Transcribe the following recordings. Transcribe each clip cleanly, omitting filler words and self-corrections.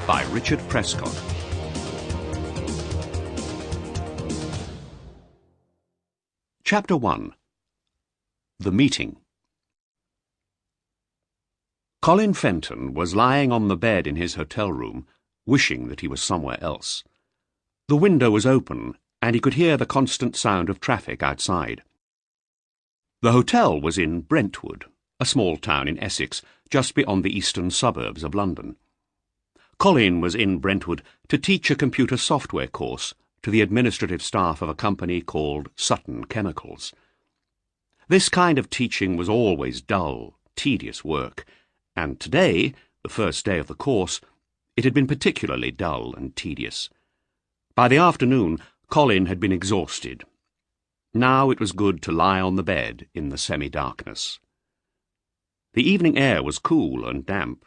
by Richard Prescott. Chapter 1. The Meeting. Colin Fenton was lying on the bed in his hotel room, wishing that he was somewhere else. The window was open, and he could hear the constant sound of traffic outside. The hotel was in Brentwood, a small town in Essex, just beyond the eastern suburbs of London. Colin was in Brentwood to teach a computer software course to the administrative staff of a company called Sutton Chemicals. This kind of teaching was always dull, tedious work, and today, the first day of the course, it had been particularly dull and tedious. By the afternoon, Colin had been exhausted. Now it was good to lie on the bed in the semi-darkness. The evening air was cool and damp.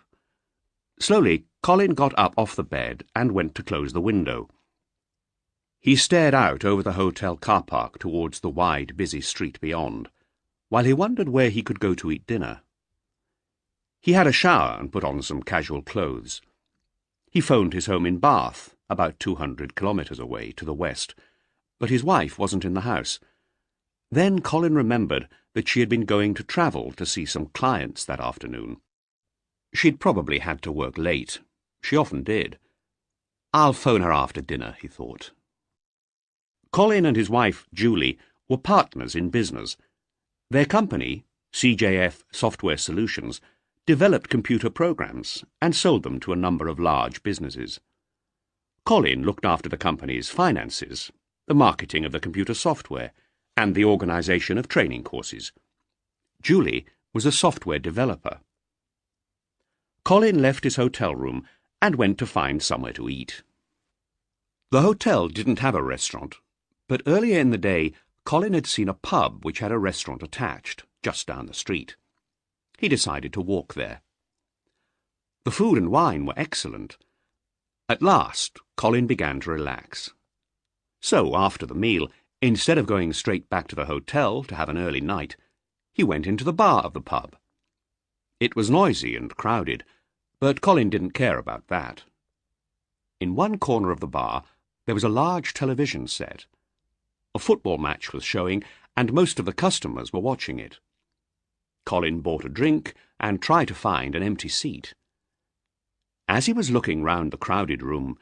Slowly, Colin got up off the bed and went to close the window. He stared out over the hotel car park towards the wide, busy street beyond, while he wondered where he could go to eat dinner. He had a shower and put on some casual clothes. He phoned his home in Bath, about 200 kilometres away to the west, but his wife wasn't in the house. Then Colin remembered that she had been going to travel to see some clients that afternoon. She'd probably had to work late. She often did. I'll phone her after dinner, he thought. Colin and his wife, Julie, were partners in business. Their company, CJF Software Solutions, developed computer programs and sold them to a number of large businesses. Colin looked after the company's finances, the marketing of the computer software, and the organisation of training courses. Julie was a software developer. Colin left his hotel room and went to find somewhere to eat. The hotel didn't have a restaurant, but earlier in the day Colin had seen a pub which had a restaurant attached, just down the street. He decided to walk there. The food and wine were excellent. At last, Colin began to relax. So, after the meal, instead of going straight back to the hotel to have an early night, he went into the bar of the pub. It was noisy and crowded, but Colin didn't care about that. In one corner of the bar there was a large television set. A football match was showing, and most of the customers were watching it. Colin bought a drink and tried to find an empty seat. As he was looking round the crowded room,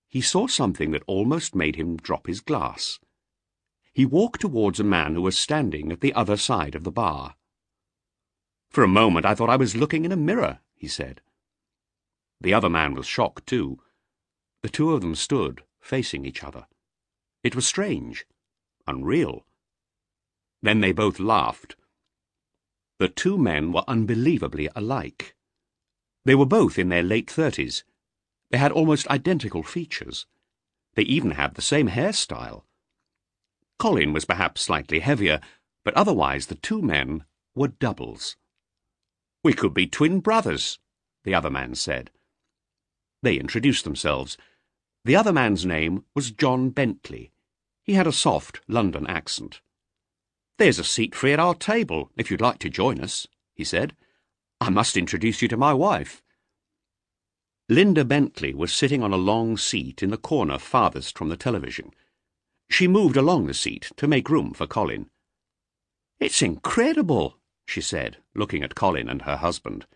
he saw something that almost made him drop his glass. He walked towards a man who was standing at the other side of the bar. "For a moment I thought I was looking in a mirror," he said. The other man was shocked too. The two of them stood, facing each other. It was strange, unreal. Then they both laughed. The two men were unbelievably alike. They were both in their late 30s. They had almost identical features. They even had the same hairstyle. Colin was perhaps slightly heavier, but otherwise the two men were doubles. "We could be twin brothers," the other man said. They introduced themselves. The other man's name was John Bentley. He had a soft London accent. "There's a seat free at our table, if you'd like to join us," he said. "I must introduce you to my wife." Linda Bentley was sitting on a long seat in the corner farthest from the television. She moved along the seat to make room for Colin. "It's incredible," she said, looking at Colin and her husband.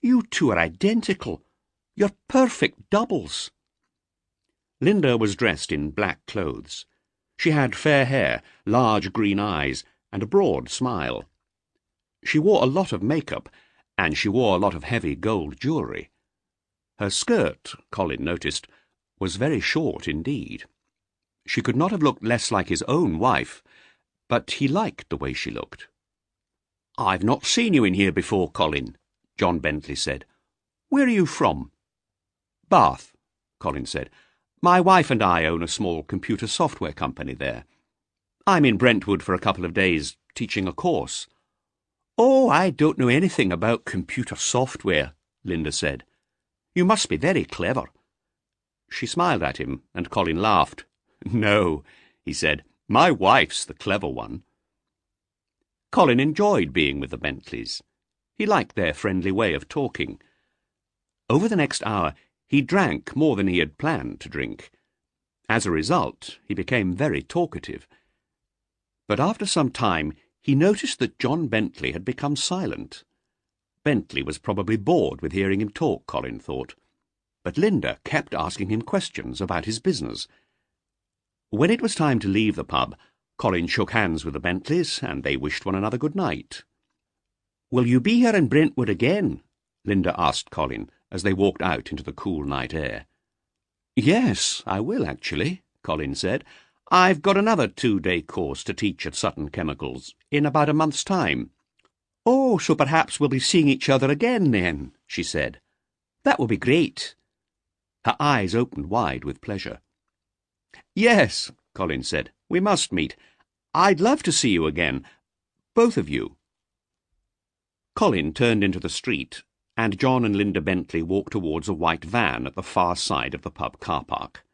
"You two are identical. You're perfect doubles." Linda was dressed in black clothes. She had fair hair, large green eyes, and a broad smile. She wore a lot of makeup, and she wore a lot of heavy gold jewellery. Her skirt, Colin noticed, was very short indeed. She could not have looked less like his own wife, but he liked the way she looked. "I've not seen you in here before, Colin," John Bentley said. "Where are you from?" "Bath," Colin said. "My wife and I own a small computer software company there. I'm in Brentwood for a couple of days, teaching a course." "Oh, I don't know anything about computer software," Linda said. "You must be very clever." She smiled at him, and Colin laughed. "No," he said, "my wife's the clever one." Colin enjoyed being with the Bentleys. He liked their friendly way of talking. Over the next hour, He drank more than he had planned to drink. As a result, he became very talkative. But after some time, he noticed that John Bentley had become silent. Bentley was probably bored with hearing him talk, Colin thought. But Linda kept asking him questions about his business. When it was time to leave the pub, Colin shook hands with the Bentleys, and they wished one another good night. "Will you be here in Brentwood again?" Linda asked Colin as they walked out into the cool night air. "Yes, I will, actually," Colin said. "I've got another 2-day course to teach at Sutton Chemicals in about a month's time." "Oh, so perhaps we'll be seeing each other again then," she said. "That will be great." Her eyes opened wide with pleasure. "Yes," Colin said, "we must meet. I'd love to see you again, both of you." Colin turned into the street, and John and Linda Bentley walked towards a white van at the far side of the pub car park.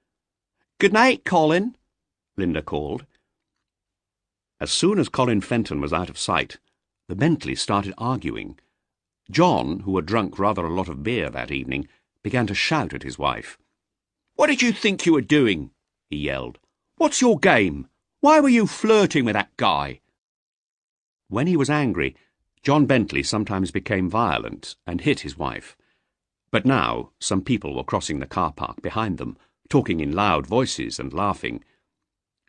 "Good night, Colin," Linda called. As soon as Colin Fenton was out of sight, the Bentleys started arguing. John, who had drunk rather a lot of beer that evening, began to shout at his wife. "What did you think you were doing?" he yelled. "What's your game? Why were you flirting with that guy?" When he was angry, John Bentley sometimes became violent and hit his wife. But now some people were crossing the car park behind them, talking in loud voices and laughing.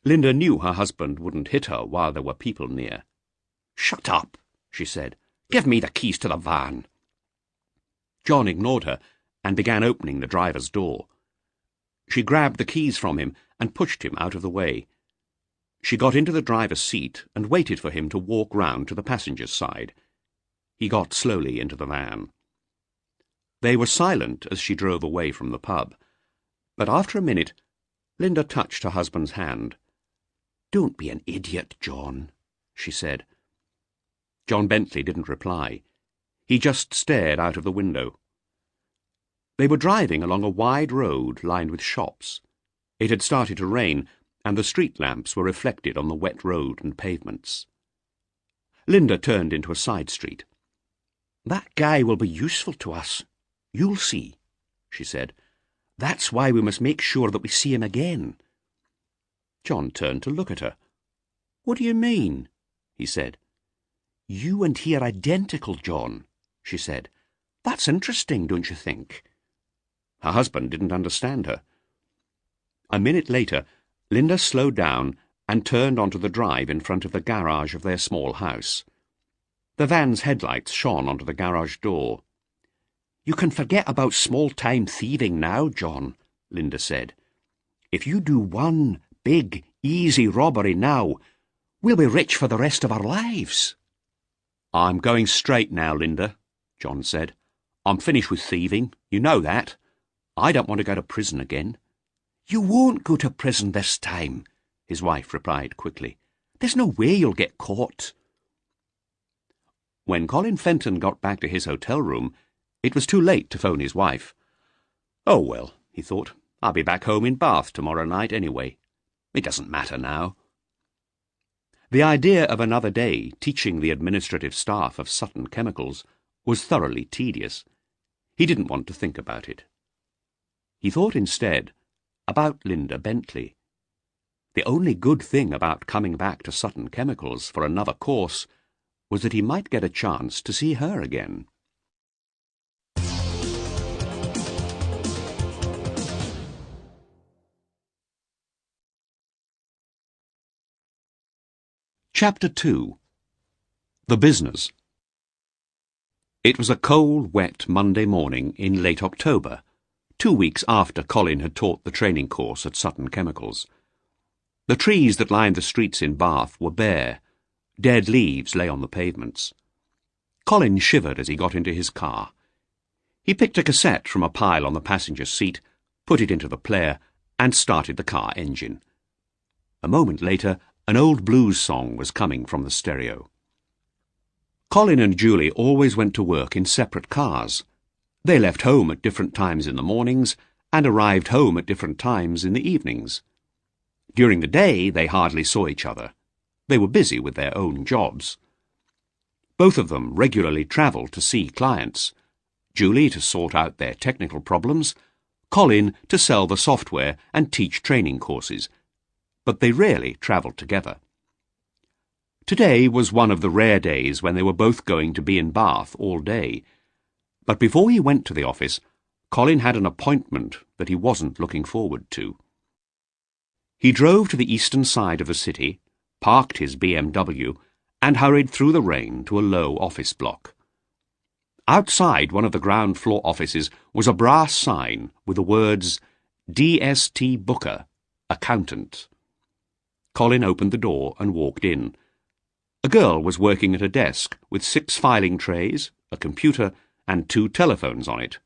Linda knew her husband wouldn't hit her while there were people near. "Shut up," she said. "Give me the keys to the van." John ignored her and began opening the driver's door. She grabbed the keys from him and pushed him out of the way. She got into the driver's seat and waited for him to walk round to the passenger's side. He got slowly into the van. They were silent as she drove away from the pub. But after a minute, Linda touched her husband's hand. "Don't be an idiot, John," she said. John Bentley didn't reply. He just stared out of the window. They were driving along a wide road lined with shops. It had started to rain, and the street lamps were reflected on the wet road and pavements. Linda turned into a side street. "That guy will be useful to us. You'll see," she said. "That's why we must make sure that we see him again." John turned to look at her. "What do you mean?" he said. "You and he are identical, John," she said. "That's interesting, don't you think?" Her husband didn't understand her. A minute later, Linda slowed down and turned onto the drive in front of the garage of their small house. The van's headlights shone onto the garage door. "You can forget about small-time thieving now, John," Linda said. "If you do one big, easy robbery now, we'll be rich for the rest of our lives." "I'm going straight now, Linda," John said. "I'm finished with thieving. You know that. I don't want to go to prison again." "You won't go to prison this time," his wife replied quickly. "There's no way you'll get caught." When Colin Fenton got back to his hotel room, it was too late to phone his wife. "Oh, well," he thought, "I'll be back home in Bath tomorrow night anyway. It doesn't matter now." The idea of another day teaching the administrative staff of Sutton Chemicals was thoroughly tedious. He didn't want to think about it. He thought instead about Linda Bentley. The only good thing about coming back to Sutton Chemicals for another course was that he might get a chance to see her again. Chapter 2. The Business. It was a cold, wet Monday morning in late October, 2 weeks after Colin had taught the training course at Sutton Chemicals. The trees that lined the streets in Bath were bare. Dead leaves lay on the pavements. Colin shivered as he got into his car. He picked a cassette from a pile on the passenger seat, put it into the player, and started the car engine. A moment later, an old blues song was coming from the stereo. Colin and Julie always went to work in separate cars. They left home at different times in the mornings and arrived home at different times in the evenings. During the day, they hardly saw each other. They were busy with their own jobs. Both of them regularly travelled to see clients, Julie to sort out their technical problems, Colin to sell the software and teach training courses, but they rarely travelled together. Today was one of the rare days when they were both going to be in Bath all day, but before he went to the office, Colin had an appointment that he wasn't looking forward to. He drove to the eastern side of the city, parked his BMW, and hurried through the rain to a low office block. Outside one of the ground floor offices was a brass sign with the words, D.S.T. Booker, Accountant. Colin opened the door and walked in. A girl was working at a desk with 6 filing trays, a computer, and 2 telephones on it.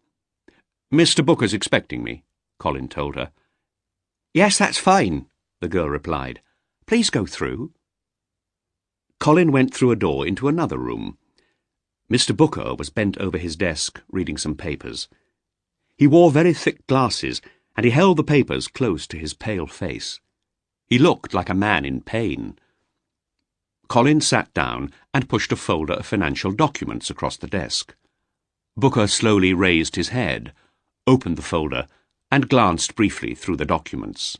"Mr. Booker's expecting me," Colin told her. "Yes, that's fine," the girl replied. "Please go through." Colin went through a door into another room. Mr. Booker was bent over his desk, reading some papers. He wore very thick glasses, and he held the papers close to his pale face. He looked like a man in pain. Colin sat down and pushed a folder of financial documents across the desk. Booker slowly raised his head, opened the folder, and glanced briefly through the documents.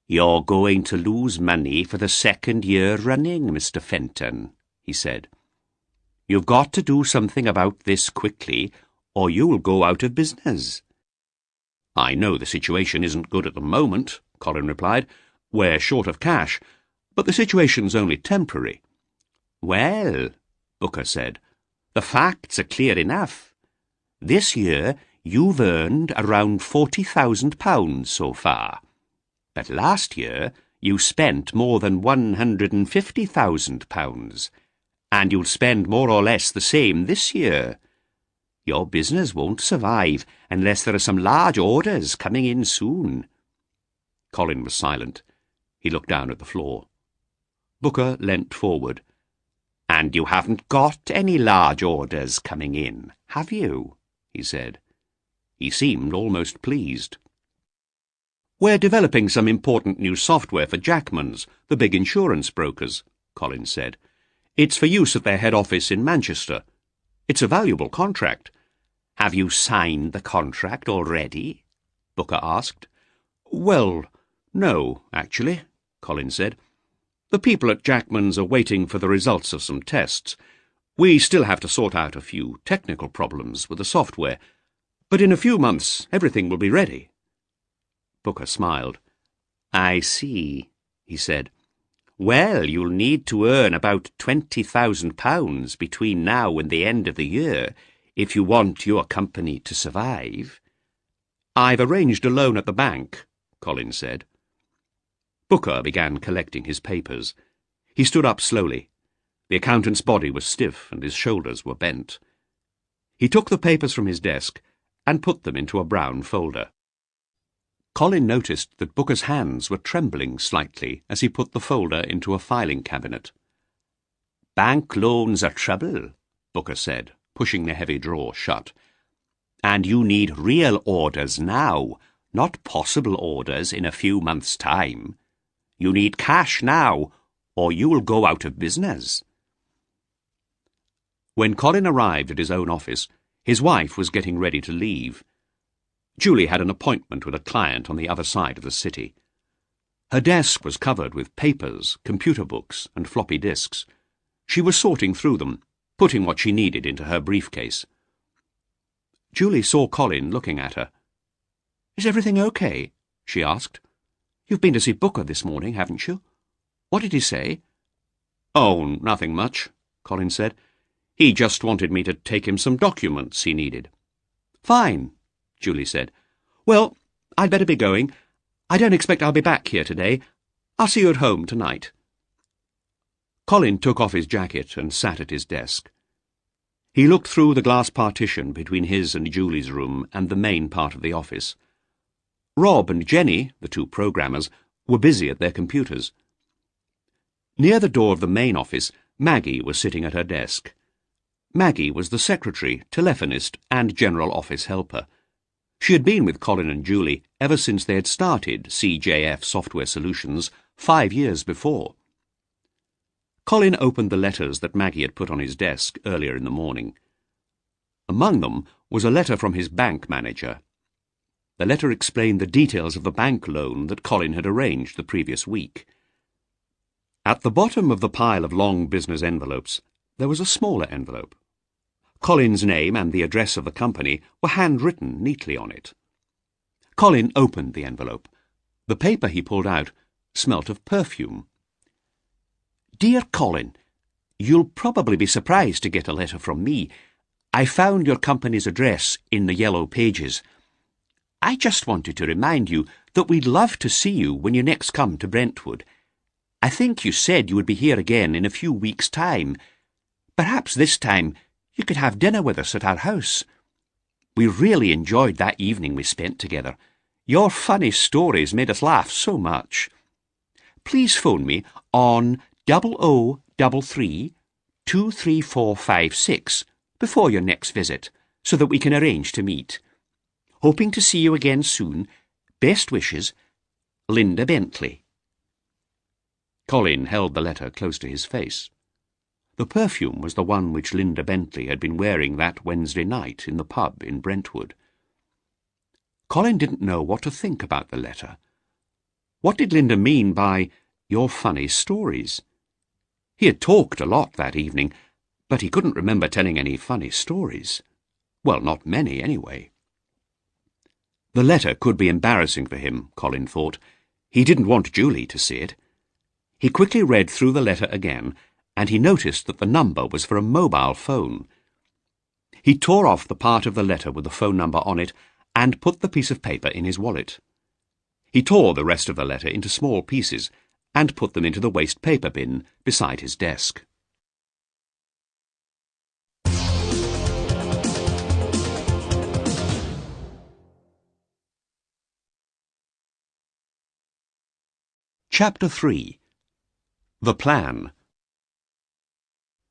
"You're going to lose money for the 2nd year running, Mr. Fenton," he said. "You've got to do something about this quickly, or you'll go out of business." "I know the situation isn't good at the moment," Colin replied. "We're short of cash, but the situation's only temporary." "Well," Booker said, "the facts are clear enough. This year you've earned around £40,000 so far. But last year you spent more than £150,000, and you'll spend more or less the same this year. Your business won't survive unless there are some large orders coming in soon." Colin was silent. He looked down at the floor. Booker leant forward. "And you haven't got any large orders coming in, have you?" he said. He seemed almost pleased. "We're developing some important new software for Jackman's, the big insurance brokers," Colin said. "It's for use at their head office in Manchester. It's a valuable contract." "Have you signed the contract already?" Booker asked. "Well, no, actually," Colin said. "The people at Jackman's are waiting for the results of some tests. We still have to sort out a few technical problems with the software, but in a few months everything will be ready." Booker smiled. "I see," he said. "Well, you'll need to earn about £20,000 between now and the end of the year if you want your company to survive." "I've arranged a loan at the bank," Colin said. Booker began collecting his papers. He stood up slowly. The accountant's body was stiff and his shoulders were bent. He took the papers from his desk and put them into a brown folder. Colin noticed that Booker's hands were trembling slightly as he put the folder into a filing cabinet. "Bank loans are trouble," Booker said, pushing the heavy drawer shut. "And you need real orders now, not possible orders in a few months' time. You need cash now, or you will go out of business." When Colin arrived at his own office, his wife was getting ready to leave. Julie had an appointment with a client on the other side of the city. Her desk was covered with papers, computer books, and floppy disks. She was sorting through them, putting what she needed into her briefcase. Julie saw Colin looking at her. "Is everything okay?" she asked. "You've been to see Booker this morning, haven't you? What did he say?" "Oh, nothing much," Colin said. "He just wanted me to take him some documents he needed." "Fine," Julie said. "Well, I'd better be going. I don't expect I'll be back here today. I'll see you at home tonight." Colin took off his jacket and sat at his desk. He looked through the glass partition between his and Julie's room and the main part of the office. Rob and Jenny, the 2 programmers, were busy at their computers. Near the door of the main office, Maggie was sitting at her desk. Maggie was the secretary, telephonist, and general office helper. She had been with Colin and Julie ever since they had started CJF Software Solutions 5 years before. Colin opened the letters that Maggie had put on his desk earlier in the morning. Among them was a letter from his bank manager. The letter explained the details of the bank loan that Colin had arranged the previous week. At the bottom of the pile of long business envelopes, there was a smaller envelope. Colin's name and the address of the company were handwritten neatly on it. Colin opened the envelope. The paper he pulled out smelt of perfume. "Dear Colin, you'll probably be surprised to get a letter from me. I found your company's address in the yellow pages. I just wanted to remind you that we'd love to see you when you next come to Brentwood. I think you said you would be here again in a few weeks' time. Perhaps this time you could have dinner with us at our house. We really enjoyed that evening we spent together. Your funny stories made us laugh so much. Please phone me on 0033 23456 before your next visit, so that we can arrange to meet. Hoping to see you again soon. Best wishes, Linda Bentley." Colin held the letter close to his face. The perfume was the one which Linda Bentley had been wearing that Wednesday night in the pub in Brentwood. Colin didn't know what to think about the letter. What did Linda mean by "your funny stories"? He had talked a lot that evening, but he couldn't remember telling any funny stories. Well, not many, anyway. The letter could be embarrassing for him, Colin thought. He didn't want Julie to see it. He quickly read through the letter again, and he noticed that the number was for a mobile phone. He tore off the part of the letter with the phone number on it and put the piece of paper in his wallet. He tore the rest of the letter into small pieces and put them into the waste paper bin beside his desk. Chapter 3. The Plan.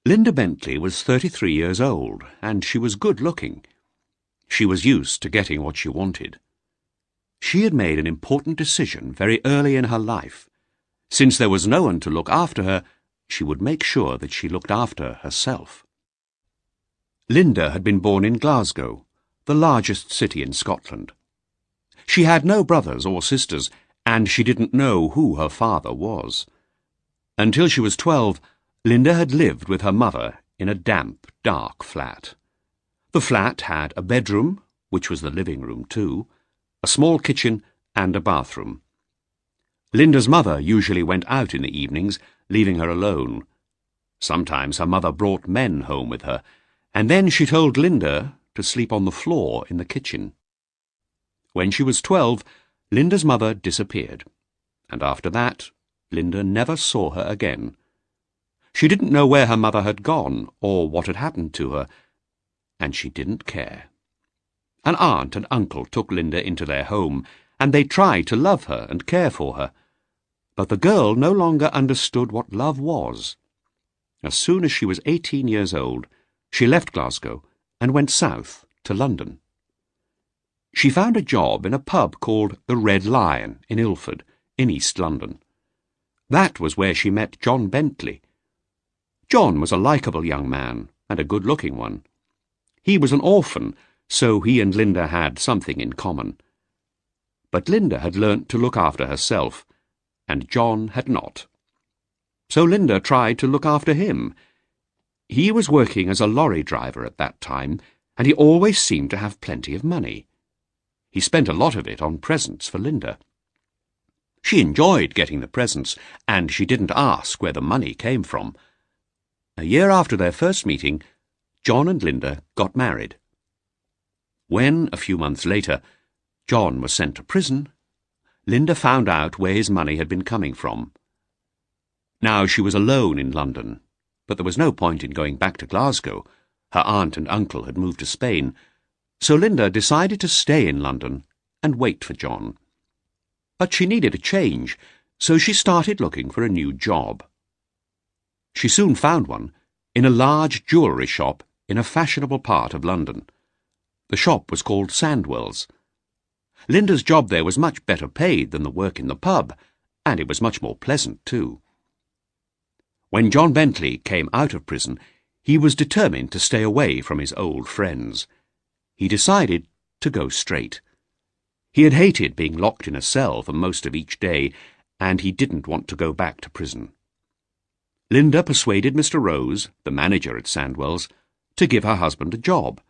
Linda Bentley was 33 years old, and she was good-looking. She was used to getting what she wanted. She had made an important decision very early in her life. Since there was no one to look after her, she would make sure that she looked after herself. Linda had been born in Glasgow, the largest city in Scotland. She had no brothers or sisters, and she didn't know who her father was. Until she was 12, Linda had lived with her mother in a damp, dark flat. The flat had a bedroom, which was the living room too, a small kitchen and a bathroom. Linda's mother usually went out in the evenings, leaving her alone. Sometimes her mother brought men home with her, and then she told Linda to sleep on the floor in the kitchen. When she was 12, Linda's mother disappeared, and after that, Linda never saw her again. She didn't know where her mother had gone or what had happened to her, and she didn't care. An aunt and uncle took Linda into their home, and they tried to love her and care for her. But the girl no longer understood what love was. As soon as she was 18 years old, she left Glasgow and went south to London. She found a job in a pub called the Red Lion in Ilford, in East London. That was where she met John Bentley. John was a likeable young man, and a good-looking one. He was an orphan, so he and Linda had something in common. But Linda had learnt to look after herself, and John had not. So Linda tried to look after him. He was working as a lorry driver at that time, and he always seemed to have plenty of money. He spent a lot of it on presents for Linda. She enjoyed getting the presents, and she didn't ask where the money came from. A year after their first meeting, John and Linda got married. When, a few months later, John was sent to prison, Linda found out where his money had been coming from. Now she was alone in London, but there was no point in going back to Glasgow. Her aunt and uncle had moved to Spain, so Linda decided to stay in London and wait for John. But she needed a change, so she started looking for a new job. She soon found one in a large jewellery shop in a fashionable part of London. The shop was called Sandwell's. Linda's job there was much better paid than the work in the pub, and it was much more pleasant too. When John Bentley came out of prison, he was determined to stay away from his old friends. He decided to go straight. He had hated being locked in a cell for most of each day, and he didn't want to go back to prison. Linda persuaded Mr. Rose, the manager at Sandwell's, to give her husband a job.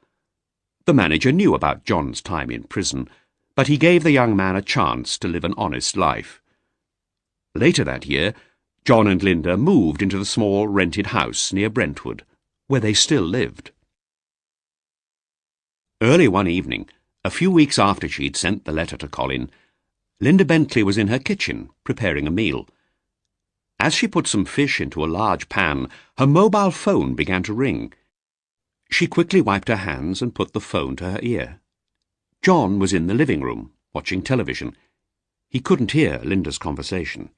The manager knew about John's time in prison, but he gave the young man a chance to live an honest life. Later that year, John and Linda moved into the small rented house near Brentwood, where they still lived. Early one evening, a few weeks after she'd sent the letter to Colin, Linda Bentley was in her kitchen, preparing a meal. As she put some fish into a large pan, her mobile phone began to ring. She quickly wiped her hands and put the phone to her ear. John was in the living room, watching television. He couldn't hear Linda's conversation.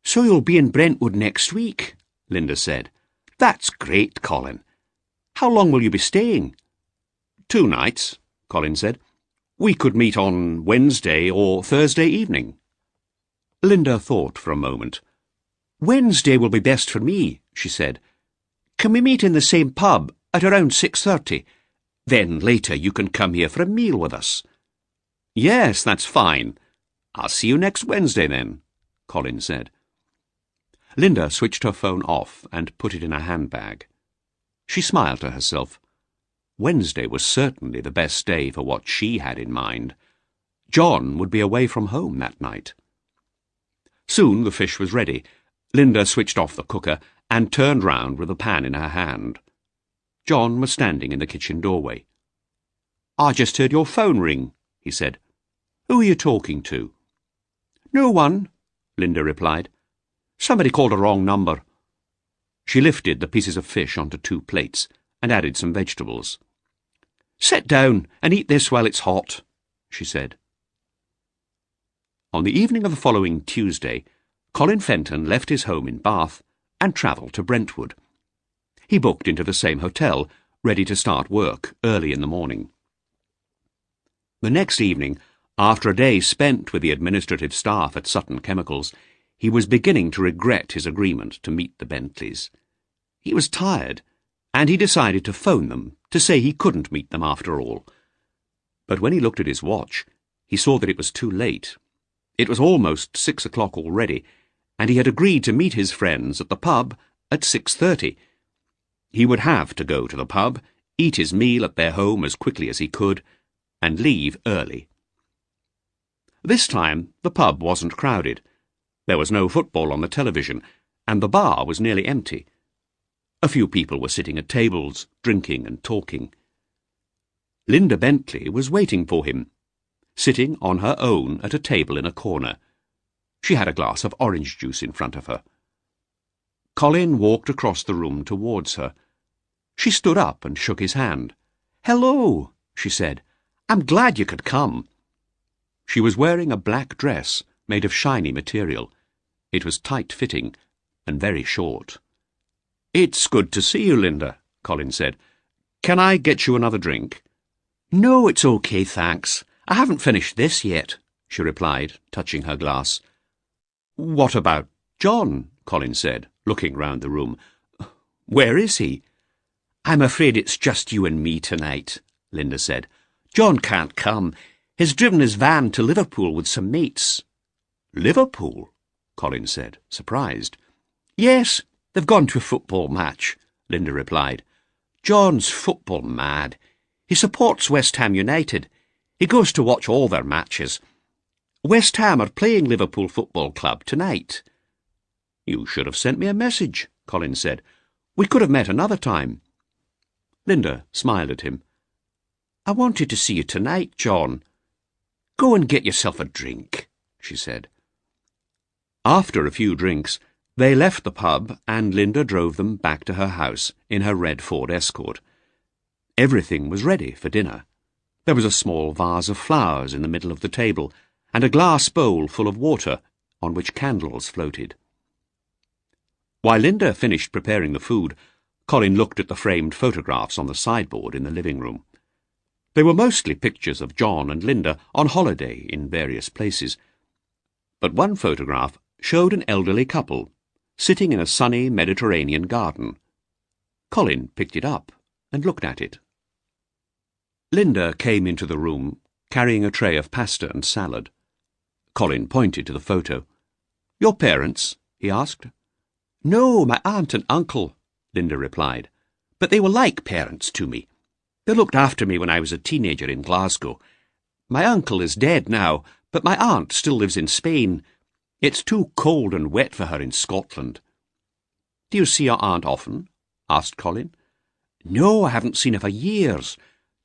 "So you'll be in Brentwood next week," Linda said. "That's great, Colin. How long will you be staying?" "2 nights," Colin said. "We could meet on Wednesday or Thursday evening." Linda thought for a moment. "Wednesday will be best for me," she said. "Can we meet in the same pub at around 6:30? Then later you can come here for a meal with us." "Yes, that's fine. I'll see you next Wednesday then," Colin said. Linda switched her phone off and put it in her handbag. She smiled to herself. Wednesday was certainly the best day for what she had in mind. John would be away from home that night. Soon the fish was ready. Linda switched off the cooker and turned round with the pan in her hand. John was standing in the kitchen doorway. "I just heard your phone ring," he said. "Who are you talking to?" "No one," Linda replied. "Somebody called a wrong number." She lifted the pieces of fish onto 2 plates and added some vegetables. "Sit down and eat this while it's hot," she said. On the evening of the following Tuesday, Colin Fenton left his home in Bath and travelled to Brentwood. He booked into the same hotel, ready to start work early in the morning. The next evening, after a day spent with the administrative staff at Sutton Chemicals, he was beginning to regret his agreement to meet the Bentleys. He was tired, and he decided to phone them to say he couldn't meet them after all. But when he looked at his watch, he saw that it was too late. It was almost 6 o'clock already, and he had agreed to meet his friends at the pub at 6:30. He would have to go to the pub, eat his meal at their home as quickly as he could, and leave early. This time the pub wasn't crowded. There was no football on the television, and the bar was nearly empty. A few people were sitting at tables, drinking and talking. Linda Bentley was waiting for him, sitting on her own at a table in a corner. She had a glass of orange juice in front of her. Colin walked across the room towards her. She stood up and shook his hand. "Hello," she said. "I'm glad you could come." She was wearing a black dress made of shiny material. It was tight-fitting and very short. "It's good to see you, Linda," Colin said. "Can I get you another drink?" "No, it's okay, thanks. I haven't finished this yet," she replied, touching her glass. "What about John?" Colin said, looking round the room. "Where is he?" "I'm afraid it's just you and me tonight," Linda said. "John can't come. He's driven his van to Liverpool with some mates." "Liverpool?" Colin said, surprised. "Yes, they've gone to a football match," Linda replied. "John's football mad. He supports West Ham United. He goes to watch all their matches. West Ham are playing Liverpool Football Club tonight." "You should have sent me a message," Colin said. "We could have met another time." Linda smiled at him. "I wanted to see you tonight, John. Go and get yourself a drink," she said. After a few drinks, they left the pub and Linda drove them back to her house in her red Ford Escort. Everything was ready for dinner. There was a small vase of flowers in the middle of the table, and a glass bowl full of water on which candles floated. While Linda finished preparing the food, Colin looked at the framed photographs on the sideboard in the living room. They were mostly pictures of John and Linda on holiday in various places. But one photograph showed an elderly couple, sitting in a sunny Mediterranean garden. Colin picked it up and looked at it. Linda came into the room, carrying a tray of pasta and salad. Colin pointed to the photo. "Your parents?" he asked. "No, my aunt and uncle," Linda replied. "But they were like parents to me. They looked after me when I was a teenager in Glasgow. My uncle is dead now, but my aunt still lives in Spain. It's too cold and wet for her in Scotland." "Do you see your aunt often?" asked Colin. "No, I haven't seen her for years.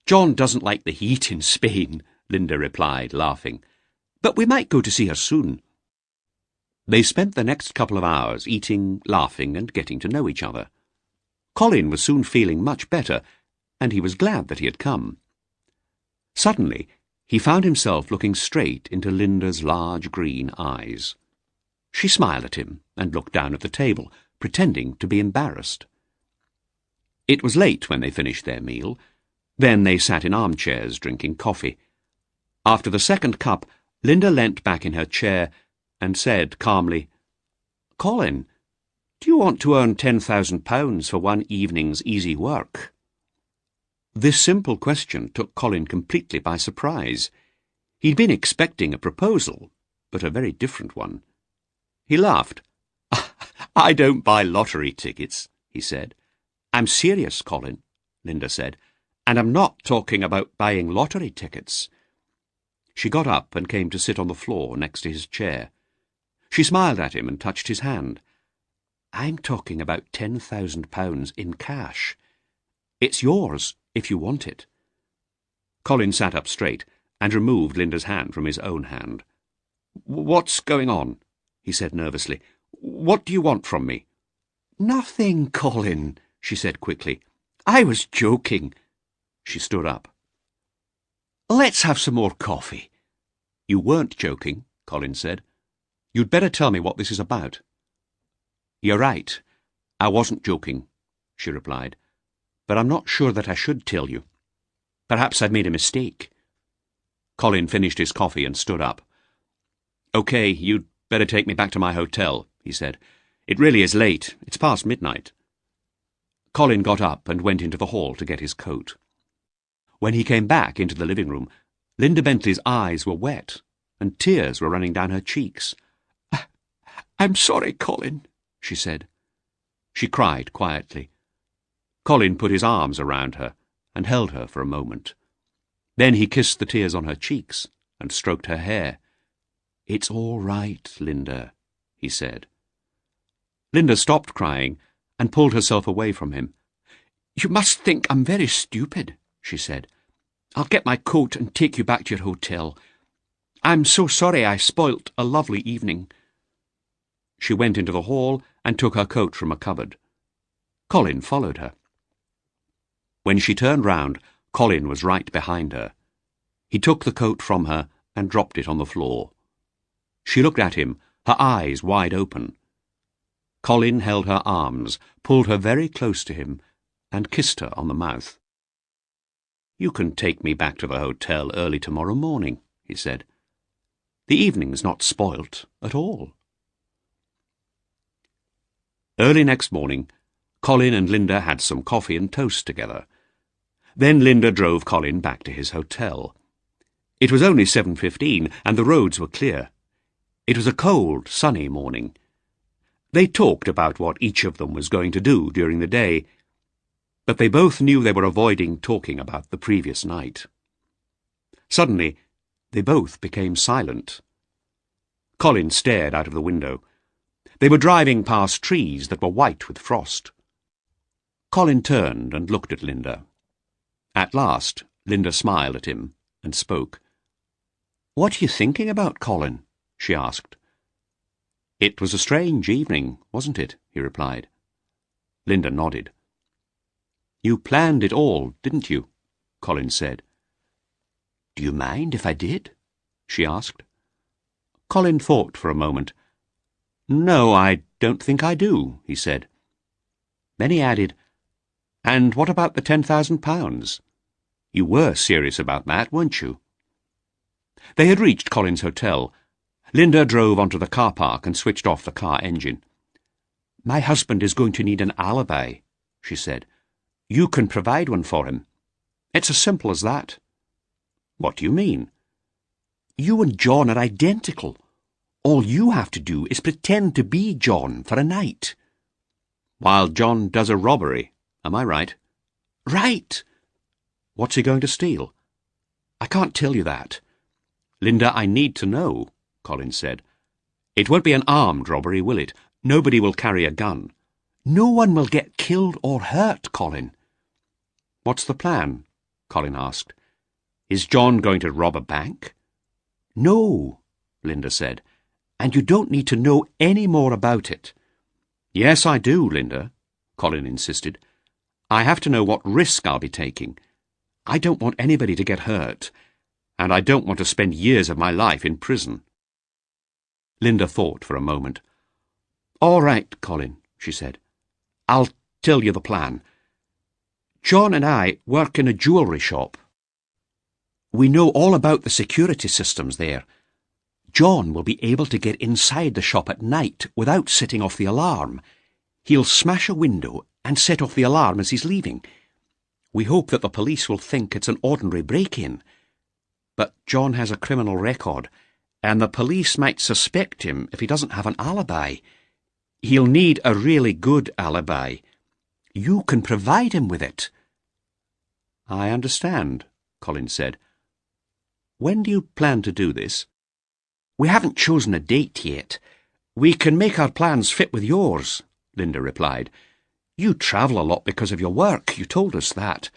John doesn't like the heat in Spain," Linda replied, laughing. "But we might go to see her soon." They spent the next couple of hours eating, laughing, and getting to know each other. Colin was soon feeling much better, and he was glad that he had come. Suddenly, he found himself looking straight into Linda's large green eyes. She smiled at him and looked down at the table, pretending to be embarrassed. It was late when they finished their meal. Then they sat in armchairs drinking coffee. After the second cup, Linda leant back in her chair and said calmly, "Colin, do you want to earn £10,000 for one evening's easy work?" This simple question took Colin completely by surprise. He'd been expecting a proposal, but a very different one. He laughed. "I don't buy lottery tickets," he said. "I'm serious, Colin," Linda said, "and I'm not talking about buying lottery tickets." She got up and came to sit on the floor next to his chair. She smiled at him and touched his hand. "I'm talking about £10,000 in cash. It's yours if you want it." Colin sat up straight and removed Linda's hand from his own hand. "What's going on?" he said nervously. "What do you want from me?" "Nothing, Colin," she said quickly. "I was joking." She stood up. "Let's have some more coffee." "You weren't joking," Colin said. "You'd better tell me what this is about." "You're right. I wasn't joking," she replied. "But I'm not sure that I should tell you. Perhaps I've made a mistake." Colin finished his coffee and stood up. "OK, you'd better take me back to my hotel," he said. "It really is late. It's past midnight." Colin got up and went into the hall to get his coat. When he came back into the living room, Linda Bentley's eyes were wet, and tears were running down her cheeks. "I'm sorry, Colin," she said. She cried quietly. Colin put his arms around her and held her for a moment. Then he kissed the tears on her cheeks and stroked her hair. "It's all right, Linda," he said. Linda stopped crying and pulled herself away from him. "You must think I'm very stupid," she said. "I'll get my coat and take you back to your hotel. I'm so sorry I spoilt a lovely evening." She went into the hall and took her coat from a cupboard. Colin followed her. When she turned round, Colin was right behind her. He took the coat from her and dropped it on the floor. She looked at him, her eyes wide open. Colin held her arms, pulled her very close to him, and kissed her on the mouth. "You can take me back to the hotel early tomorrow morning," he said. "The evening's not spoilt at all." Early next morning, Colin and Linda had some coffee and toast together. Then Linda drove Colin back to his hotel. It was only 7:15, and the roads were clear. It was a cold, sunny morning. They talked about what each of them was going to do during the day, but they both knew they were avoiding talking about the previous night. Suddenly, they both became silent. Colin stared out of the window. They were driving past trees that were white with frost. Colin turned and looked at Linda. At last, Linda smiled at him and spoke. "What are you thinking about, Colin?" she asked. "It was a strange evening, wasn't it?" he replied. Linda nodded. "You planned it all, didn't you?" Colin said. "Do you mind if I did?" she asked. Colin thought for a moment. "No, I don't think I do," he said. Then he added, "And what about the £10,000? You were serious about that, weren't you?" They had reached Colin's hotel. Linda drove onto the car park and switched off the car engine. "My husband is going to need an alibi," she said. "You can provide one for him. It's as simple as that." "What do you mean?" You and John are identical. All you have to do is pretend to be John for a night. While John does a robbery, am I right? Right! What's he going to steal? I can't tell you that. Linda, I need to know, Colin said. It won't be an armed robbery, will it? Nobody will carry a gun. No one will get killed or hurt, Colin. What's the plan? Colin asked. Is John going to rob a bank? No, Linda said, and you don't need to know any more about it. Yes, I do, Linda, Colin insisted. I have to know what risk I'll be taking. I don't want anybody to get hurt, and I don't want to spend years of my life in prison. Linda thought for a moment. All right, Colin, she said. I'll tell you the plan. John and I work in a jewellery shop. We know all about the security systems there. John will be able to get inside the shop at night without setting off the alarm. He'll smash a window and set off the alarm as he's leaving. We hope that the police will think it's an ordinary break-in. But John has a criminal record, and the police might suspect him if he doesn't have an alibi. He'll need a really good alibi. You can provide him with it. I understand, Colin said. When do you plan to do this? We haven't chosen a date yet. We can make our plans fit with yours, Linda replied. You travel a lot because of your work, you told us that.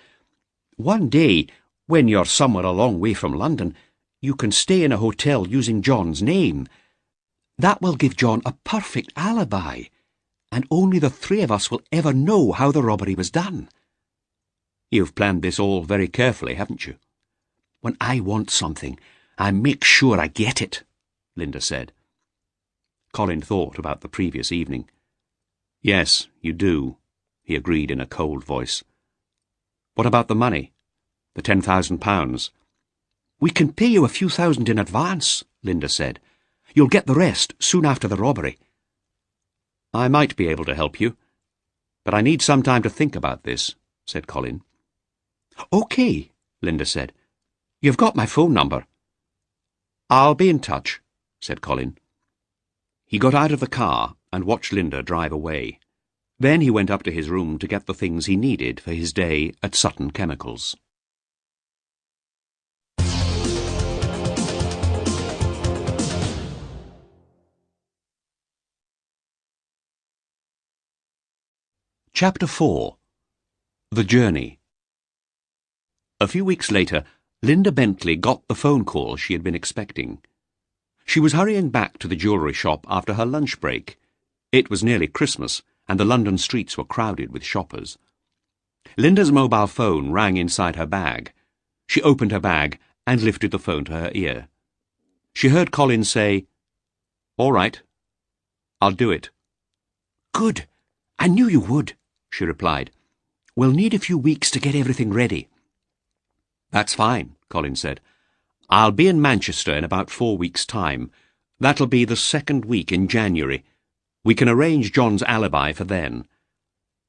One day, when you're somewhere a long way from London, you can stay in a hotel using John's name. That will give John a perfect alibi, and only the three of us will ever know how the robbery was done. You've planned this all very carefully, haven't you? When I want something, I make sure I get it, Linda said. Colin thought about the previous evening. Yes, you do, he agreed in a cold voice. What about the money? The £10,000? We can pay you a few thousand in advance, Linda said. You'll get the rest soon after the robbery. I might be able to help you, but I need some time to think about this, said Colin. OK, Linda said. You've got my phone number. I'll be in touch, said Colin. He got out of the car and watched Linda drive away. Then he went up to his room to get the things he needed for his day at Sutton Chemicals. Chapter 4. The Journey. A few weeks later, Linda Bentley got the phone call she had been expecting. She was hurrying back to the jewellery shop after her lunch break. It was nearly Christmas, and the London streets were crowded with shoppers. Linda's mobile phone rang inside her bag. She opened her bag and lifted the phone to her ear. She heard Colin say, "All right, I'll do it." "Good. I knew you would," she replied. "We'll need a few weeks to get everything ready." "That's fine," Colin said. "I'll be in Manchester in about 4 weeks' time. That'll be the second week in January. We can arrange John's alibi for then."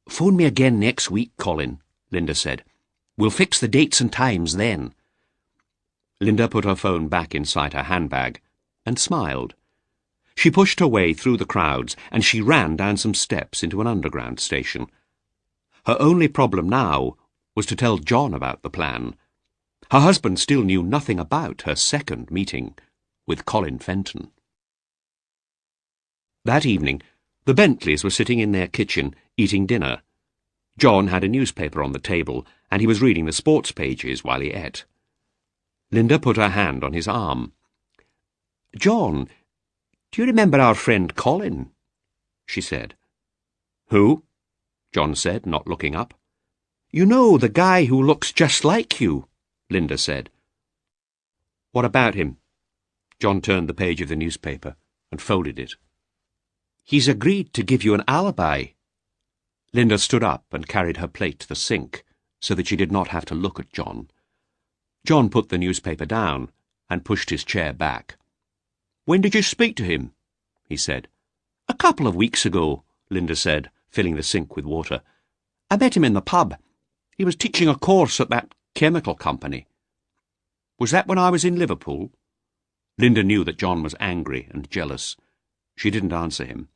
"Phone me again next week, Colin," Linda said. "We'll fix the dates and times then." Linda put her phone back inside her handbag and smiled. She pushed her way through the crowds and she ran down some steps into an underground station. Her only problem now was to tell John about the plan. Her husband still knew nothing about her second meeting with Colin Fenton. That evening, the Bentleys were sitting in their kitchen eating dinner. John had a newspaper on the table, and he was reading the sports pages while he ate. Linda put her hand on his arm. "John, do you remember our friend Colin?" she said. "Who?" John said, not looking up. "You know, the guy who looks just like you," Linda said. "What about him?" John turned the page of the newspaper and folded it. "He's agreed to give you an alibi." Linda stood up and carried her plate to the sink so that she did not have to look at John. John put the newspaper down and pushed his chair back. "When did you speak to him?" he said. "A couple of weeks ago," Linda said, filling the sink with water. "I met him in the pub. He was teaching a course at that chemical company." "Was that when I was in Liverpool?" Linda knew that John was angry and jealous. She didn't answer him.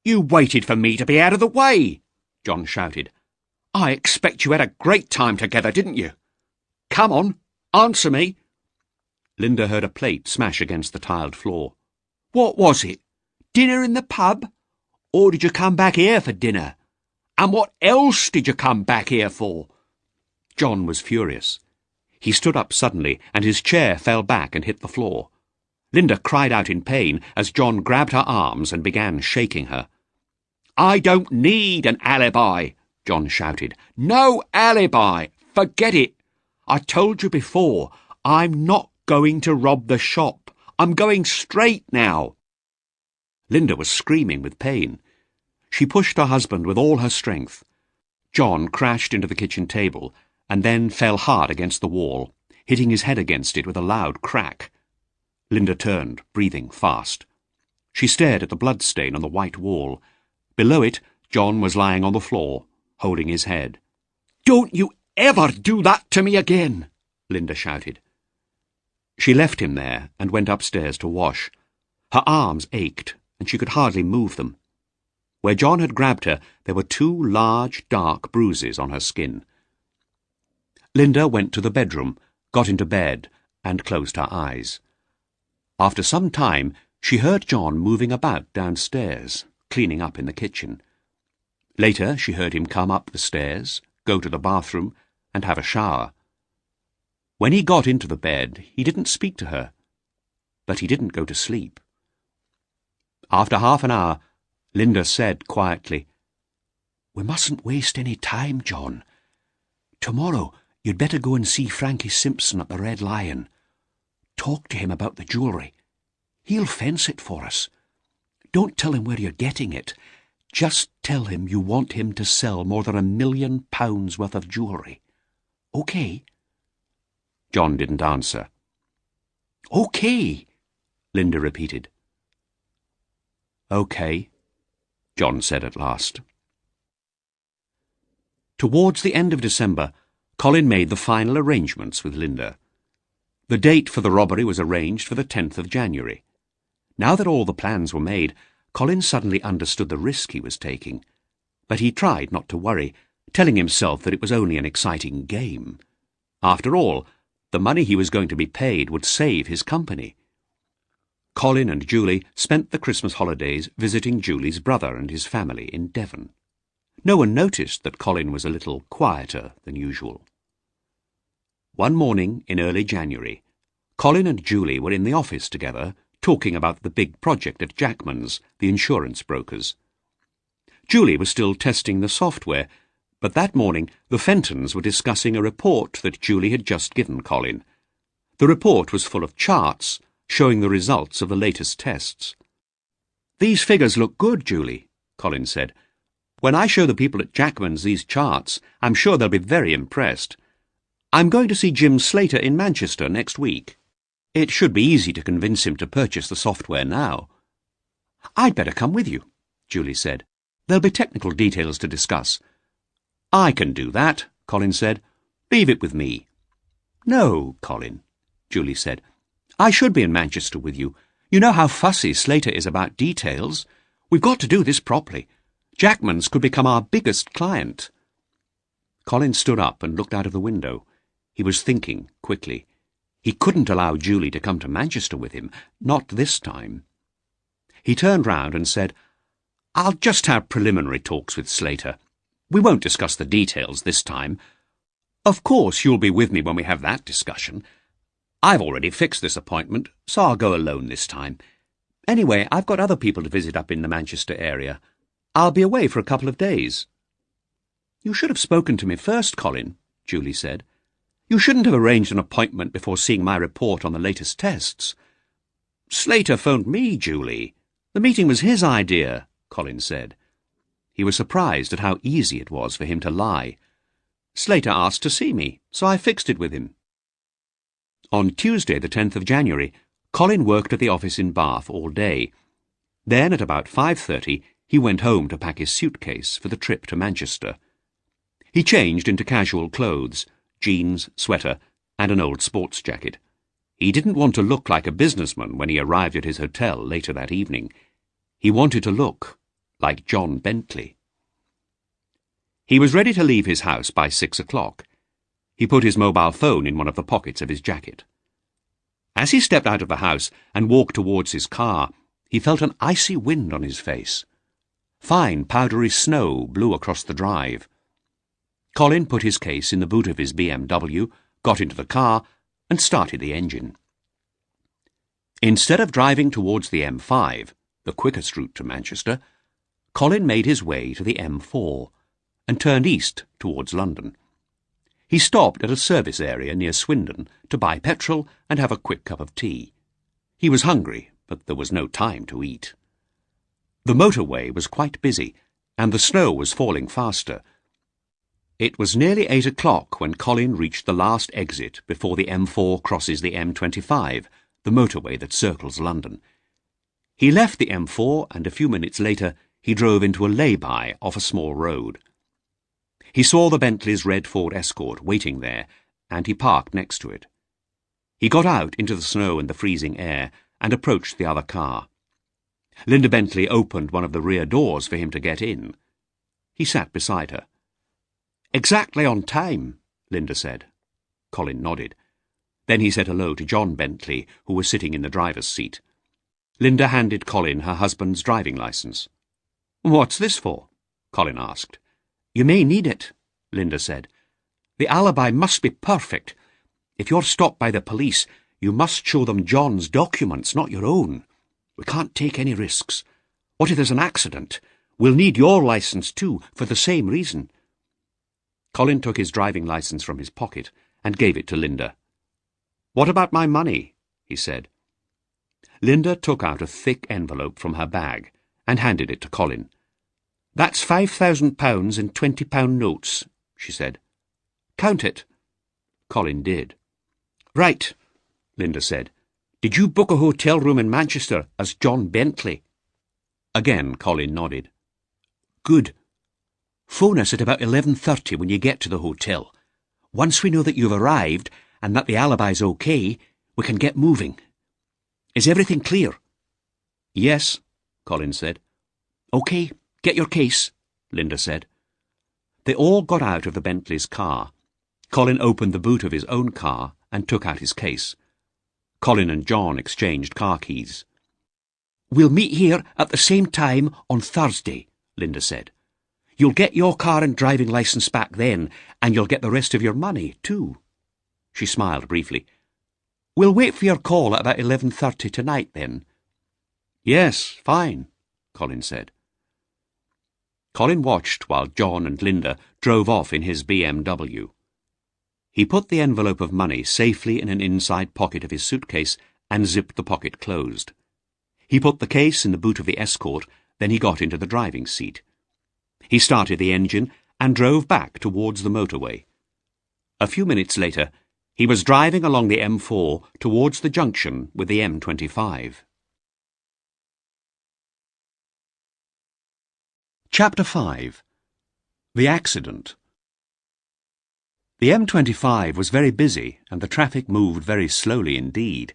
"You waited for me to be out of the way," John shouted. "I expect you had a great time together, didn't you? Come on, answer me." Linda heard a plate smash against the tiled floor. "What was it? Dinner in the pub? Or did you come back here for dinner? And what else did you come back here for?" John was furious. He stood up suddenly, and his chair fell back and hit the floor. Linda cried out in pain as John grabbed her arms and began shaking her. "I don't need an alibi," John shouted. "No alibi! Forget it! I told you before, I'm not going to rob the shop. I'm going straight now." Linda was screaming with pain. She pushed her husband with all her strength. John crashed into the kitchen table and then fell hard against the wall, hitting his head against it with a loud crack. Linda turned, breathing fast. She stared at the bloodstain on the white wall. Below it, John was lying on the floor, holding his head. "Don't you ever do that to me again!" Linda shouted. She left him there and went upstairs to wash. Her arms ached, and she could hardly move them. Where John had grabbed her, there were 2 large, dark bruises on her skin. Linda went to the bedroom, got into bed, and closed her eyes. After some time, she heard John moving about downstairs, cleaning up in the kitchen. Later, she heard him come up the stairs, go to the bathroom, and have a shower. When he got into the bed, he didn't speak to her, but he didn't go to sleep. After half an hour, Linda said quietly, "We mustn't waste any time, John. Tomorrow you'd better go and see Frankie Simpson at the Red Lion. Talk to him about the jewellery. He'll fence it for us. Don't tell him where you're getting it. Just tell him you want him to sell more than £1 million worth of jewellery. OK?" John didn't answer. "OK," Linda repeated. "OK," John said at last. Towards the end of December, Colin made the final arrangements with Linda. The date for the robbery was arranged for the 10th of January. Now that all the plans were made, Colin suddenly understood the risk he was taking. But he tried not to worry, telling himself that it was only an exciting game. After all, the money he was going to be paid would save his company. Colin and Julie spent the Christmas holidays visiting Julie's brother and his family in Devon. No one noticed that Colin was a little quieter than usual. One morning in early January, Colin and Julie were in the office together, talking about the big project at Jackman's, the insurance brokers. Julie was still testing the software, but that morning the Fentons were discussing a report that Julie had just given Colin. The report was full of charts showing the results of the latest tests. "These figures look good, Julie," Colin said. "When I show the people at Jackman's these charts, I'm sure they'll be very impressed. I'm going to see Jim Slater in Manchester next week. It should be easy to convince him to purchase the software now." "I'd better come with you," Julie said. "There'll be technical details to discuss." "I can do that," Colin said. "Leave it with me." "No, Colin," Julie said. "I should be in Manchester with you. You know how fussy Slater is about details. We've got to do this properly. Jackman's could become our biggest client." Colin stood up and looked out of the window. He was thinking quickly. He couldn't allow Julie to come to Manchester with him, not this time. He turned round and said, "I'll just have preliminary talks with Slater. We won't discuss the details this time. Of course you'll be with me when we have that discussion. I've already fixed this appointment, so I'll go alone this time. Anyway, I've got other people to visit up in the Manchester area. I'll be away for a couple of days." "You should have spoken to me first, Colin," Julie said. "You shouldn't have arranged an appointment before seeing my report on the latest tests." "Slater phoned me, Julie. The meeting was his idea," Colin said. He was surprised at how easy it was for him to lie. "Slater asked to see me, so I fixed it with him." On Tuesday, the 10th of January, Colin worked at the office in Bath all day. Then, at about 5:30, he went home to pack his suitcase for the trip to Manchester. He changed into casual clothes, jeans, sweater, and an old sports jacket. He didn't want to look like a businessman when he arrived at his hotel later that evening. He wanted to look like John Bentley. He was ready to leave his house by 6 o'clock. He put his mobile phone in one of the pockets of his jacket. As he stepped out of the house and walked towards his car, he felt an icy wind on his face. Fine, powdery snow blew across the drive. Colin put his case in the boot of his BMW, got into the car, and started the engine. Instead of driving towards the M5, the quickest route to Manchester, Colin made his way to the M4 and turned east towards London. He stopped at a service area near Swindon to buy petrol and have a quick cup of tea. He was hungry, but there was no time to eat. The motorway was quite busy, and the snow was falling faster. It was nearly 8 o'clock when Colin reached the last exit before the M4 crosses the M25, the motorway that circles London. He left the M4, and a few minutes later he drove into a lay-by off a small road. He saw the Bentley's red Ford Escort waiting there, and he parked next to it. He got out into the snow and the freezing air and approached the other car. Linda Bentley opened one of the rear doors for him to get in. He sat beside her. "Exactly on time," Linda said. Colin nodded. Then he said hello to John Bentley, who was sitting in the driver's seat. Linda handed Colin her husband's driving licence. "What's this for?" Colin asked. "You may need it," Linda said. "The alibi must be perfect. If you're stopped by the police, you must show them John's documents, not your own. We can't take any risks. What if there's an accident? We'll need your licence too, for the same reason." Colin took his driving licence from his pocket and gave it to Linda. "What about my money?" he said. Linda took out a thick envelope from her bag and handed it to Colin. "That's £5,000 in £20 notes," she said. "Count it." Colin did. "Right," Linda said. "Did you book a hotel room in Manchester as John Bentley?" Again Colin nodded. "Good. Phone us at about 11:30 when you get to the hotel. Once we know that you've arrived and that the alibi's okay, we can get moving. Is everything clear?" "Yes," Colin said. "OK, get your case," Linda said. They all got out of the Bentley's car. Colin opened the boot of his own car and took out his case. Colin and John exchanged car keys. "We'll meet here at the same time on Thursday," Linda said. "You'll get your car and driving licence back then, and you'll get the rest of your money, too." She smiled briefly. "We'll wait for your call at about 11:30 tonight, then." "Yes, fine," Colin said. Colin watched while John and Linda drove off in his BMW. He put the envelope of money safely in an inside pocket of his suitcase and zipped the pocket closed. He put the case in the boot of the Escort, then he got into the driving seat. He started the engine and drove back towards the motorway. A few minutes later, he was driving along the M4 towards the junction with the M25. Chapter 5. The Accident. The M25 was very busy and the traffic moved very slowly indeed.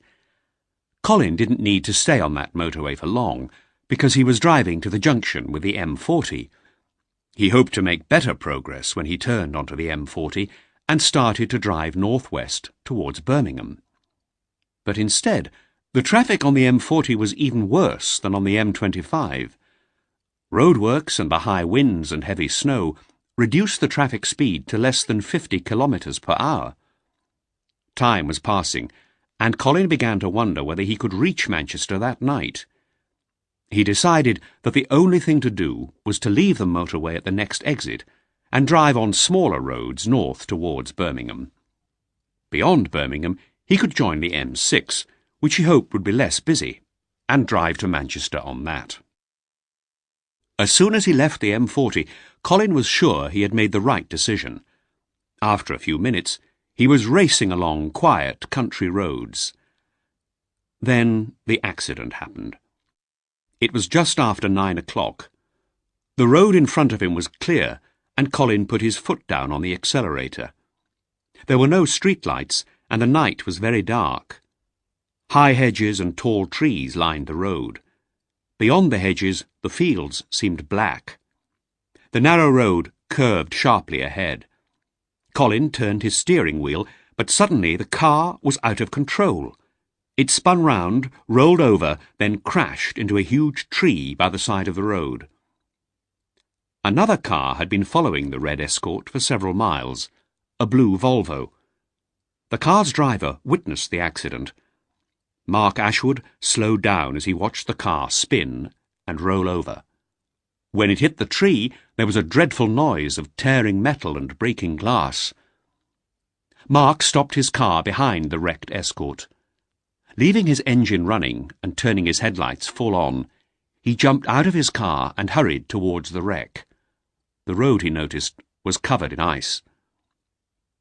Colin didn't need to stay on that motorway for long because he was driving to the junction with the M40. He hoped to make better progress when he turned onto the M40 and started to drive northwest towards Birmingham. But instead, the traffic on the M40 was even worse than on the M25. Roadworks and the high winds and heavy snow reduced the traffic speed to less than 50 kilometres per hour. Time was passing, and Colin began to wonder whether he could reach Manchester that night. He decided that the only thing to do was to leave the motorway at the next exit and drive on smaller roads north towards Birmingham. Beyond Birmingham, he could join the M6, which he hoped would be less busy, and drive to Manchester on that. As soon as he left the M40, Colin was sure he had made the right decision. After a few minutes, he was racing along quiet country roads. Then the accident happened. It was just after 9 o'clock. The road in front of him was clear, and Colin put his foot down on the accelerator. There were no streetlights, and the night was very dark. High hedges and tall trees lined the road. Beyond the hedges, the fields seemed black. The narrow road curved sharply ahead. Colin turned his steering wheel, but suddenly the car was out of control. It spun round, rolled over, then crashed into a huge tree by the side of the road. Another car had been following the red escort for several miles, a blue Volvo. The car's driver witnessed the accident. Mark Ashwood slowed down as he watched the car spin and roll over. When it hit the tree, there was a dreadful noise of tearing metal and breaking glass. Mark stopped his car behind the wrecked escort. Leaving his engine running and turning his headlights full on, he jumped out of his car and hurried towards the wreck. The road, he noticed, was covered in ice.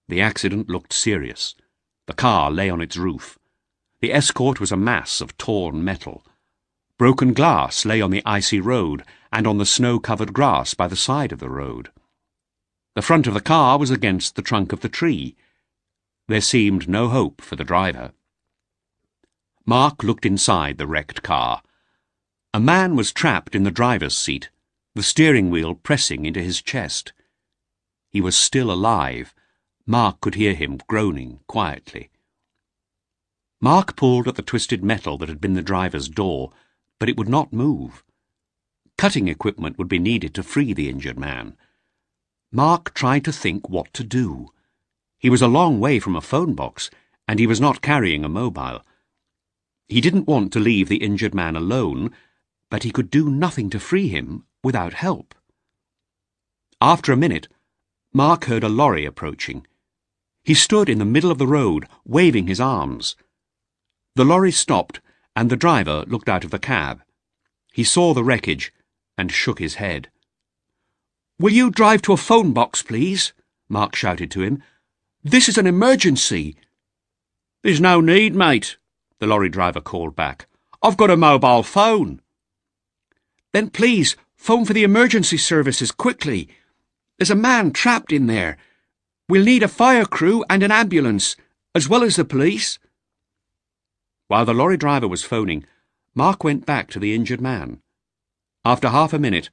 The accident looked serious. The car lay on its roof. The escort was a mass of torn metal. Broken glass lay on the icy road and on the snow-covered grass by the side of the road. The front of the car was against the trunk of the tree. There seemed no hope for the driver. Mark looked inside the wrecked car. A man was trapped in the driver's seat, the steering wheel pressing into his chest. He was still alive. Mark could hear him groaning quietly. Mark pulled at the twisted metal that had been the driver's door, but it would not move. Cutting equipment would be needed to free the injured man. Mark tried to think what to do. He was a long way from a phone box, and he was not carrying a mobile. He didn't want to leave the injured man alone, but he could do nothing to free him without help. After a minute, Mark heard a lorry approaching. He stood in the middle of the road, waving his arms. The lorry stopped, and the driver looked out of the cab. He saw the wreckage and shook his head. "Will you drive to a phone box, please?" Mark shouted to him. "This is an emergency." "There's no need, mate," the lorry driver called back. "I've got a mobile phone." "Then please, phone for the emergency services quickly. There's a man trapped in there. We'll need a fire crew and an ambulance, as well as the police." While the lorry driver was phoning, Mark went back to the injured man. After half a minute,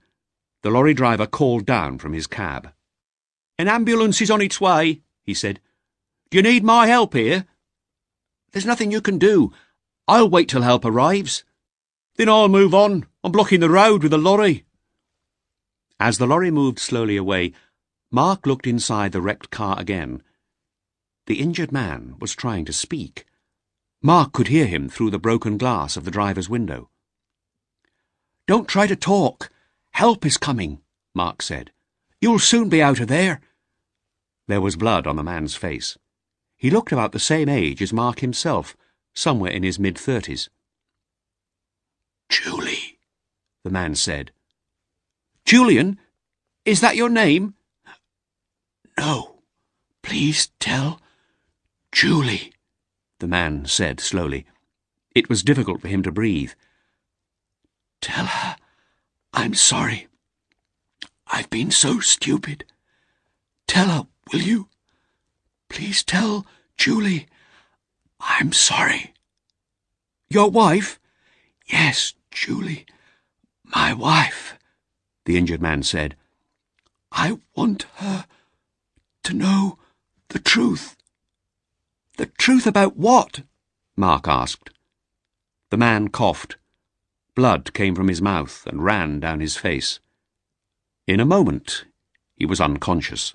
the lorry driver called down from his cab. "An ambulance is on its way," he said. "Do you need my help here?" "There's nothing you can do. I'll wait till help arrives." "Then I'll move on. I'm blocking the road with the lorry." As the lorry moved slowly away, Mark looked inside the wrecked car again. The injured man was trying to speak. Mark could hear him through the broken glass of the driver's window. "Don't try to talk. Help is coming," Mark said. "You'll soon be out of there." There was blood on the man's face. He looked about the same age as Mark himself, somewhere in his mid-30s. "Julie," the man said. "Julian? Is that your name?" "No. Please tell Julie," the man said slowly. It was difficult for him to breathe. "Tell her I'm sorry. I've been so stupid. Tell her, will you? Please tell Julie I'm sorry." "Your wife?" "Yes, Julie. My wife," the injured man said. "I want her to know the truth." "The truth about what?" Mark asked. The man coughed. Blood came from his mouth and ran down his face. In a moment, he was unconscious.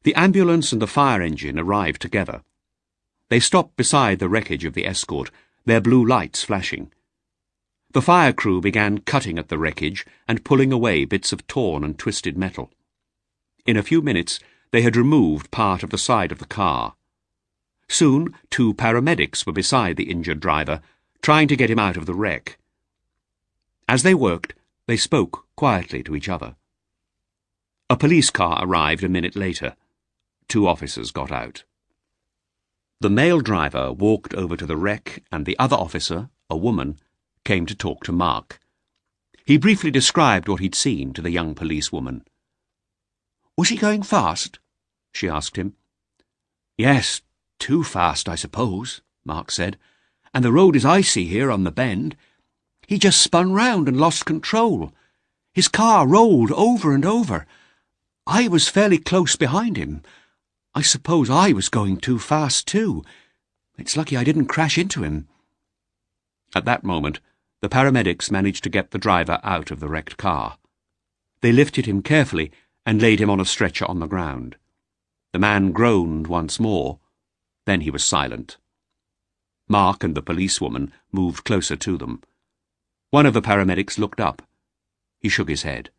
The ambulance and the fire engine arrived together. They stopped beside the wreckage of the escort, their blue lights flashing. The fire crew began cutting at the wreckage and pulling away bits of torn and twisted metal. In a few minutes, they had removed part of the side of the car. Soon, 2 paramedics were beside the injured driver, trying to get him out of the wreck. As they worked, they spoke quietly to each other. A police car arrived a minute later. 2 officers got out. The male driver walked over to the wreck, and the other officer, a woman, came to talk to Mark. He briefly described what he'd seen to the young policewoman. "Was he going fast?" she asked him. "Yes, too fast, I suppose," Mark said, "and the road is icy here on the bend. He just spun round and lost control. His car rolled over and over. I was fairly close behind him. I suppose I was going too fast too. It's lucky I didn't crash into him." At that moment, the paramedics managed to get the driver out of the wrecked car. They lifted him carefully and laid him on a stretcher on the ground. The man groaned once more. Then he was silent. Mark and the policewoman moved closer to them. One of the paramedics looked up. He shook his head.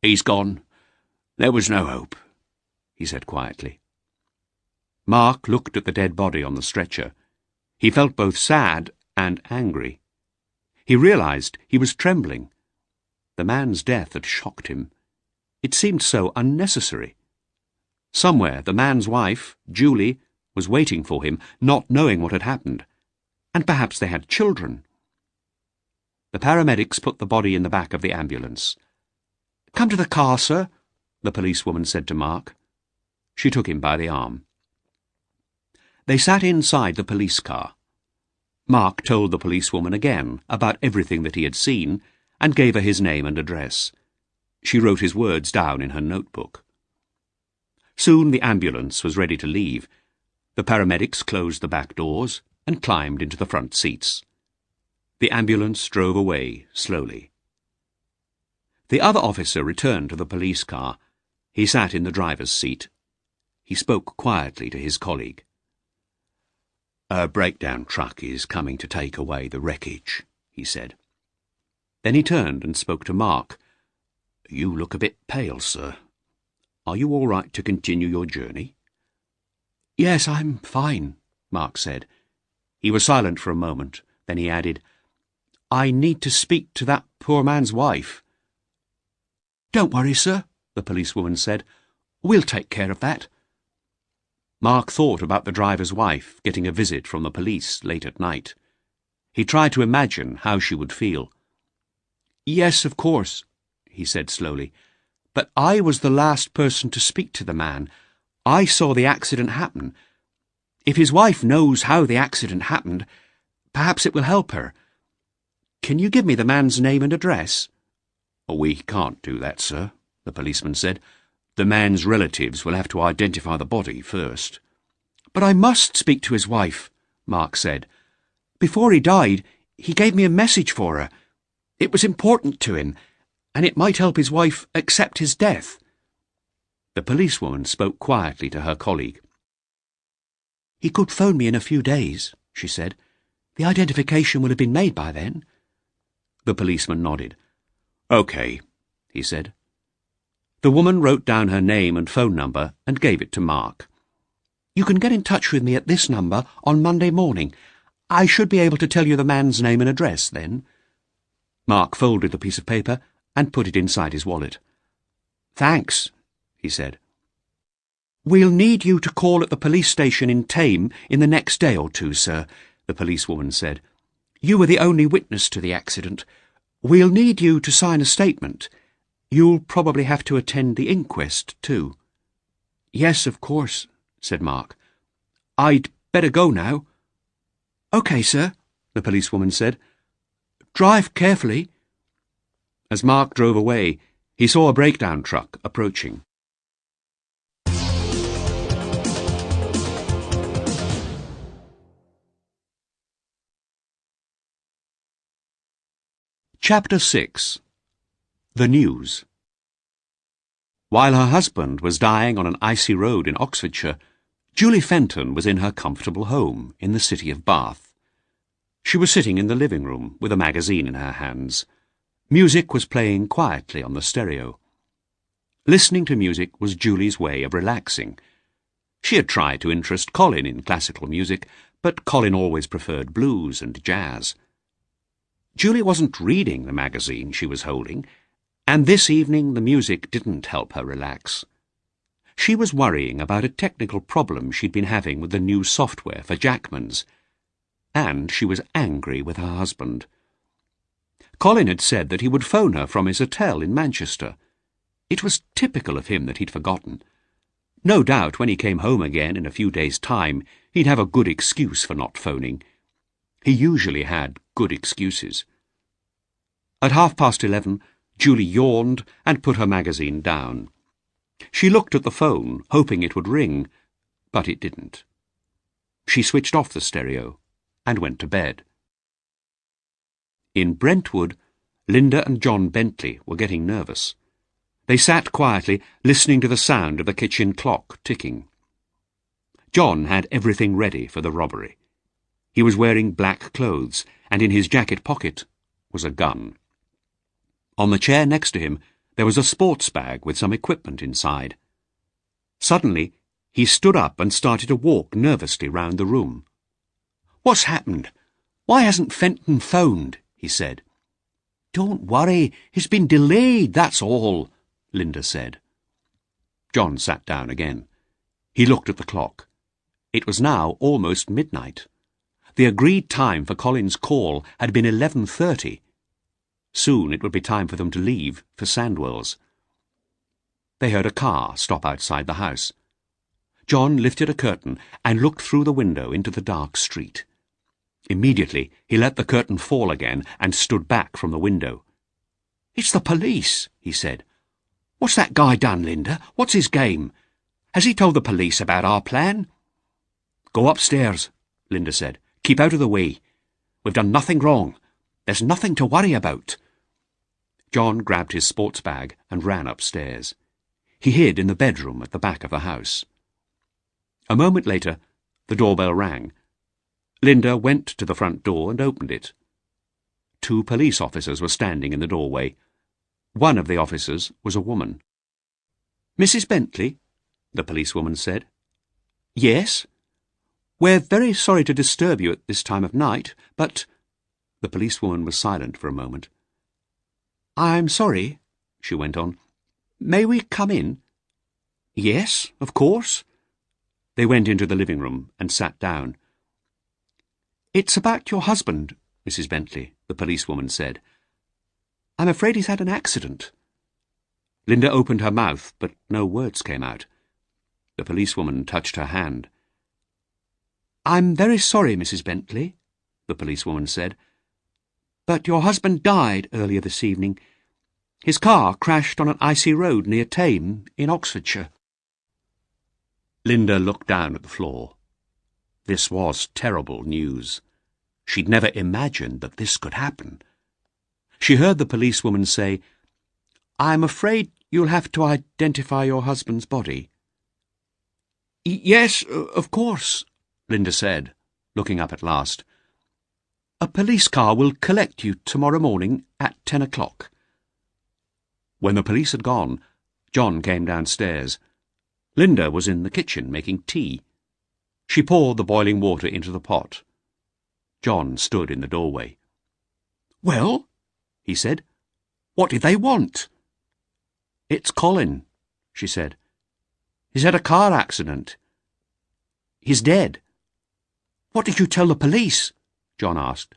"He's gone. There was no hope," he said quietly. Mark looked at the dead body on the stretcher. He felt both sad and angry. He realized he was trembling. The man's death had shocked him. It seemed so unnecessary. Somewhere the man's wife, Julie, was waiting for him, not knowing what had happened. And perhaps they had children. The paramedics put the body in the back of the ambulance. "Come to the car, sir," the policewoman said to Mark. She took him by the arm. They sat inside the police car. Mark told the policewoman again about everything that he had seen and gave her his name and address. She wrote his words down in her notebook. Soon the ambulance was ready to leave. The paramedics closed the back doors and climbed into the front seats. The ambulance drove away slowly. The other officer returned to the police car. He sat in the driver's seat. He spoke quietly to his colleague. "A breakdown truck is coming to take away the wreckage," he said. Then he turned and spoke to Mark. "You look a bit pale, sir. Are you all right to continue your journey?" "Yes, I'm fine," Mark said. He was silent for a moment. Then he added, "I need to speak to that poor man's wife." "Don't worry, sir," the policewoman said. "We'll take care of that." Mark thought about the driver's wife getting a visit from the police late at night. He tried to imagine how she would feel. "Yes, of course," he said slowly. "But I was the last person to speak to the man. I saw the accident happen. If his wife knows how the accident happened, perhaps it will help her. Can you give me the man's name and address?" "We can't do that, sir," the policeman said. "The man's relatives will have to identify the body first." "But I must speak to his wife," Mark said. "Before he died, he gave me a message for her. It was important to him, and it might help his wife accept his death." The policewoman spoke quietly to her colleague. "He could phone me in a few days," she said. "The identification will have been made by then." The policeman nodded. "Okay," he said. The woman wrote down her name and phone number and gave it to Mark. "You can get in touch with me at this number on Monday morning. I should be able to tell you the man's name and address then." Mark folded the piece of paper and put it inside his wallet. "Thanks," he said. "We'll need you to call at the police station in Thame in the next day or two, sir," the policewoman said. "You were the only witness to the accident. We'll need you to sign a statement. You'll probably have to attend the inquest, too." "Yes, of course," said Mark. "I'd better go now." "OK, sir," the policewoman said. "Drive carefully." As Mark drove away, he saw a breakdown truck approaching. Chapter 6. The News. While her husband was dying on an icy road in Oxfordshire, Julie Fenton was in her comfortable home in the city of Bath. She was sitting in the living room with a magazine in her hands. Music was playing quietly on the stereo. Listening to music was Julie's way of relaxing. She had tried to interest Colin in classical music, but Colin always preferred blues and jazz. Julie wasn't reading the magazine she was holding, and this evening the music didn't help her relax. She was worrying about a technical problem she'd been having with the new software for Jackman's, and she was angry with her husband. Colin had said that he would phone her from his hotel in Manchester. It was typical of him that he'd forgotten. No doubt when he came home again in a few days' time, he'd have a good excuse for not phoning. He usually had good excuses. At 11:30, Julie yawned and put her magazine down. She looked at the phone, hoping it would ring, but it didn't. She switched off the stereo and went to bed. In Brentwood, Linda and John Bentley were getting nervous. They sat quietly, listening to the sound of the kitchen clock ticking. John had everything ready for the robbery. He was wearing black clothes, and in his jacket pocket was a gun. On the chair next to him, there was a sports bag with some equipment inside. Suddenly, he stood up and started to walk nervously round the room. "What's happened? Why hasn't Fenton phoned?" he said. "Don't worry, he's been delayed, that's all," Linda said. John sat down again. He looked at the clock. It was now almost midnight. The agreed time for Colin's call had been 11:30. Soon it would be time for them to leave for Sandwell's. They heard a car stop outside the house. John lifted a curtain and looked through the window into the dark street. Immediately he let the curtain fall again and stood back from the window. "It's the police," he said. "What's that guy done, Linda? What's his game? Has he told the police about our plan?" "Go upstairs," Linda said. "Keep out of the way. We've done nothing wrong. There's nothing to worry about." John grabbed his sports bag and ran upstairs. He hid in the bedroom at the back of the house. A moment later, the doorbell rang. Linda went to the front door and opened it. 2 police officers were standing in the doorway. One of the officers was a woman. "Mrs. Bentley?" the policewoman said. "Yes. We're very sorry to disturb you at this time of night, but—" The policewoman was silent for a moment. "I'm sorry," she went on. "May we come in?" "Yes, of course." They went into the living room and sat down. "It's about your husband, Mrs. Bentley," the policewoman said. "I'm afraid he's had an accident." Linda opened her mouth, but no words came out. The policewoman touched her hand. "I'm very sorry, Mrs. Bentley," the policewoman said, "but your husband died earlier this evening. His car crashed on an icy road near Thame, in Oxfordshire." Linda looked down at the floor. This was terrible news. She'd never imagined that this could happen. She heard the policewoman say, "I'm afraid you'll have to identify your husband's body." "Yes, of course," Linda said, looking up at last. "A police car will collect you tomorrow morning at 10 o'clock. When the police had gone, John came downstairs. Linda was in the kitchen making tea. She poured the boiling water into the pot. John stood in the doorway. "Well?" he said. "What did they want?" "It's Colin," she said. "He's had a car accident. He's dead." "What did you tell the police?" John asked.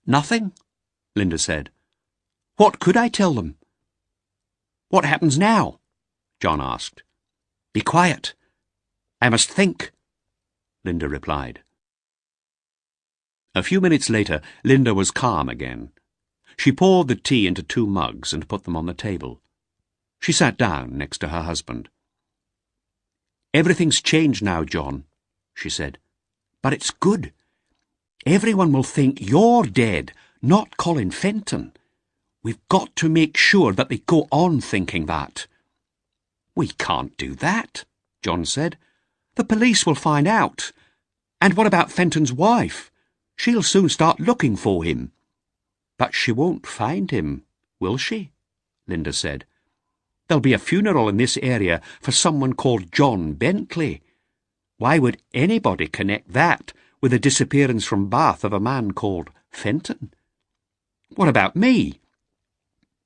"Nothing," Linda said. "What could I tell them?" "What happens now?" John asked. "Be quiet. I must think," Linda replied. A few minutes later, Linda was calm again. She poured the tea into 2 mugs and put them on the table. She sat down next to her husband. "Everything's changed now, John," she said. "But it's good. Everyone will think you're dead, not Colin Fenton. We've got to make sure that they go on thinking that." "We can't do that," John said. "The police will find out. And what about Fenton's wife? She'll soon start looking for him." "But she won't find him, will she?" Linda said. "There'll be a funeral in this area for someone called John Bentley. Why would anybody connect that with the disappearance from Bath of a man called Fenton? What about me?"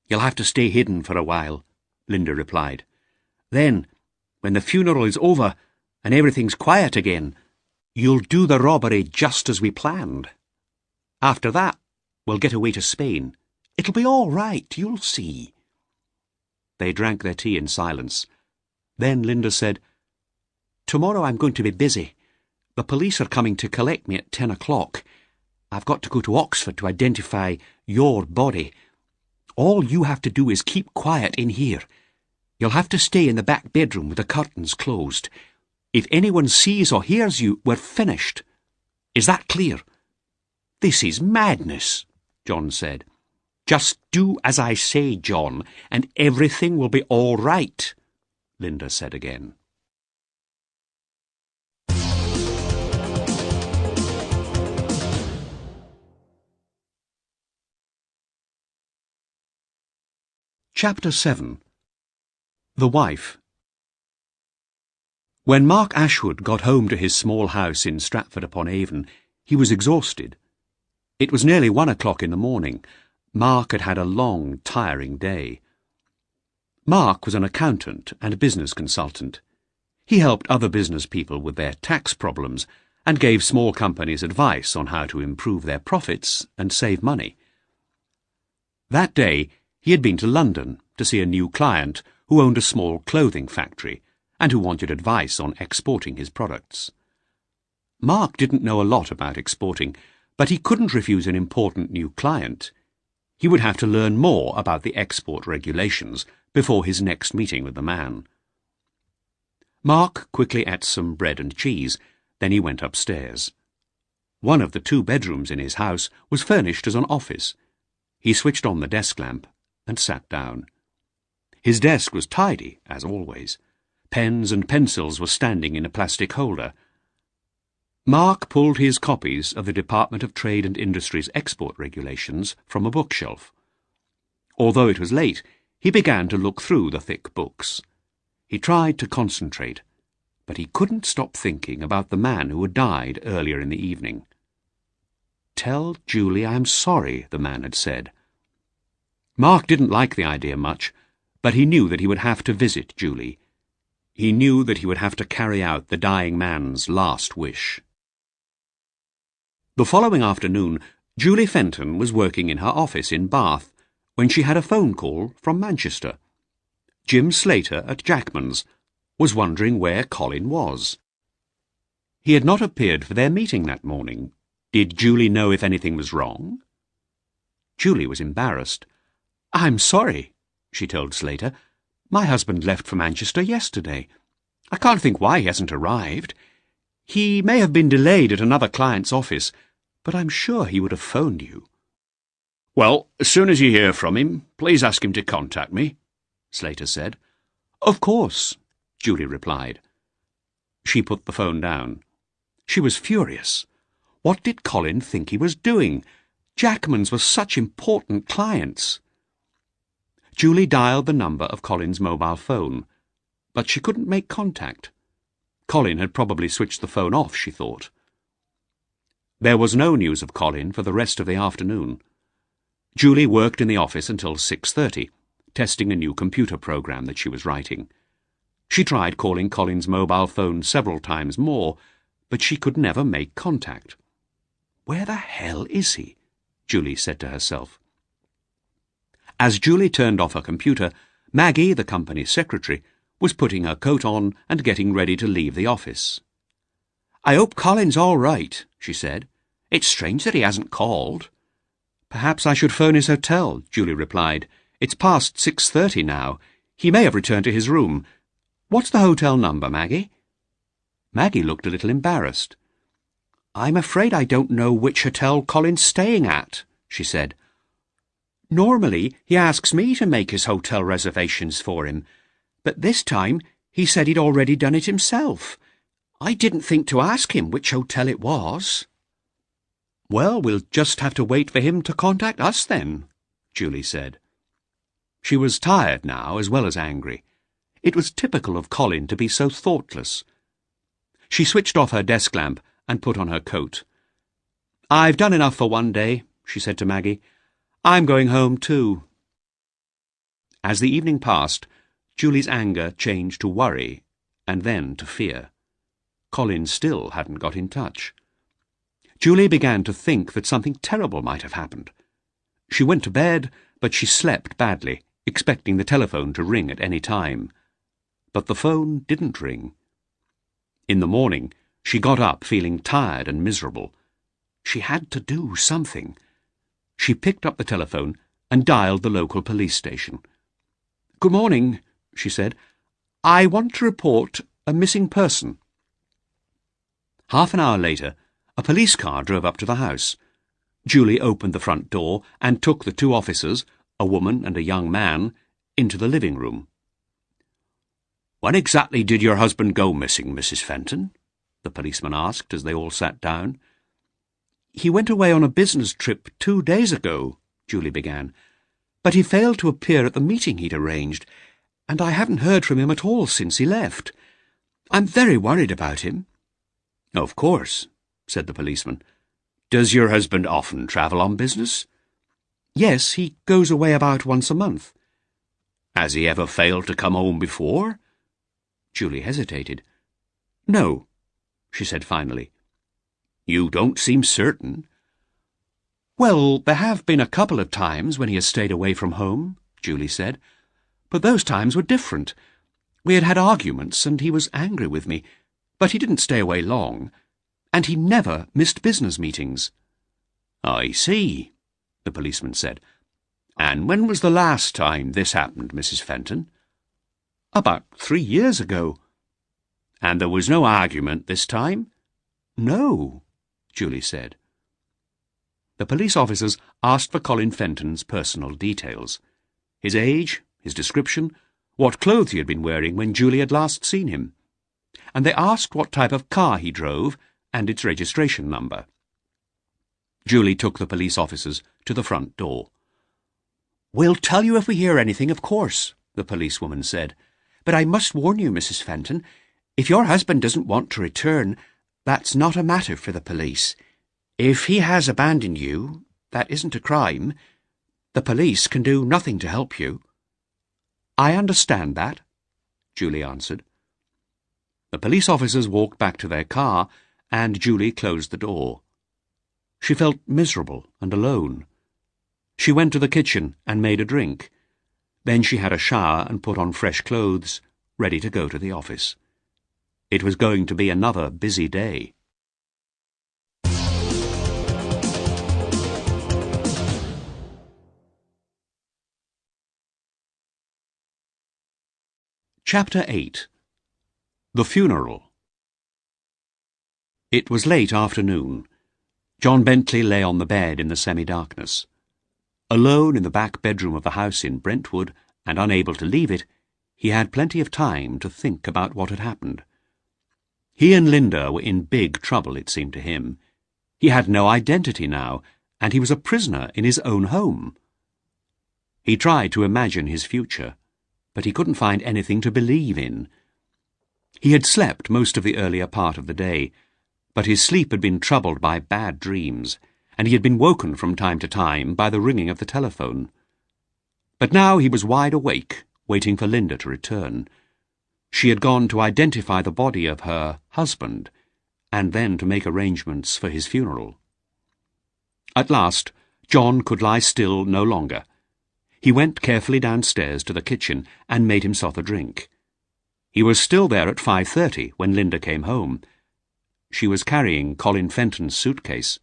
"You'll have to stay hidden for a while," Linda replied. "Then, when the funeral is over and everything's quiet again, you'll do the robbery just as we planned. After that, we'll get away to Spain. It'll be all right, you'll see." They drank their tea in silence. Then Linda said, "Tomorrow I'm going to be busy. The police are coming to collect me at 10 o'clock. I've got to go to Oxford to identify your body. All you have to do is keep quiet in here. You'll have to stay in the back bedroom with the curtains closed. If anyone sees or hears you, we're finished. Is that clear?" "This is madness," John said. "Just do as I say, John, and everything will be all right," Linda said again. Chapter 7. The Wife. When Mark Ashwood got home to his small house in Stratford-upon-Avon, he was exhausted. It was nearly 1 o'clock in the morning. Mark had had a long, tiring day. Mark was an accountant and a business consultant. He helped other business people with their tax problems and gave small companies advice on how to improve their profits and save money. That day, he had been to London to see a new client who owned a small clothing factory and who wanted advice on exporting his products. Mark didn't know a lot about exporting, but he couldn't refuse an important new client. He would have to learn more about the export regulations before his next meeting with the man. Mark quickly ate some bread and cheese, then he went upstairs. One of the 2 bedrooms in his house was furnished as an office. He switched on the desk lamp and sat down. His desk was tidy, as always. Pens and pencils were standing in a plastic holder. Mark pulled his copies of the Department of Trade and Industry's export regulations from a bookshelf. Although it was late, he began to look through the thick books. He tried to concentrate, but he couldn't stop thinking about the man who had died earlier in the evening. "Tell Julie I'm sorry," the man had said. Mark didn't like the idea much, but he knew that he would have to visit Julie. He knew that he would have to carry out the dying man's last wish. The following afternoon, Julie Fenton was working in her office in Bath when she had a phone call from Manchester. Jim Slater at Jackman's was wondering where Colin was. He had not appeared for their meeting that morning. Did Julie know if anything was wrong? Julie was embarrassed. "I'm sorry," she told Slater. "My husband left for Manchester yesterday. I can't think why he hasn't arrived. He may have been delayed at another client's office, but I'm sure he would have phoned you." "Well, as soon as you hear from him, please ask him to contact me," Slater said. "Of course," Julie replied. She put the phone down. She was furious. What did Colin think he was doing? Jackman's were such important clients. Julie dialed the number of Colin's mobile phone, but she couldn't make contact. Colin had probably switched the phone off, she thought. There was no news of Colin for the rest of the afternoon. Julie worked in the office until 6:30, testing a new computer program that she was writing. She tried calling Colin's mobile phone several times more, but she could never make contact. "Where the hell is he?" Julie said to herself. As Julie turned off her computer, Maggie, the company's secretary, was putting her coat on and getting ready to leave the office. "I hope Colin's all right," she said. "It's strange that he hasn't called." "Perhaps I should phone his hotel," Julie replied. "It's past 6:30 now. He may have returned to his room. What's the hotel number, Maggie?" Maggie looked a little embarrassed. "I'm afraid I don't know which hotel Colin's staying at," she said. "Normally he asks me to make his hotel reservations for him, but this time he said he'd already done it himself. I didn't think to ask him which hotel it was." "Well, we'll just have to wait for him to contact us then," Julie said. She was tired now as well as angry. It was typical of Colin to be so thoughtless. She switched off her desk lamp and put on her coat. "I've done enough for one day," she said to Maggie. "I'm going home too." As the evening passed, Julie's anger changed to worry and then to fear. Colin still hadn't got in touch. Julie began to think that something terrible might have happened. She went to bed, but she slept badly, expecting the telephone to ring at any time. but the phone didn't ring. In the morning, she got up feeling tired and miserable. She had to do something. She picked up the telephone and dialed the local police station. "Good morning," she said. "I want to report a missing person." Half an hour later, a police car drove up to the house. Julie opened the front door and took the two officers, a woman and a young man, into the living room. "When exactly did your husband go missing, Mrs. Fenton?" the policeman asked as they all sat down. "He went away on a business trip 2 days ago," Julie began, "but he failed to appear at the meeting he'd arranged, and I haven't heard from him at all since he left. I'm very worried about him." "Of course," said the policeman. "Does your husband often travel on business?" "Yes, he goes away about once a month." "Has he ever failed to come home before?" Julie hesitated. "No," she said finally. "You don't seem certain." "Well, there have been a couple of times when he has stayed away from home," Julie said, "but those times were different. We had had arguments and he was angry with me, but he didn't stay away long, and he never missed business meetings." "I see," the policeman said. "And when was the last time this happened, Mrs. Fenton?" "About 3 years ago." "And there was no argument this time?" "No," Julie said. The police officers asked for Colin Fenton's personal details: his age, his description, what clothes he had been wearing when Julie had last seen him, and they asked what type of car he drove and its registration number. Julie took the police officers to the front door. "We'll tell you if we hear anything, of course," the policewoman said. "But I must warn you, Mrs. Fenton, if your husband doesn't want to return, that's not a matter for the police. If he has abandoned you, that isn't a crime. The police can do nothing to help you." "I understand that," Julie answered. The police officers walked back to their car, and Julie closed the door. She felt miserable and alone. She went to the kitchen and made a drink. Then she had a shower and put on fresh clothes, ready to go to the office. It was going to be another busy day. Chapter 8. The Funeral. It was late afternoon. John Bentley lay on the bed in the semi-darkness. Alone in the back bedroom of the house in Brentwood, and unable to leave it, he had plenty of time to think about what had happened. He and Linda were in big trouble, it seemed to him. He had no identity now, and he was a prisoner in his own home. He tried to imagine his future, but he couldn't find anything to believe in. He had slept most of the earlier part of the day, but his sleep had been troubled by bad dreams, and he had been woken from time to time by the ringing of the telephone. But now he was wide awake, waiting for Linda to return. She had gone to identify the body of her husband, and then to make arrangements for his funeral. At last, John could lie still no longer. He went carefully downstairs to the kitchen and made himself a drink. He was still there at 5:30 when Linda came home. She was carrying Colin Fenton's suitcase.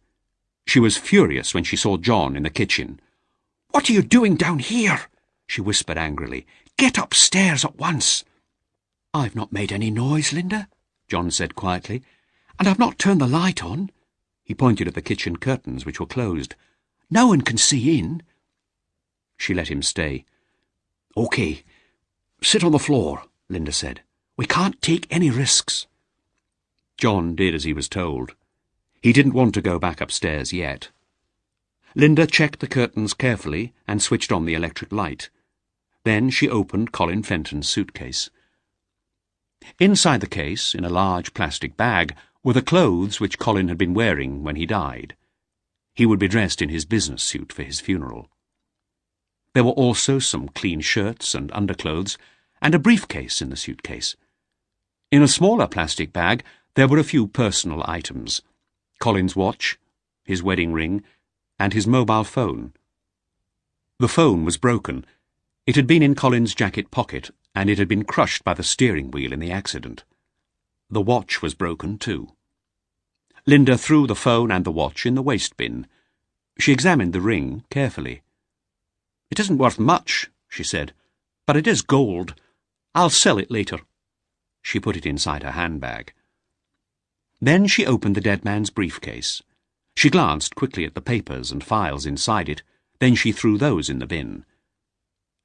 She was furious when she saw John in the kitchen. "What are you doing down here?" she whispered angrily. "Get upstairs at once." "I've not made any noise, Linda," John said quietly, "and I've not turned the light on." He pointed at the kitchen curtains, which were closed. "No one can see in." She let him stay. "OK, sit on the floor," Linda said. "We can't take any risks." John did as he was told. He didn't want to go back upstairs yet. Linda checked the curtains carefully and switched on the electric light. Then she opened Colin Fenton's suitcase. Inside the case, in a large plastic bag, were the clothes which Colin had been wearing when he died. He would be dressed in his business suit for his funeral. There were also some clean shirts and underclothes, and a briefcase in the suitcase. In a smaller plastic bag there were a few personal items: Colin's watch, his wedding ring, and his mobile phone. The phone was broken. It had been in Colin's jacket pocket, and it had been crushed by the steering wheel in the accident. The watch was broken too. Linda threw the phone and the watch in the waste bin. She examined the ring carefully. "It isn't worth much," she said, "but it is gold. I'll sell it later." She put it inside her handbag. Then she opened the dead man's briefcase. She glanced quickly at the papers and files inside it, then she threw those in the bin.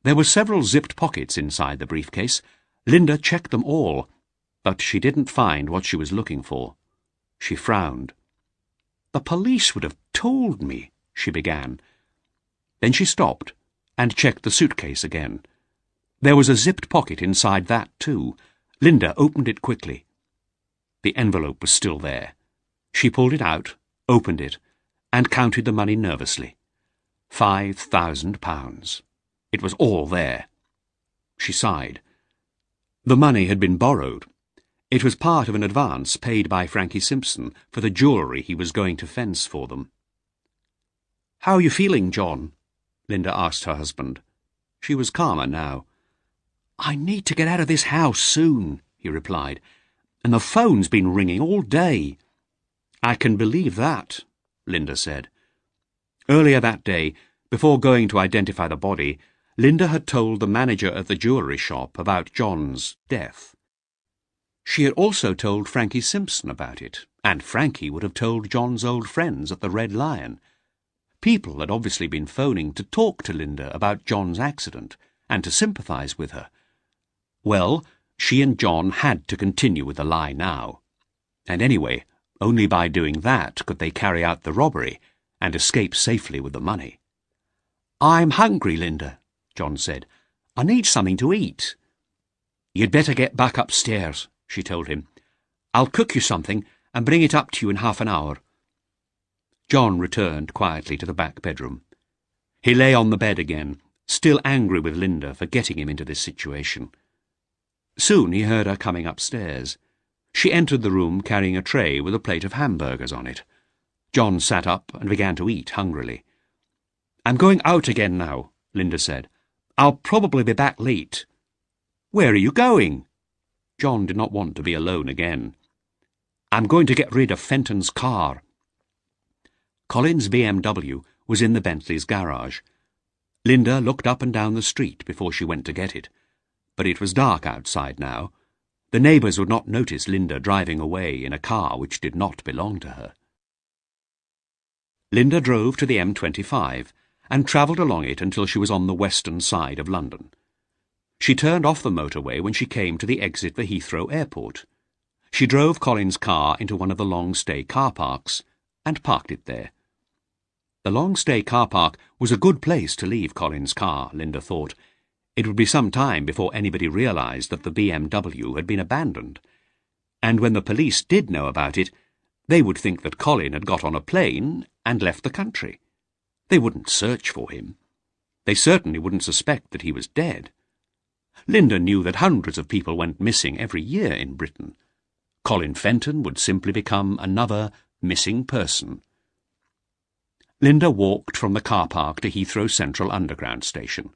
There were several zipped pockets inside the briefcase. Linda checked them all, but she didn't find what she was looking for. She frowned. "The police would have told me," she began. Then she stopped and checked the suitcase again. There was a zipped pocket inside that too. Linda opened it quickly. The envelope was still there. She pulled it out, opened it, and counted the money nervously. £5,000. It was all there. She sighed. The money had been borrowed. It was part of an advance paid by Frankie Simpson for the jewellery he was going to fence for them. "How are you feeling, John?" Linda asked her husband. She was calmer now. "I need to get out of this house soon," he replied, "and the phone's been ringing all day." "I can believe that," Linda said. Earlier that day, before going to identify the body, Linda had told the manager at the jewellery shop about John's death. She had also told Frankie Simpson about it, and Frankie would have told John's old friends at the Red Lion. People had obviously been phoning to talk to Linda about John's accident and to sympathise with her. Well, she and John had to continue with the lie now. And anyway, only by doing that could they carry out the robbery and escape safely with the money. "I'm hungry, Linda," John said. "I need something to eat." "You'd better get back upstairs," she told him. "I'll cook you something and bring it up to you in half an hour." John returned quietly to the back bedroom. He lay on the bed again, still angry with Linda for getting him into this situation. Soon he heard her coming upstairs. She entered the room carrying a tray with a plate of hamburgers on it. John sat up and began to eat hungrily. "I'm going out again now," Linda said. "I'll probably be back late." "Where are you going?" John did not want to be alone again. "I'm going to get rid of Fenton's car." Colin's BMW was in the Bentley's garage. Linda looked up and down the street before she went to get it, but it was dark outside now. The neighbours would not notice Linda driving away in a car which did not belong to her. Linda drove to the M25 and travelled along it until she was on the western side of London. She turned off the motorway when she came to the exit for Heathrow Airport. She drove Colin's car into one of the long-stay car parks and parked it there. The long-stay car park was a good place to leave Colin's car, Linda thought. It would be some time before anybody realised that the BMW had been abandoned. And when the police did know about it, they would think that Colin had got on a plane and left the country. They wouldn't search for him. They certainly wouldn't suspect that he was dead. Linda knew that hundreds of people went missing every year in Britain. Colin Fenton would simply become another missing person. Linda walked from the car park to Heathrow Central Underground station.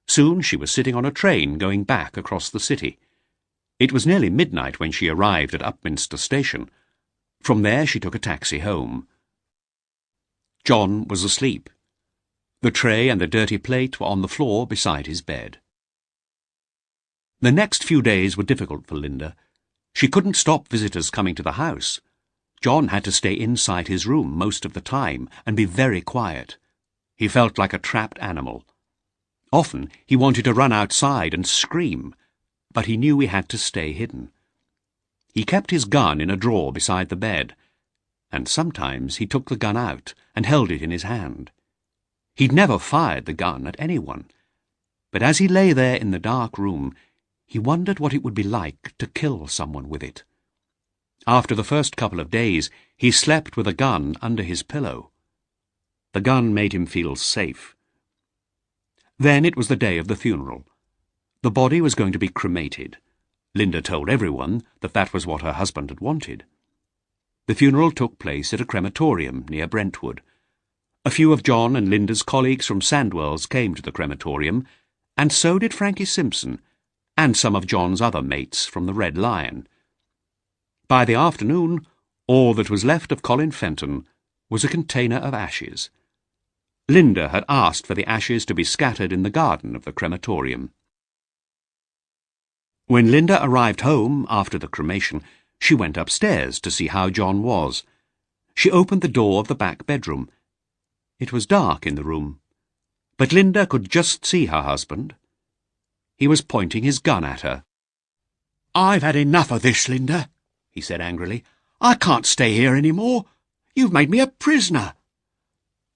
Soon she was sitting on a train going back across the city. It was nearly midnight when she arrived at Upminster Station. From there she took a taxi home. John was asleep. The tray and the dirty plate were on the floor beside his bed. The next few days were difficult for Linda. She couldn't stop visitors coming to the house. John had to stay inside his room most of the time and be very quiet. He felt like a trapped animal. Often he wanted to run outside and scream, but he knew he had to stay hidden. He kept his gun in a drawer beside the bed, and sometimes he took the gun out and held it in his hand. He'd never fired the gun at anyone, but as he lay there in the dark room, he wondered what it would be like to kill someone with it. After the first couple of days, he slept with a gun under his pillow. The gun made him feel safe. Then it was the day of the funeral. The body was going to be cremated. Linda told everyone that that was what her husband had wanted. The funeral took place at a crematorium near Brentwood. A few of John and Linda's colleagues from Sandwell's came to the crematorium, and so did Frankie Simpson, and some of John's other mates from the Red Lion. By the afternoon, all that was left of Colin Fenton was a container of ashes. Linda had asked for the ashes to be scattered in the garden of the crematorium. When Linda arrived home after the cremation, she went upstairs to see how John was. She opened the door of the back bedroom. It was dark in the room, but Linda could just see her husband. He was pointing his gun at her. "I've had enough of this, Linda," he said angrily. "I can't stay here any more. You've made me a prisoner."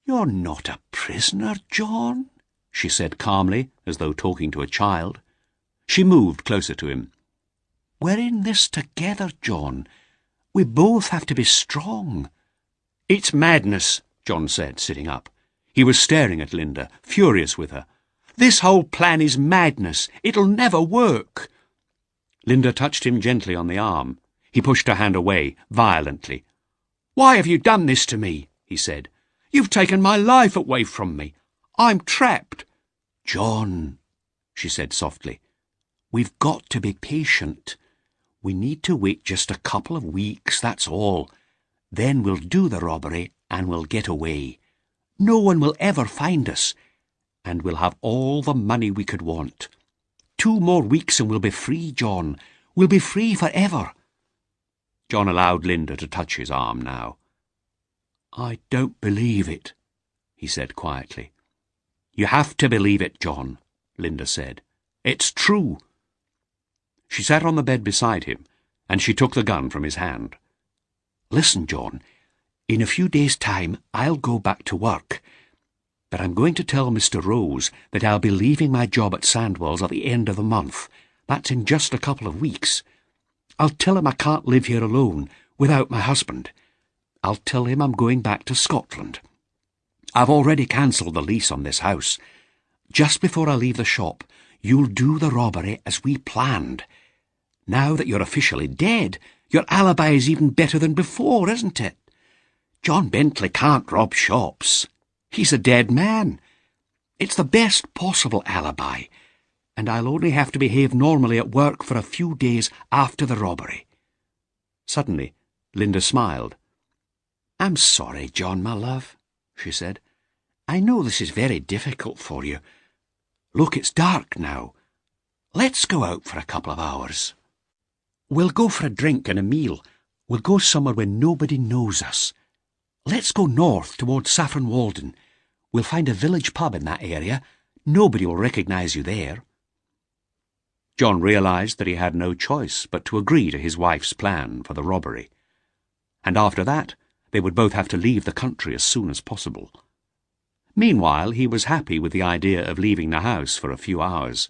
"You're not a prisoner, John," she said calmly, as though talking to a child. She moved closer to him. "We're in this together, John. We both have to be strong." "It's madness," John said, sitting up. He was staring at Linda, furious with her. "This whole plan is madness. It'll never work." Linda touched him gently on the arm. He pushed her hand away, violently. "Why have you done this to me?" he said. "You've taken my life away from me. I'm trapped." "John," she said softly, "we've got to be patient. We need to wait just a couple of weeks, that's all. Then we'll do the robbery and we'll get away. No one will ever find us, and we'll have all the money we could want. 2 more weeks and we'll be free, John. We'll be free forever." John allowed Linda to touch his arm now. "I don't believe it," he said quietly. "You have to believe it, John," Linda said. "It's true." She sat on the bed beside him, and she took the gun from his hand. "Listen, John, in a few days' time I'll go back to work, but I'm going to tell Mr. Rose that I'll be leaving my job at Sandwell's at the end of the month. That's in just a couple of weeks. I'll tell him I can't live here alone, without my husband. I'll tell him I'm going back to Scotland. I've already cancelled the lease on this house. Just before I leave the shop, you'll do the robbery as we planned. Now that you're officially dead, your alibi is even better than before, isn't it? John Bentley can't rob shops. He's a dead man. It's the best possible alibi, and I'll only have to behave normally at work for a few days after the robbery." Suddenly, Linda smiled. "I'm sorry, John, my love," she said. "I know this is very difficult for you. Look, it's dark now. Let's go out for a couple of hours. We'll go for a drink and a meal. We'll go somewhere where nobody knows us. Let's go north towards Saffron Walden. We'll find a village pub in that area. Nobody will recognise you there." John realised that he had no choice but to agree to his wife's plan for the robbery. And after that, they would both have to leave the country as soon as possible. Meanwhile, he was happy with the idea of leaving the house for a few hours.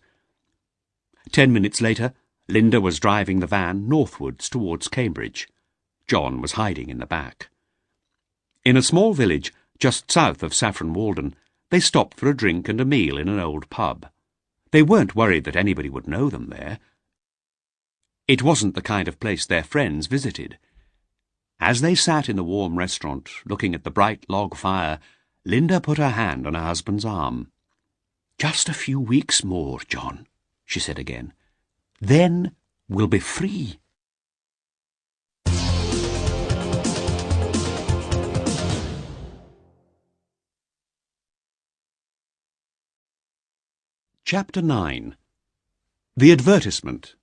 10 minutes later, Linda was driving the van northwards towards Cambridge. John was hiding in the back. In a small village just south of Saffron Walden, they stopped for a drink and a meal in an old pub. They weren't worried that anybody would know them there. It wasn't the kind of place their friends visited. As they sat in the warm restaurant, looking at the bright log fire, Linda put her hand on her husband's arm. "Just a few weeks more, John," she said again. "Then we'll be free." Chapter 9. The Advertisement.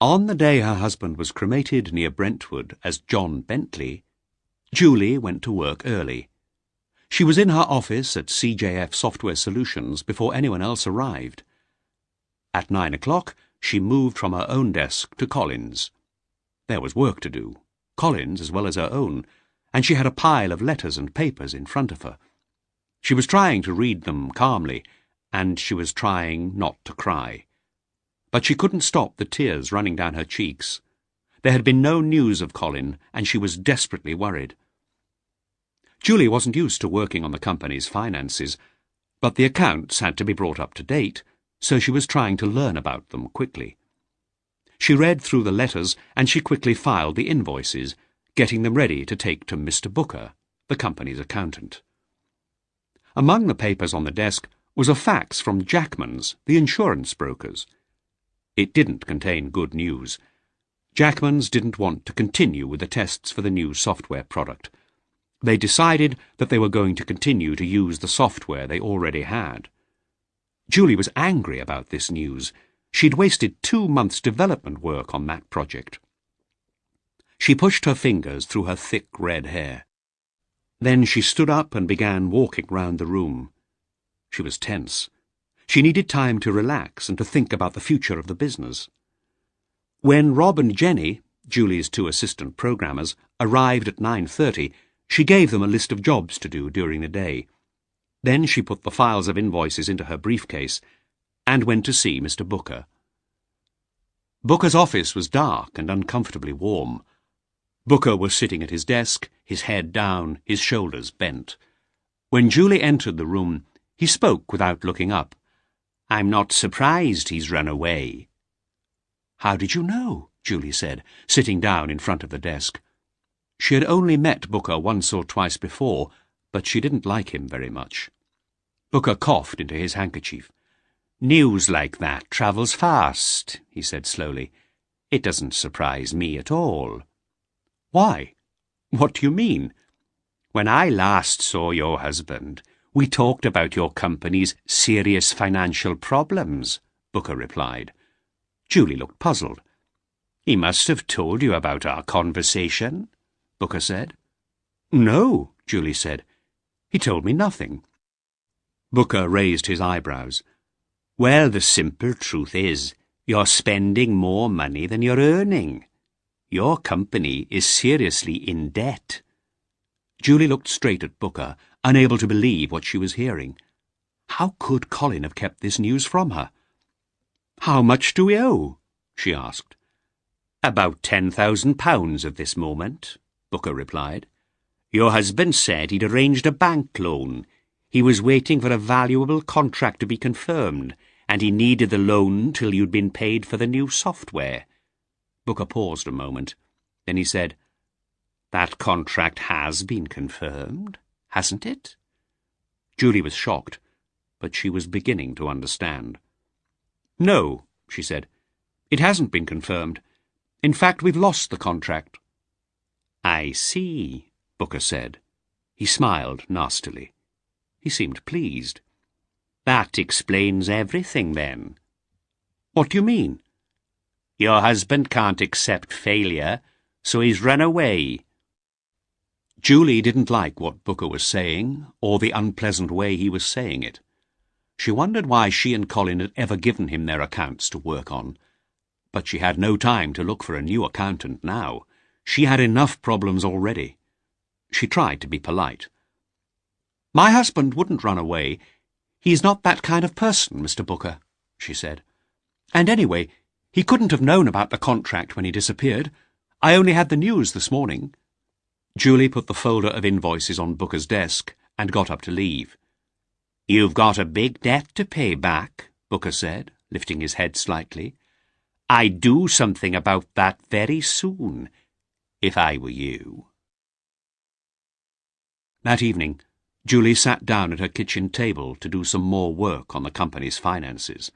On the day her husband was cremated near Brentwood as John Bentley, Julie went to work early. She was in her office at CJF Software Solutions before anyone else arrived. At 9 o'clock, she moved from her own desk to Colin's. There was work to do, Colin's as well as her own, and she had a pile of letters and papers in front of her. She was trying to read them calmly, and she was trying not to cry. But she couldn't stop the tears running down her cheeks. There had been no news of Colin, and she was desperately worried. Julie wasn't used to working on the company's finances, but the accounts had to be brought up to date, so she was trying to learn about them quickly. She read through the letters, and she quickly filed the invoices, getting them ready to take to Mr. Booker, the company's accountant. Among the papers on the desk was a fax from Jackman's, the insurance brokers. It didn't contain good news. Jackman's didn't want to continue with the tests for the new software product. They decided that they were going to continue to use the software they already had. Julie was angry about this news. She'd wasted 2 months' development work on that project. She pushed her fingers through her thick red hair. Then she stood up and began walking round the room. She was tense. She needed time to relax and to think about the future of the business. When Rob and Jenny, Julie's 2 assistant programmers, arrived at 9:30, she gave them a list of jobs to do during the day. Then she put the files of invoices into her briefcase and went to see Mr. Booker. Booker's office was dark and uncomfortably warm. Booker was sitting at his desk, his head down, his shoulders bent. When Julie entered the room, he spoke without looking up. "I'm not surprised he's run away." "How did you know?" Julie said, sitting down in front of the desk. She had only met Booker once or twice before, but she didn't like him very much. Booker coughed into his handkerchief. "News like that travels fast," he said slowly. "It doesn't surprise me at all." "Why? What do you mean?" "When I last saw your husband, we talked about your company's serious financial problems," Booker replied. Julie looked puzzled. "He must have told you about our conversation," Booker said. "No," Julie said. "He told me nothing." Booker raised his eyebrows. "Well, the simple truth is, you're spending more money than you're earning. Your company is seriously in debt." Julie looked straight at Booker, unable to believe what she was hearing. How could Colin have kept this news from her? "How much do we owe?" she asked. "About £10,000 at this moment," Booker replied. "Your husband said he'd arranged a bank loan. He was waiting for a valuable contract to be confirmed, and he needed the loan till you'd been paid for the new software." Booker paused a moment. Then he said, "That contract has been confirmed, hasn't it?" Julie was shocked, but she was beginning to understand. "No," she said. "It hasn't been confirmed. In fact, we've lost the contract." "I see," Booker said. He smiled nastily. He seemed pleased. "That explains everything, then." "What do you mean?" "Your husband can't accept failure, so he's run away." Julie didn't like what Booker was saying, or the unpleasant way he was saying it. She wondered why she and Colin had ever given him their accounts to work on. But she had no time to look for a new accountant now. She had enough problems already. She tried to be polite. "My husband wouldn't run away. He's not that kind of person, Mr. Booker," she said. "And anyway, he couldn't have known about the contract when he disappeared. I only had the news this morning." Julie put the folder of invoices on Booker's desk and got up to leave. "You've got a big debt to pay back," Booker said, lifting his head slightly. "I'd do something about that very soon, if I were you." That evening, Julie sat down at her kitchen table to do some more work on the company's finances.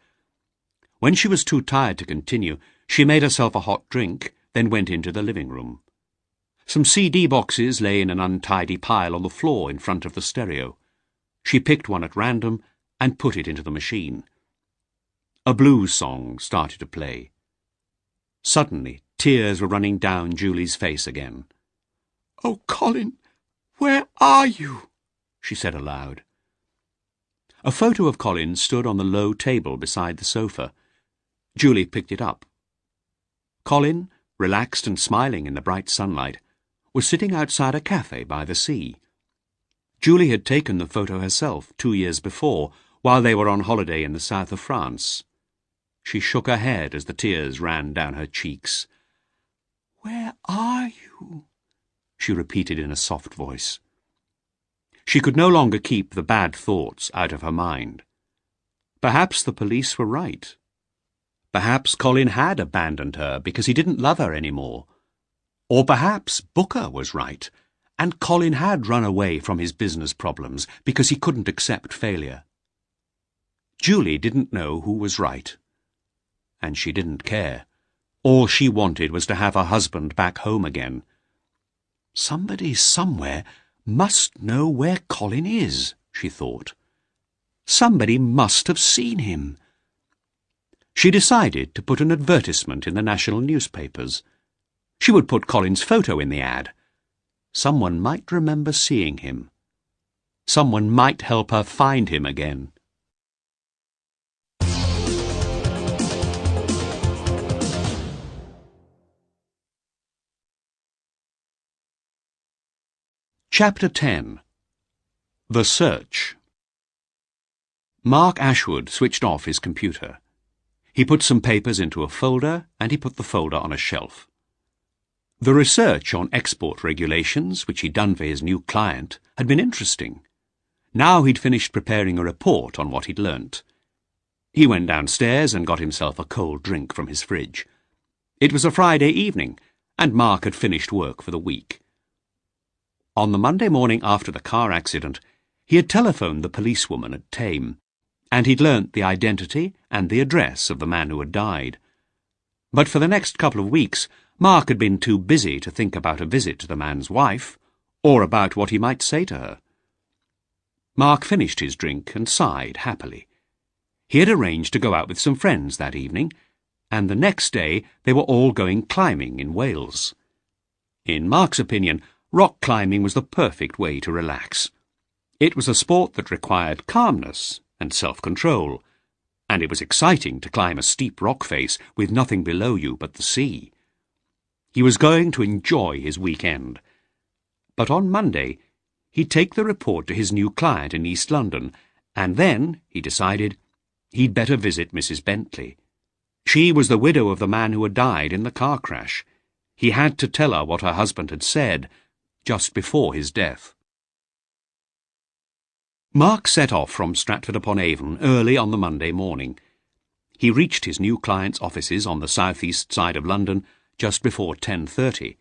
When she was too tired to continue, she made herself a hot drink, then went into the living room. Some CD boxes lay in an untidy pile on the floor in front of the stereo. She picked one at random and put it into the machine. A blues song started to play. Suddenly, tears were running down Julie's face again. "Oh, Colin, where are you?" she said aloud. A photo of Colin stood on the low table beside the sofa. Julie picked it up. Colin, relaxed and smiling in the bright sunlight, was sitting outside a cafe by the sea. Julie had taken the photo herself 2 years before, while they were on holiday in the south of France. She shook her head as the tears ran down her cheeks. "Where are you?" she repeated in a soft voice. She could no longer keep the bad thoughts out of her mind. Perhaps the police were right. Perhaps Colin had abandoned her because he didn't love her anymore. Or perhaps Booker was right, and Colin had run away from his business problems because he couldn't accept failure. Julie didn't know who was right, and she didn't care. All she wanted was to have her husband back home again. Somebody somewhere must know where Colin is, she thought. Somebody must have seen him. She decided to put an advertisement in the national newspapers. She would put Colin's photo in the ad. Someone might remember seeing him. Someone might help her find him again. Chapter 10. The Search. Mark Ashwood switched off his computer. He put some papers into a folder, and he put the folder on a shelf. The research on export regulations, which he'd done for his new client, had been interesting. Now he'd finished preparing a report on what he'd learnt. He went downstairs and got himself a cold drink from his fridge. It was a Friday evening, and Mark had finished work for the week. On the Monday morning after the car accident, he had telephoned the policewoman at Thame, and he'd learnt the identity and the address of the man who had died. But for the next couple of weeks, Mark had been too busy to think about a visit to the man's wife, or about what he might say to her. Mark finished his drink and sighed happily. He had arranged to go out with some friends that evening, and the next day they were all going climbing in Wales. In Mark's opinion, rock climbing was the perfect way to relax. It was a sport that required calmness and self-control, and it was exciting to climb a steep rock face with nothing below you but the sea. He was going to enjoy his weekend. But on Monday, he'd take the report to his new client in East London, and then, he decided, he'd better visit Mrs. Bentley. She was the widow of the man who had died in the car crash. He had to tell her what her husband had said just before his death. Mark set off from Stratford-upon-Avon early on the Monday morning. He reached his new client's offices on the south-east side of London just before 10:30.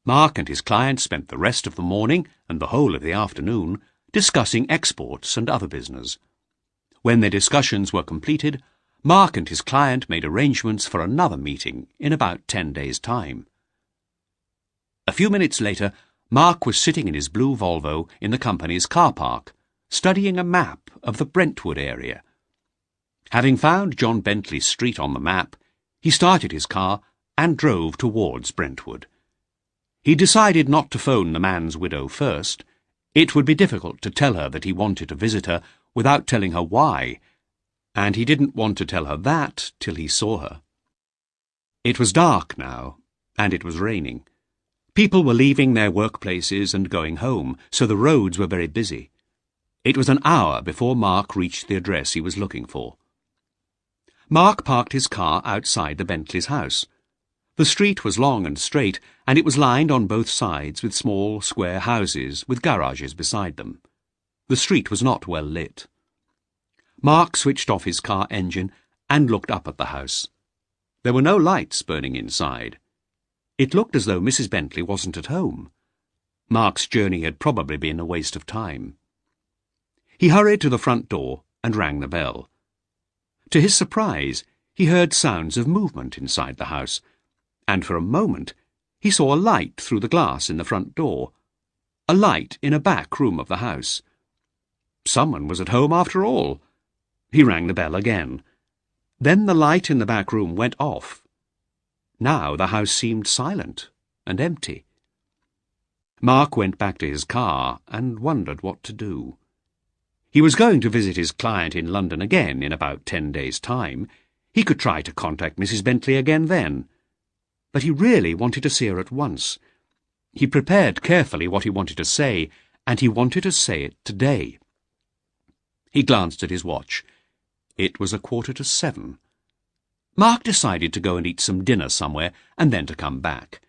Mark and his client spent the rest of the morning and the whole of the afternoon discussing exports and other business. When their discussions were completed, Mark and his client made arrangements for another meeting in about 10 days' time. A few minutes later, Mark was sitting in his blue Volvo in the company's car park, studying a map of the Brentwood area. Having found John Bentley's street on the map, he started his car and drove towards Brentwood. He decided not to phone the man's widow first. It would be difficult to tell her that he wanted to visit her without telling her why, and he didn't want to tell her that till he saw her. It was dark now, and it was raining. People were leaving their workplaces and going home, so the roads were very busy. It was an hour before Mark reached the address he was looking for. Mark parked his car outside the Bentley's house. The street was long and straight, and it was lined on both sides with small, square houses with garages beside them. The street was not well lit. Mark switched off his car engine and looked up at the house. There were no lights burning inside. It looked as though Mrs. Bentley wasn't at home. Mark's journey had probably been a waste of time. He hurried to the front door and rang the bell. To his surprise, he heard sounds of movement inside the house, and for a moment he saw a light through the glass in the front door, a light in a back room of the house. Someone was at home after all. He rang the bell again. Then the light in the back room went off. Now the house seemed silent and empty. Mark went back to his car and wondered what to do. He was going to visit his client in London again in about 10 days' time. He could try to contact Mrs. Bentley again then. But he really wanted to see her at once. He prepared carefully what he wanted to say, and he wanted to say it today. He glanced at his watch. It was 7:15. Mark decided to go and eat some dinner somewhere and then to come back.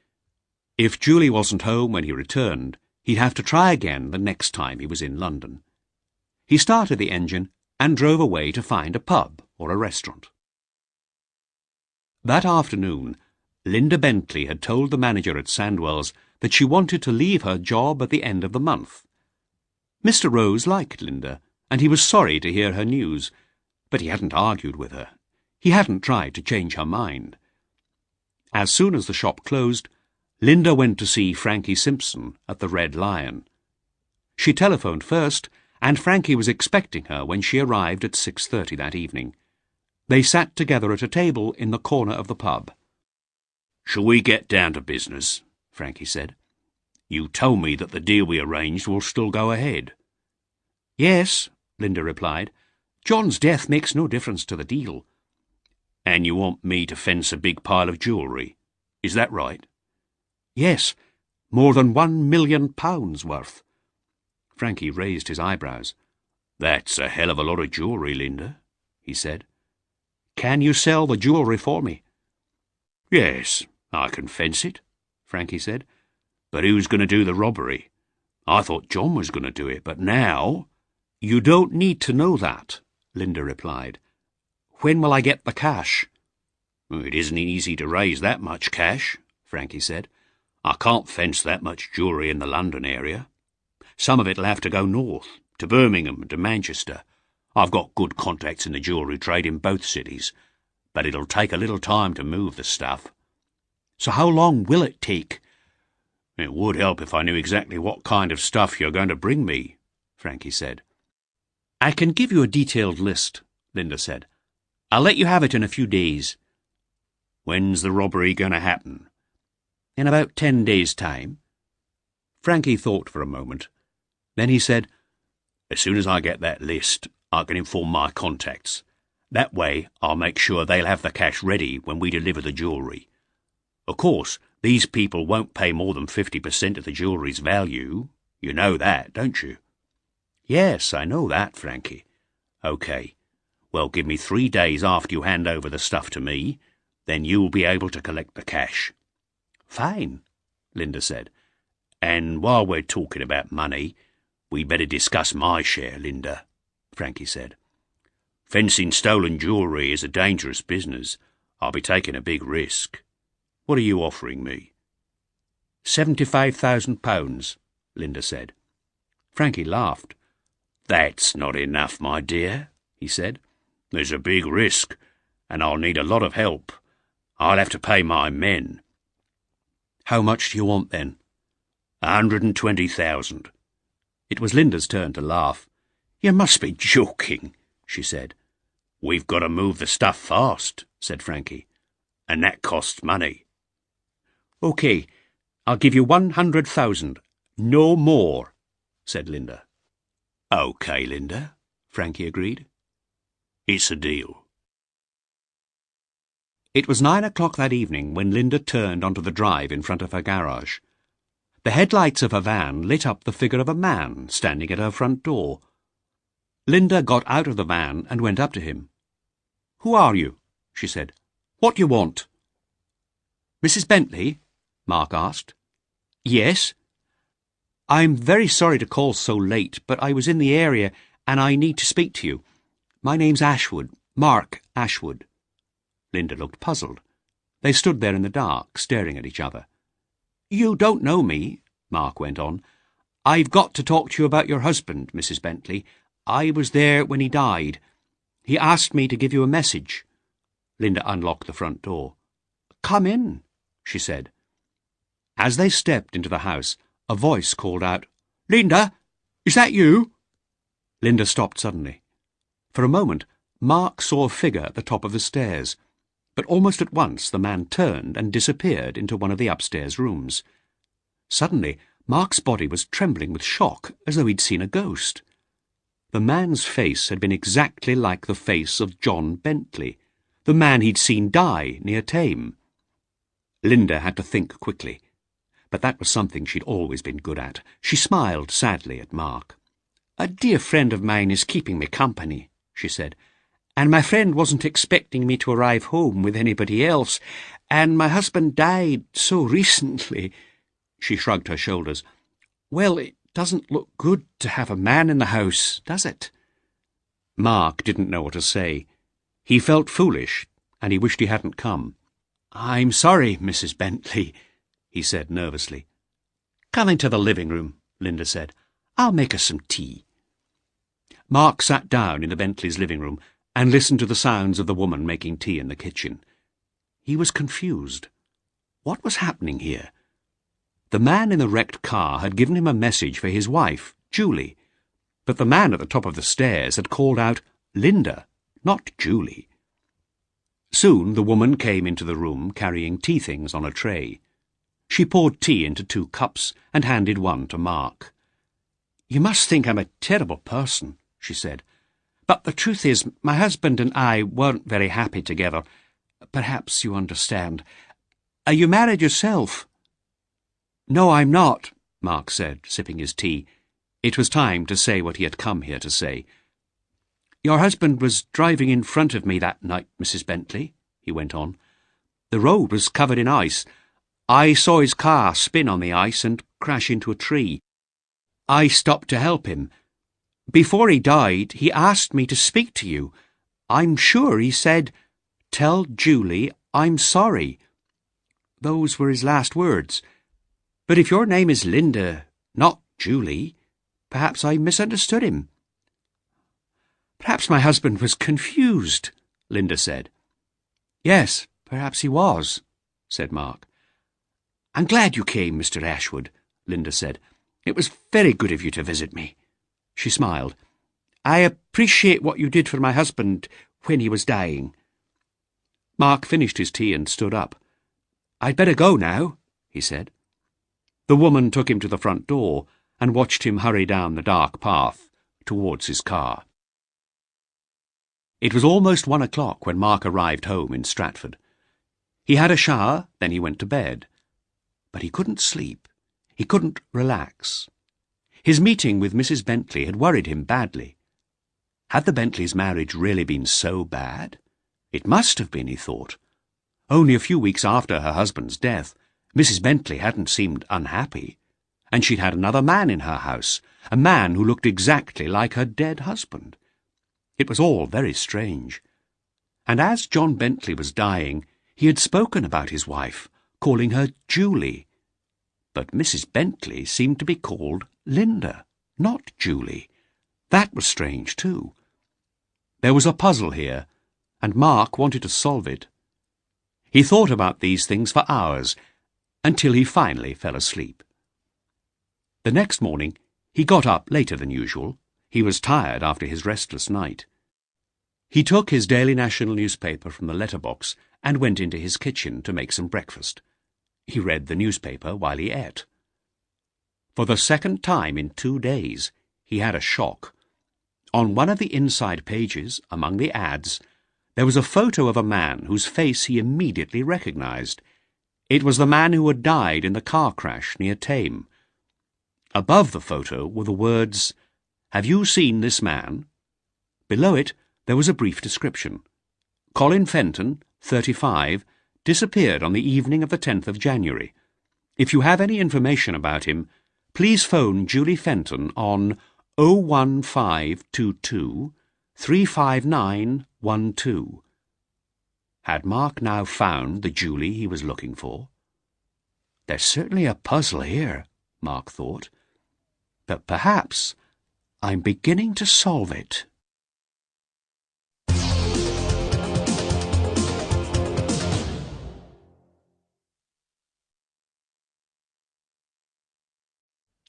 If Julie wasn't home when he returned, he'd have to try again the next time he was in London. He started the engine and drove away to find a pub or a restaurant. That afternoon, Linda Bentley had told the manager at Sandwell's that she wanted to leave her job at the end of the month. Mr. Rose liked Linda, and he was sorry to hear her news, but he hadn't argued with her. He hadn't tried to change her mind. As soon as the shop closed, Linda went to see Frankie Simpson at the Red Lion. She telephoned first, and Frankie was expecting her when she arrived at 6:30 that evening. They sat together at a table in the corner of the pub. "Shall we get down to business?" Frankie said. "You told me that the deal we arranged will still go ahead." "Yes," Linda replied. "John's death makes no difference to the deal." "And you want me to fence a big pile of jewellery. Is that right?" "Yes, more than £1 million worth." Frankie raised his eyebrows. "That's a hell of a lot of jewellery, Linda," he said. "Can you sell the jewellery for me?" "Yes, I can fence it," Frankie said. "But who's going to do the robbery? I thought John was going to do it, but now—" "You don't need to know that," Linda replied. "When will I get the cash?" "It isn't easy to raise that much cash," Frankie said. "I can't fence that much jewellery in the London area. Some of it'll have to go north, to Birmingham and to Manchester. I've got good contacts in the jewellery trade in both cities, but it'll take a little time to move the stuff." "So how long will it take?" "It would help if I knew exactly what kind of stuff you're going to bring me," Frankie said. "I can give you a detailed list," Linda said. "I'll let you have it in a few days." "When's the robbery going to happen?" "In about 10 days' time." Frankie thought for a moment. Then he said, "As soon as I get that list, I can inform my contacts. That way I'll make sure they'll have the cash ready when we deliver the jewellery. Of course, these people won't pay more than 50% of the jewellery's value. You know that, don't you?" "Yes, I know that, Frankie." "OK. Well, give me 3 days after you hand over the stuff to me. Then you'll be able to collect the cash." "Fine," Linda said. "And while we're talking about money, we'd better discuss my share, Linda," Frankie said. "Fencing stolen jewellery is a dangerous business. I'll be taking a big risk. What are you offering me?" £75,000, Linda said. Frankie laughed. "That's not enough, my dear," he said. "There's a big risk, and I'll need a lot of help. I'll have to pay my men." "How much do you want, then?" 120,000. It was Linda's turn to laugh. "You must be joking," she said. "We've got to move the stuff fast," said Frankie, "and that costs money." "OK, I'll give you 100,000. No more," said Linda. "OK, Linda," Frankie agreed. "It's a deal." It was 9 o'clock that evening when Linda turned onto the drive in front of her garage. The headlights of her van lit up the figure of a man standing at her front door. Linda got out of the van and went up to him. "Who are you?" she said. "What do you want?" "Mrs. Bentley?" Mark asked. "Yes." "I'm very sorry to call so late, but I was in the area and I need to speak to you. My name's Ashwood, Mark Ashwood." Linda looked puzzled. They stood there in the dark, staring at each other. "You don't know me," Mark went on. "I've got to talk to you about your husband, Mrs. Bentley. I was there when he died. He asked me to give you a message." Linda unlocked the front door. "Come in," she said. As they stepped into the house, a voice called out, "Linda, is that you?" Linda stopped suddenly. For a moment, Mark saw a figure at the top of the stairs, but almost at once the man turned and disappeared into one of the upstairs rooms. Suddenly, Mark's body was trembling with shock, as though he'd seen a ghost. The man's face had been exactly like the face of John Bentley, the man he'd seen die near Thame. Linda had to think quickly, but that was something she'd always been good at. She smiled sadly at Mark. "A dear friend of mine is keeping me company," she said, "and my friend wasn't expecting me to arrive home with anybody else, and my husband died so recently." She shrugged her shoulders. "Well, it doesn't look good to have a man in the house, does it?" Mark didn't know what to say. He felt foolish, and he wished he hadn't come. "I'm sorry, Mrs. Bentley," he said nervously. "Come into the living room," Linda said. "I'll make us some tea." Mark sat down in the Bentleys' living room, and listened to the sounds of the woman making tea in the kitchen. He was confused. What was happening here? The man in the wrecked car had given him a message for his wife, Julie, but the man at the top of the stairs had called out Linda, not Julie. Soon the woman came into the room carrying tea things on a tray. She poured tea into 2 cups and handed one to Mark. "You must think I'm a terrible person," she said. "But the truth is, my husband and I weren't very happy together. Perhaps you understand. Are you married yourself?" "No, I'm not," Mark said, sipping his tea. It was time to say what he had come here to say. "Your husband was driving in front of me that night, Mrs. Bentley," he went on. "The road was covered in ice. I saw his car spin on the ice and crash into a tree. I stopped to help him. Before he died, he asked me to speak to you. I'm sure he said, 'Tell Julie I'm sorry.' Those were his last words. But if your name is Linda, not Julie, perhaps I misunderstood him." "Perhaps my husband was confused," Linda said. "Yes, perhaps he was," said Mark. "I'm glad you came, Mr. Ashwood," Linda said. "It was very good of you to visit me." She smiled. "I appreciate what you did for my husband when he was dying." Mark finished his tea and stood up. "I'd better go now," he said. The woman took him to the front door and watched him hurry down the dark path towards his car. It was almost 1 o'clock when Mark arrived home in Stratford. He had a shower, then he went to bed. But he couldn't sleep. He couldn't relax. His meeting with Mrs. Bentley had worried him badly. Had the Bentleys' marriage really been so bad? It must have been, he thought. Only a few weeks after her husband's death, Mrs. Bentley hadn't seemed unhappy, and she'd had another man in her house, a man who looked exactly like her dead husband. It was all very strange. And as John Bentley was dying, he had spoken about his wife, calling her Julie. But Mrs. Bentley seemed to be called Linda, not Julie. That was strange, too. There was a puzzle here, and Mark wanted to solve it. He thought about these things for hours, until he finally fell asleep. The next morning, he got up later than usual. He was tired after his restless night. He took his daily national newspaper from the letterbox and went into his kitchen to make some breakfast. He read the newspaper while he ate. For the second time in 2 days, he had a shock. On one of the inside pages, among the ads, there was a photo of a man whose face he immediately recognized. It was the man who had died in the car crash near Thame. Above the photo were the words, "Have you seen this man?" Below it, there was a brief description. Colin Fenton, 35, disappeared on the evening of the 10th of January. If you have any information about him, please phone Julie Fenton on 01522 35912. Had Mark now found the Julie he was looking for? There's certainly a puzzle here, Mark thought. But perhaps I'm beginning to solve it.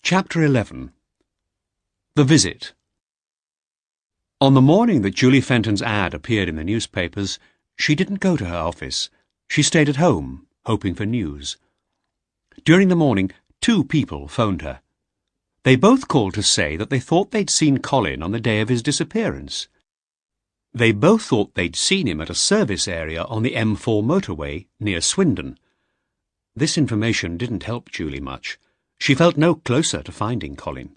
Chapter 11. The Visit. On the morning that Julie Fenton's ad appeared in the newspapers, she didn't go to her office. She stayed at home, hoping for news. During the morning, 2 people phoned her. They both called to say that they thought they'd seen Colin on the day of his disappearance. They both thought they'd seen him at a service area on the M4 motorway near Swindon. This information didn't help Julie much. She felt no closer to finding Colin.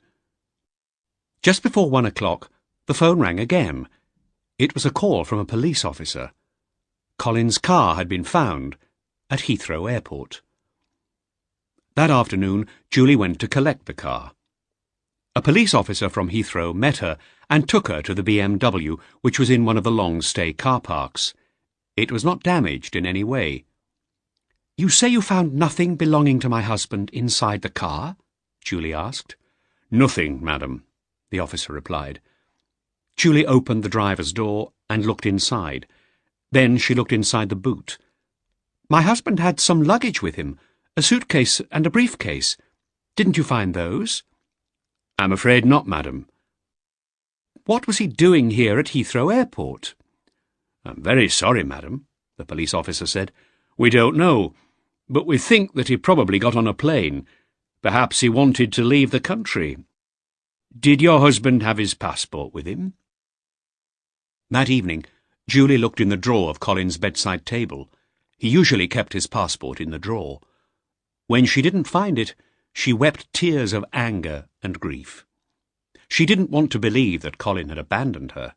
Just before 1 o'clock, the phone rang again. It was a call from a police officer. Colin's car had been found at Heathrow Airport. That afternoon, Julie went to collect the car. A police officer from Heathrow met her and took her to the BMW, which was in one of the long-stay car parks. It was not damaged in any way. "You say you found nothing belonging to my husband inside the car?" Julie asked. "Nothing, madam," the officer replied. Julie opened the driver's door and looked inside. Then she looked inside the boot. "My husband had some luggage with him, a suitcase and a briefcase. Didn't you find those?" "I'm afraid not, madam." "What was he doing here at Heathrow Airport?" "I'm very sorry, madam," the police officer said. "We don't know, but we think that he probably got on a plane. Perhaps he wanted to leave the country. Did your husband have his passport with him?" That evening, Julie looked in the drawer of Colin's bedside table. He usually kept his passport in the drawer. When she didn't find it, she wept tears of anger and grief. She didn't want to believe that Colin had abandoned her.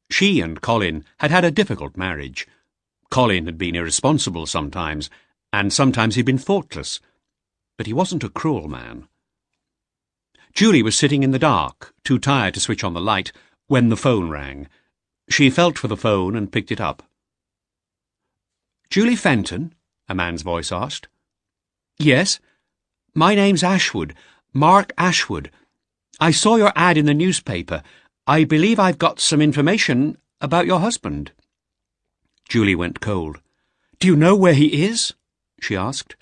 She and Colin had had a difficult marriage. Colin had been irresponsible sometimes, and sometimes he'd been thoughtless. But he wasn't a cruel man. Julie was sitting in the dark, too tired to switch on the light, when the phone rang. She felt for the phone and picked it up. "Julie Fenton?" a man's voice asked. "Yes. My name's Ashwood, Mark Ashwood. I saw your ad in the newspaper. I believe I've got some information about your husband." Julie went cold. "Do you know where he is?" she asked.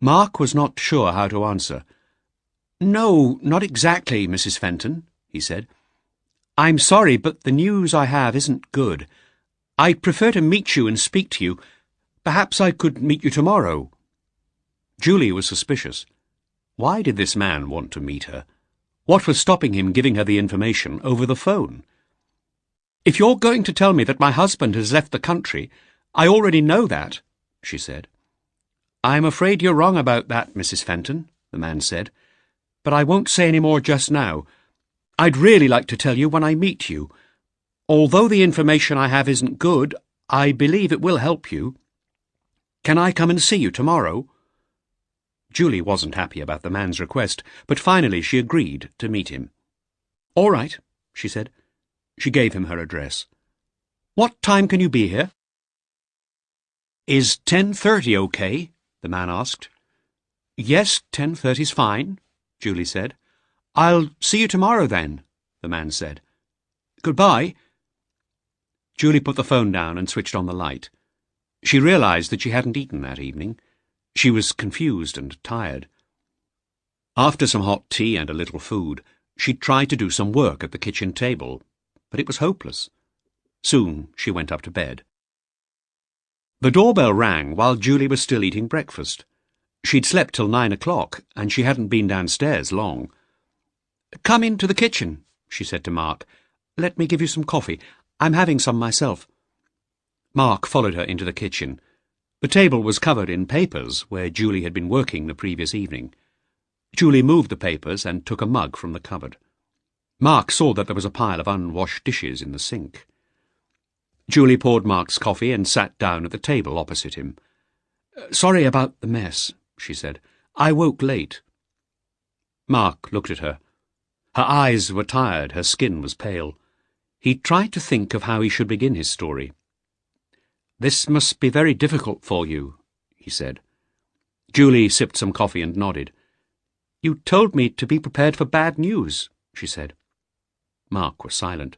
Mark was not sure how to answer. "No, not exactly, Mrs. Fenton," he said. "I'm sorry, but the news I have isn't good. I'd prefer to meet you and speak to you. Perhaps I could meet you tomorrow." Julie was suspicious. Why did this man want to meet her? What was stopping him giving her the information over the phone? "If you're going to tell me that my husband has left the country, I already know that," she said. "I'm afraid you're wrong about that, Mrs. Fenton," the man said. "But I won't say any more just now. I'd really like to tell you when I meet you. Although the information I have isn't good, I believe it will help you. Can I come and see you tomorrow?" Julie wasn't happy about the man's request, but finally she agreed to meet him. "All right," she said. She gave him her address. "What time can you be here?" "Is 10:30 okay?" the man asked. "Yes, 10:30's fine," Julie said. "I'll see you tomorrow then," the man said. "Goodbye." Julie put the phone down and switched on the light. She realized that she hadn't eaten that evening. She was confused and tired. After some hot tea and a little food, she tried to do some work at the kitchen table, but it was hopeless. Soon she went up to bed. The doorbell rang while Julie was still eating breakfast. She'd slept till 9 o'clock, and she hadn't been downstairs long. "Come into the kitchen," she said to Mark. "Let me give you some coffee. I'm having some myself." Mark followed her into the kitchen. The table was covered in papers where Julie had been working the previous evening. Julie moved the papers and took a mug from the cupboard. Mark saw that there was a pile of unwashed dishes in the sink. Julie poured Mark's coffee and sat down at the table opposite him. "Sorry about the mess," she said. "I woke late." Mark looked at her. Her eyes were tired, her skin was pale. He tried to think of how he should begin his story. "This must be very difficult for you," he said. Julie sipped some coffee and nodded. "You told me to be prepared for bad news," she said. Mark was silent.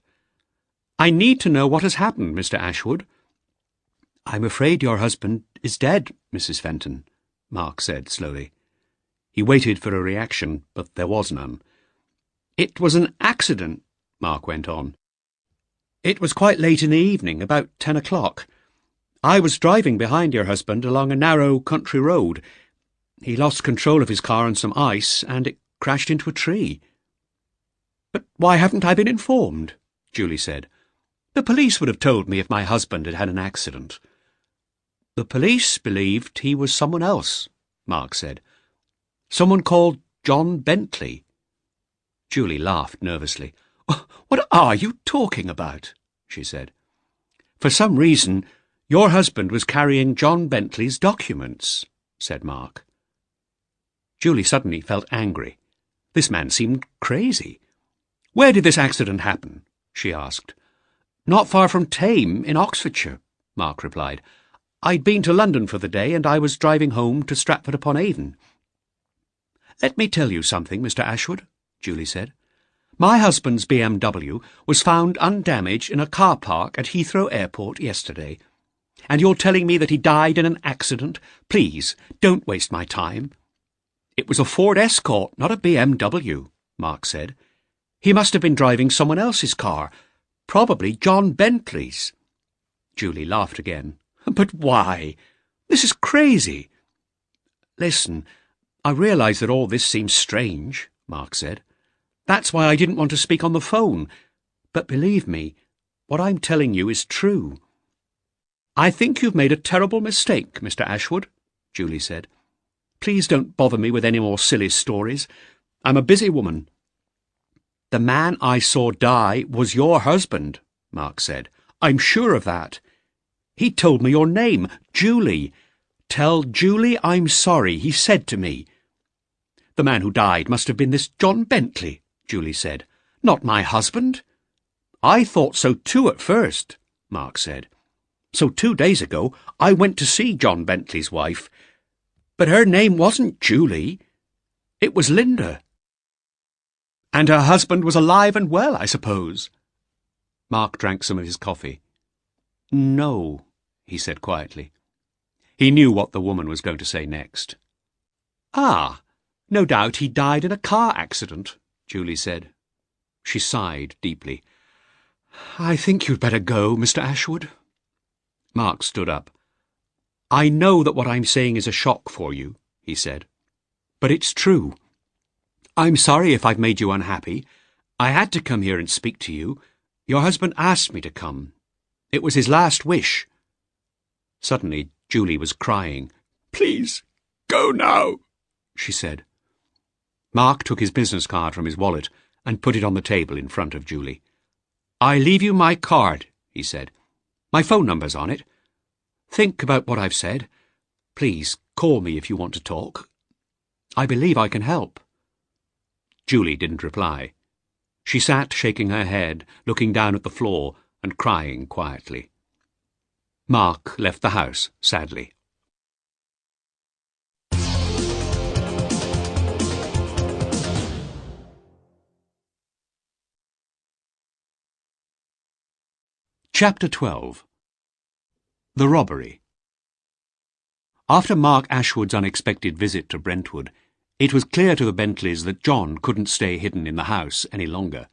"I need to know what has happened, Mr. Ashwood." "I'm afraid your husband is dead, Mrs. Fenton," Mark said slowly. He waited for a reaction, but there was none. "It was an accident," Mark went on. "It was quite late in the evening, about 10 o'clock. I was driving behind your husband along a narrow country road. He lost control of his car on some ice, and it crashed into a tree." "But why haven't I been informed?" Julie said. "The police would have told me if my husband had had an accident." "The police believed he was someone else," Mark said. "Someone called John Bentley." Julie laughed nervously. "What are you talking about?" she said. "For some reason, your husband was carrying John Bentley's documents," said Mark. Julie suddenly felt angry. This man seemed crazy. "Where did this accident happen?" she asked. "Not far from Thame, in Oxfordshire," Mark replied. "I'd been to London for the day, and I was driving home to Stratford-upon-Avon." "Let me tell you something, Mr. Ashwood," Julie said. My husband's BMW was found undamaged in a car park at Heathrow Airport yesterday. And you're telling me that he died in an accident? Please, don't waste my time." "It was a Ford Escort, not a BMW," Mark said. "He must have been driving someone else's car, probably John Bentley's." Julie laughed again. "But why? This is crazy." "Listen, I realise that all this seems strange," Mark said. "That's why I didn't want to speak on the phone. But believe me, what I'm telling you is true." "I think you've made a terrible mistake, Mr. Ashwood," Julie said. "Please don't bother me with any more silly stories. I'm a busy woman." "The man I saw die was your husband," Mark said. "I'm sure of that. He told me your name, Julie. 'Tell Julie I'm sorry,' he said to me." "The man who died must have been this John Bentley," Julie said. "Not my husband." "I thought so too at first," Mark said. "So 2 days ago I went to see John Bentley's wife. But her name wasn't Julie. It was Linda." "And her husband was alive and well, I suppose?" Mark drank some of his coffee. "No," he said quietly. He knew what the woman was going to say next. "Ah, no doubt he died in a car accident," Julie said. She sighed deeply. "I think you'd better go, Mr. Ashwood." Mark stood up. "I know that what I'm saying is a shock for you," he said. "But it's true. I'm sorry if I've made you unhappy. I had to come here and speak to you. Your husband asked me to come. It was his last wish." Suddenly Julie was crying. "Please, go now," she said. Mark took his business card from his wallet and put it on the table in front of Julie. "I leave you my card," he said. "My phone number's on it. Think about what I've said. Please, call me if you want to talk. I believe I can help." Julie didn't reply. She sat shaking her head, looking down at the floor and crying quietly. Mark left the house sadly. Chapter 12. The Robbery. After Mark Ashwood's unexpected visit to Brentwood, it was clear to the Bentleys that John couldn't stay hidden in the house any longer.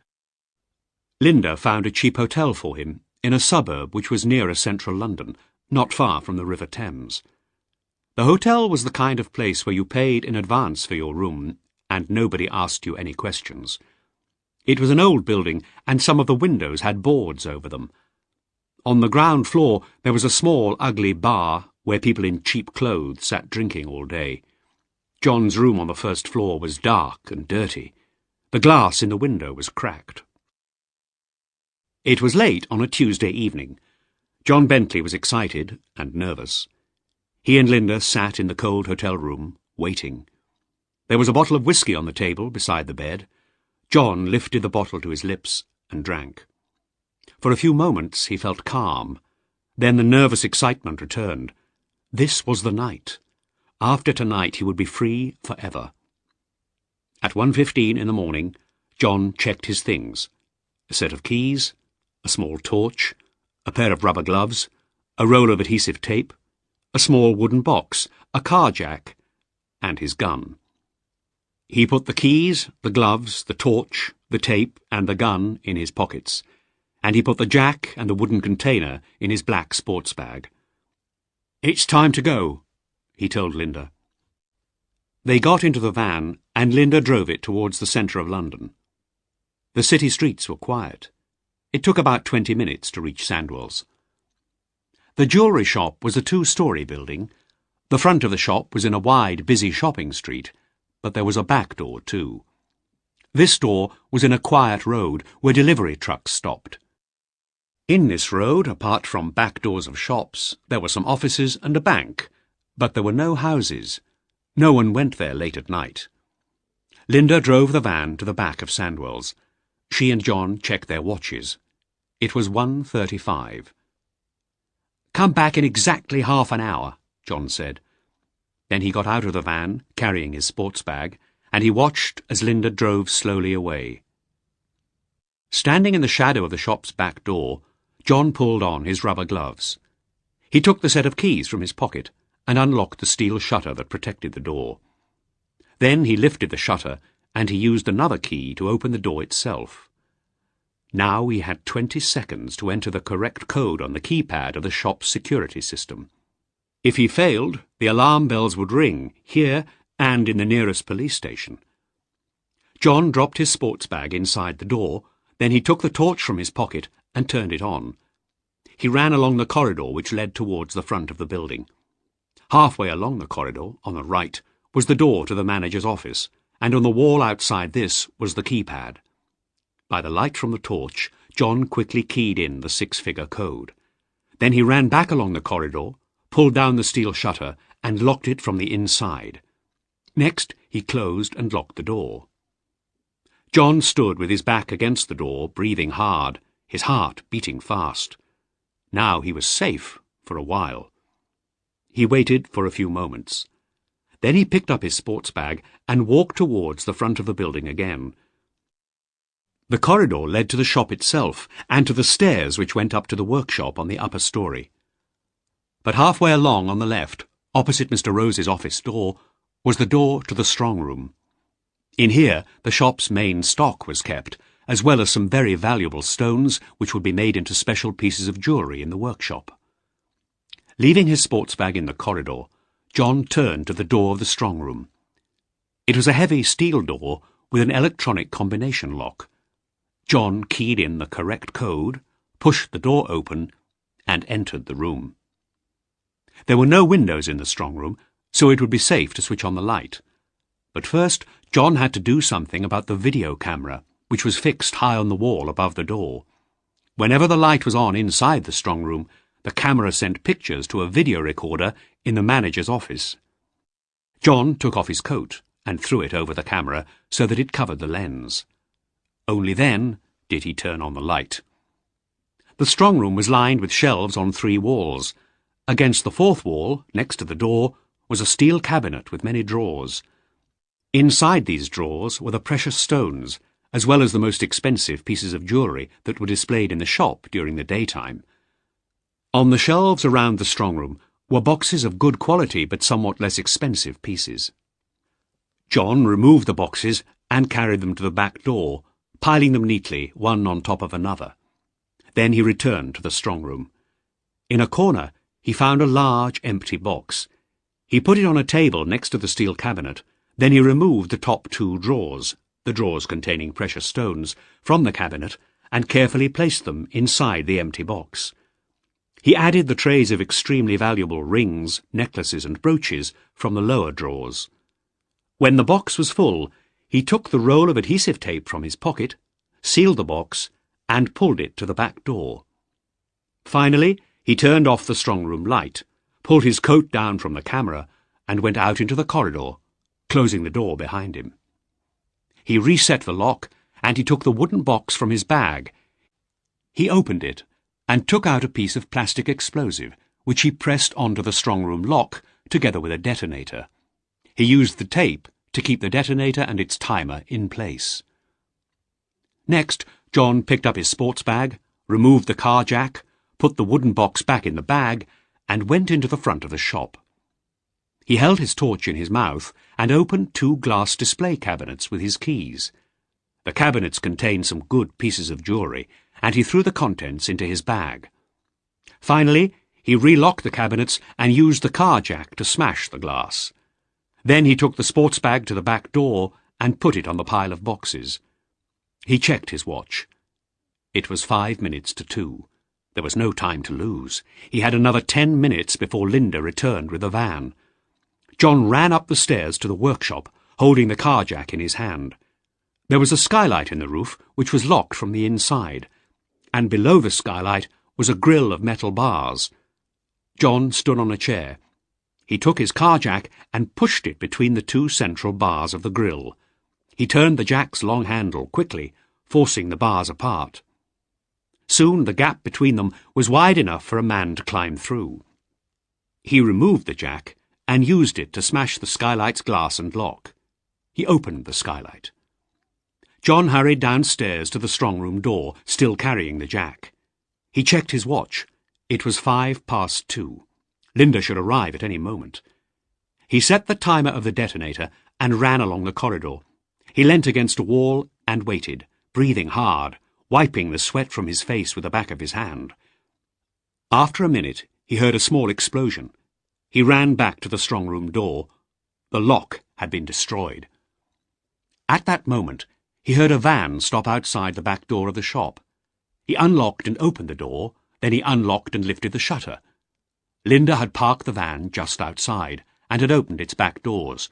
Linda found a cheap hotel for him in a suburb which was nearer central London, not far from the River Thames. The hotel was the kind of place where you paid in advance for your room, and nobody asked you any questions. It was an old building, and some of the windows had boards over them. On the ground floor there was a small, ugly bar where people in cheap clothes sat drinking all day. John's room on the first floor was dark and dirty. The glass in the window was cracked. It was late on a Tuesday evening. John Bentley was excited and nervous. He and Linda sat in the cold hotel room, waiting. There was a bottle of whisky on the table beside the bed. John lifted the bottle to his lips and drank. For a few moments he felt calm. Then the nervous excitement returned. This was the night. After tonight he would be free forever. At 1:15 in the morning, John checked his things. A set of keys, a small torch, a pair of rubber gloves, a roll of adhesive tape, a small wooden box, a car jack, and his gun. He put the keys, the gloves, the torch, the tape, and the gun in his pockets, and he put the jack and the wooden container in his black sports bag. "It's time to go," he told Linda. They got into the van, and Linda drove it towards the centre of London. The city streets were quiet. It took about 20 minutes to reach Sandwell's. The jewellery shop was a 2-storey building. The front of the shop was in a wide, busy shopping street, but there was a back door too. This door was in a quiet road where delivery trucks stopped. In this road, apart from back doors of shops, there were some offices and a bank, but there were no houses. No one went there late at night. Linda drove the van to the back of Sandwell's. She and John checked their watches. It was 1:35. "Come back in exactly half an hour," John said. Then he got out of the van, carrying his sports bag, and he watched as Linda drove slowly away. Standing in the shadow of the shop's back door, John pulled on his rubber gloves. He took the set of keys from his pocket and unlocked the steel shutter that protected the door. Then he lifted the shutter and he used another key to open the door itself. Now he had 20 seconds to enter the correct code on the keypad of the shop's security system. If he failed, the alarm bells would ring, here and in the nearest police station. John dropped his sports bag inside the door, then he took the torch from his pocket and turned it on. He ran along the corridor which led towards the front of the building. Halfway along the corridor, on the right, was the door to the manager's office, and on the wall outside this was the keypad. By the light from the torch, John quickly keyed in the 6-figure code. Then he ran back along the corridor, pulled down the steel shutter, and locked it from the inside. Next, he closed and locked the door. John stood with his back against the door, breathing hard, his heart beating fast. Now he was safe for a while. He waited for a few moments. Then he picked up his sports bag and walked towards the front of the building again. The corridor led to the shop itself and to the stairs which went up to the workshop on the upper story. But halfway along on the left, opposite Mr. Rose's office door, was the door to the strong room. In here the shop's main stock was kept, as well as some very valuable stones which would be made into special pieces of jewellery in the workshop. Leaving his sports bag in the corridor, John turned to the door of the strong room. It was a heavy steel door with an electronic combination lock. John keyed in the correct code, pushed the door open, and entered the room. There were no windows in the strong room, so it would be safe to switch on the light. But first, John had to do something about the video camera, which was fixed high on the wall above the door. Whenever the light was on inside the strong room, the camera sent pictures to a video recorder in the manager's office. John took off his coat and threw it over the camera so that it covered the lens. Only then did he turn on the light. The strong room was lined with shelves on 3 walls. Against the 4th wall, next to the door, was a steel cabinet with many drawers. Inside these drawers were the precious stones, as well as the most expensive pieces of jewellery that were displayed in the shop during the daytime. On the shelves around the strong room were boxes of good quality but somewhat less expensive pieces. John removed the boxes and carried them to the back door, piling them neatly, one on top of another. Then he returned to the strong room. In a corner, he found a large, empty box. He put it on a table next to the steel cabinet. Then he removed the top 2 drawers, the drawers containing precious stones, from the cabinet and carefully placed them inside the empty box. He added the trays of extremely valuable rings, necklaces and brooches from the lower drawers. When the box was full, he took the roll of adhesive tape from his pocket, sealed the box, and pulled it to the back door. Finally, he turned off the strong room light, pulled his coat down from the camera, and went out into the corridor, closing the door behind him. He reset the lock, and he took the wooden box from his bag. He opened it, and took out a piece of plastic explosive, which he pressed onto the strong room lock, together with a detonator. He used the tape to keep the detonator and its timer in place. Next, John picked up his sports bag, removed the car jack, put the wooden box back in the bag, and went into the front of the shop. He held his torch in his mouth and opened 2 glass display cabinets with his keys. The cabinets contained some good pieces of jewellery, and he threw the contents into his bag. Finally, he relocked the cabinets and used the car jack to smash the glass. Then he took the sports bag to the back door and put it on the pile of boxes. He checked his watch. It was 5 minutes to 2. There was no time to lose. He had another 10 minutes before Linda returned with the van. John ran up the stairs to the workshop, holding the car jack in his hand. There was a skylight in the roof, which was locked from the inside, and below the skylight was a grill of metal bars. John stood on a chair. He took his car jack and pushed it between the 2 central bars of the grill. He turned the jack's long handle quickly, forcing the bars apart. Soon the gap between them was wide enough for a man to climb through. He removed the jack and used it to smash the skylight's glass and lock. He opened the skylight. John hurried downstairs to the strong-room door, still carrying the jack. He checked his watch. It was 2:05. Linda should arrive at any moment. He set the timer of the detonator and ran along the corridor. He leant against a wall and waited, breathing hard, wiping the sweat from his face with the back of his hand. After a minute, he heard a small explosion. He ran back to the strong-room door. The lock had been destroyed. At that moment, he heard a van stop outside the back door of the shop. He unlocked and opened the door, then he unlocked and lifted the shutter. Linda had parked the van just outside and had opened its back doors.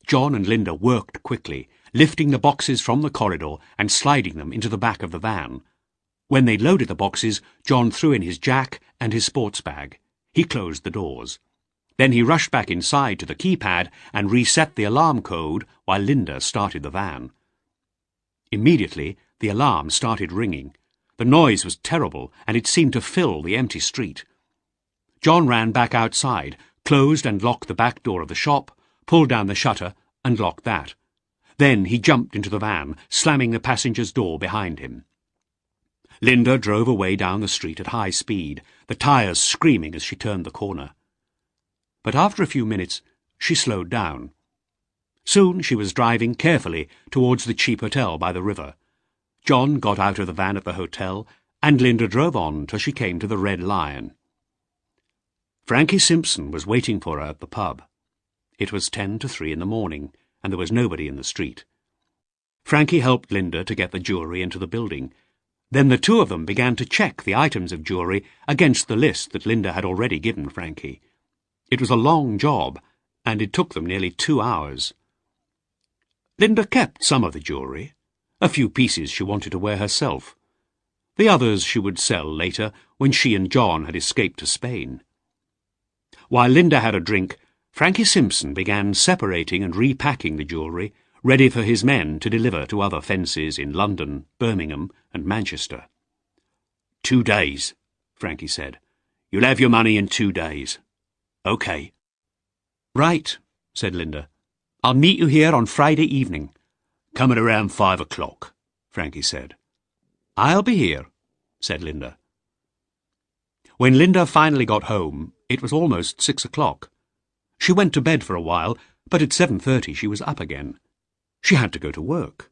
John and Linda worked quickly, lifting the boxes from the corridor and sliding them into the back of the van. When they'd loaded the boxes, John threw in his jack and his sports bag. He closed the doors. Then he rushed back inside to the keypad and reset the alarm code while Linda started the van. Immediately, the alarm started ringing. The noise was terrible, and it seemed to fill the empty street. John ran back outside, closed and locked the back door of the shop, pulled down the shutter and locked that. Then he jumped into the van, slamming the passenger's door behind him. Linda drove away down the street at high speed, the tyres screaming as she turned the corner. But after a few minutes, she slowed down. Soon she was driving carefully towards the cheap hotel by the river. John got out of the van at the hotel, and Linda drove on till she came to the Red Lion. Frankie Simpson was waiting for her at the pub. It was 2:50 in the morning, and there was nobody in the street. Frankie helped Linda to get the jewellery into the building. Then the two of them began to check the items of jewellery against the list that Linda had already given Frankie. It was a long job, and it took them nearly 2 hours. Linda kept some of the jewellery. A few pieces she wanted to wear herself. The others she would sell later when she and John had escaped to Spain. While Linda had a drink, Frankie Simpson began separating and repacking the jewellery, ready for his men to deliver to other fences in London, Birmingham and Manchester. 2 days, Frankie said. You'll have your money in 2 days. OK. Right, said Linda. I'll meet you here on Friday evening. Come at around 5 o'clock, Frankie said. I'll be here, said Linda. When Linda finally got home, it was almost 6 o'clock. She went to bed for a while, but at 7:30 she was up again. She had to go to work.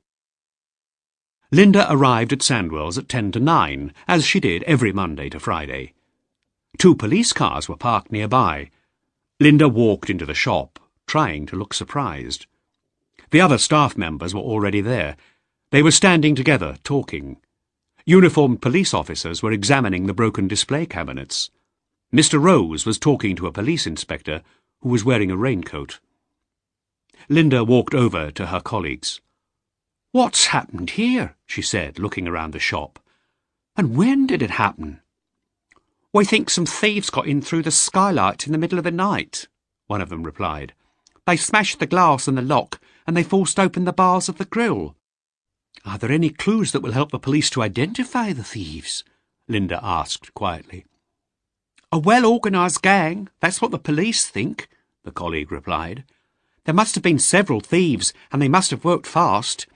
Linda arrived at Sandwell's at 10 to 9, as she did every Monday to Friday. 2 police cars were parked nearby. Linda walked into the shop, trying to look surprised. The other staff members were already there. They were standing together, talking. Uniformed police officers were examining the broken display cabinets. Mr. Rose was talking to a police inspector who was wearing a raincoat. Linda walked over to her colleagues. "What's happened here?" she said, looking around the shop. "And when did it happen?" "We think some thieves got in through the skylight in the middle of the night," one of them replied. "They smashed the glass and the lock, and they forced open the bars of the grille." "Are there any clues that will help the police to identify the thieves?" Linda asked quietly. "A well-organised gang, that's what the police think," the colleague replied. "There must have been several thieves, and they must have worked fast.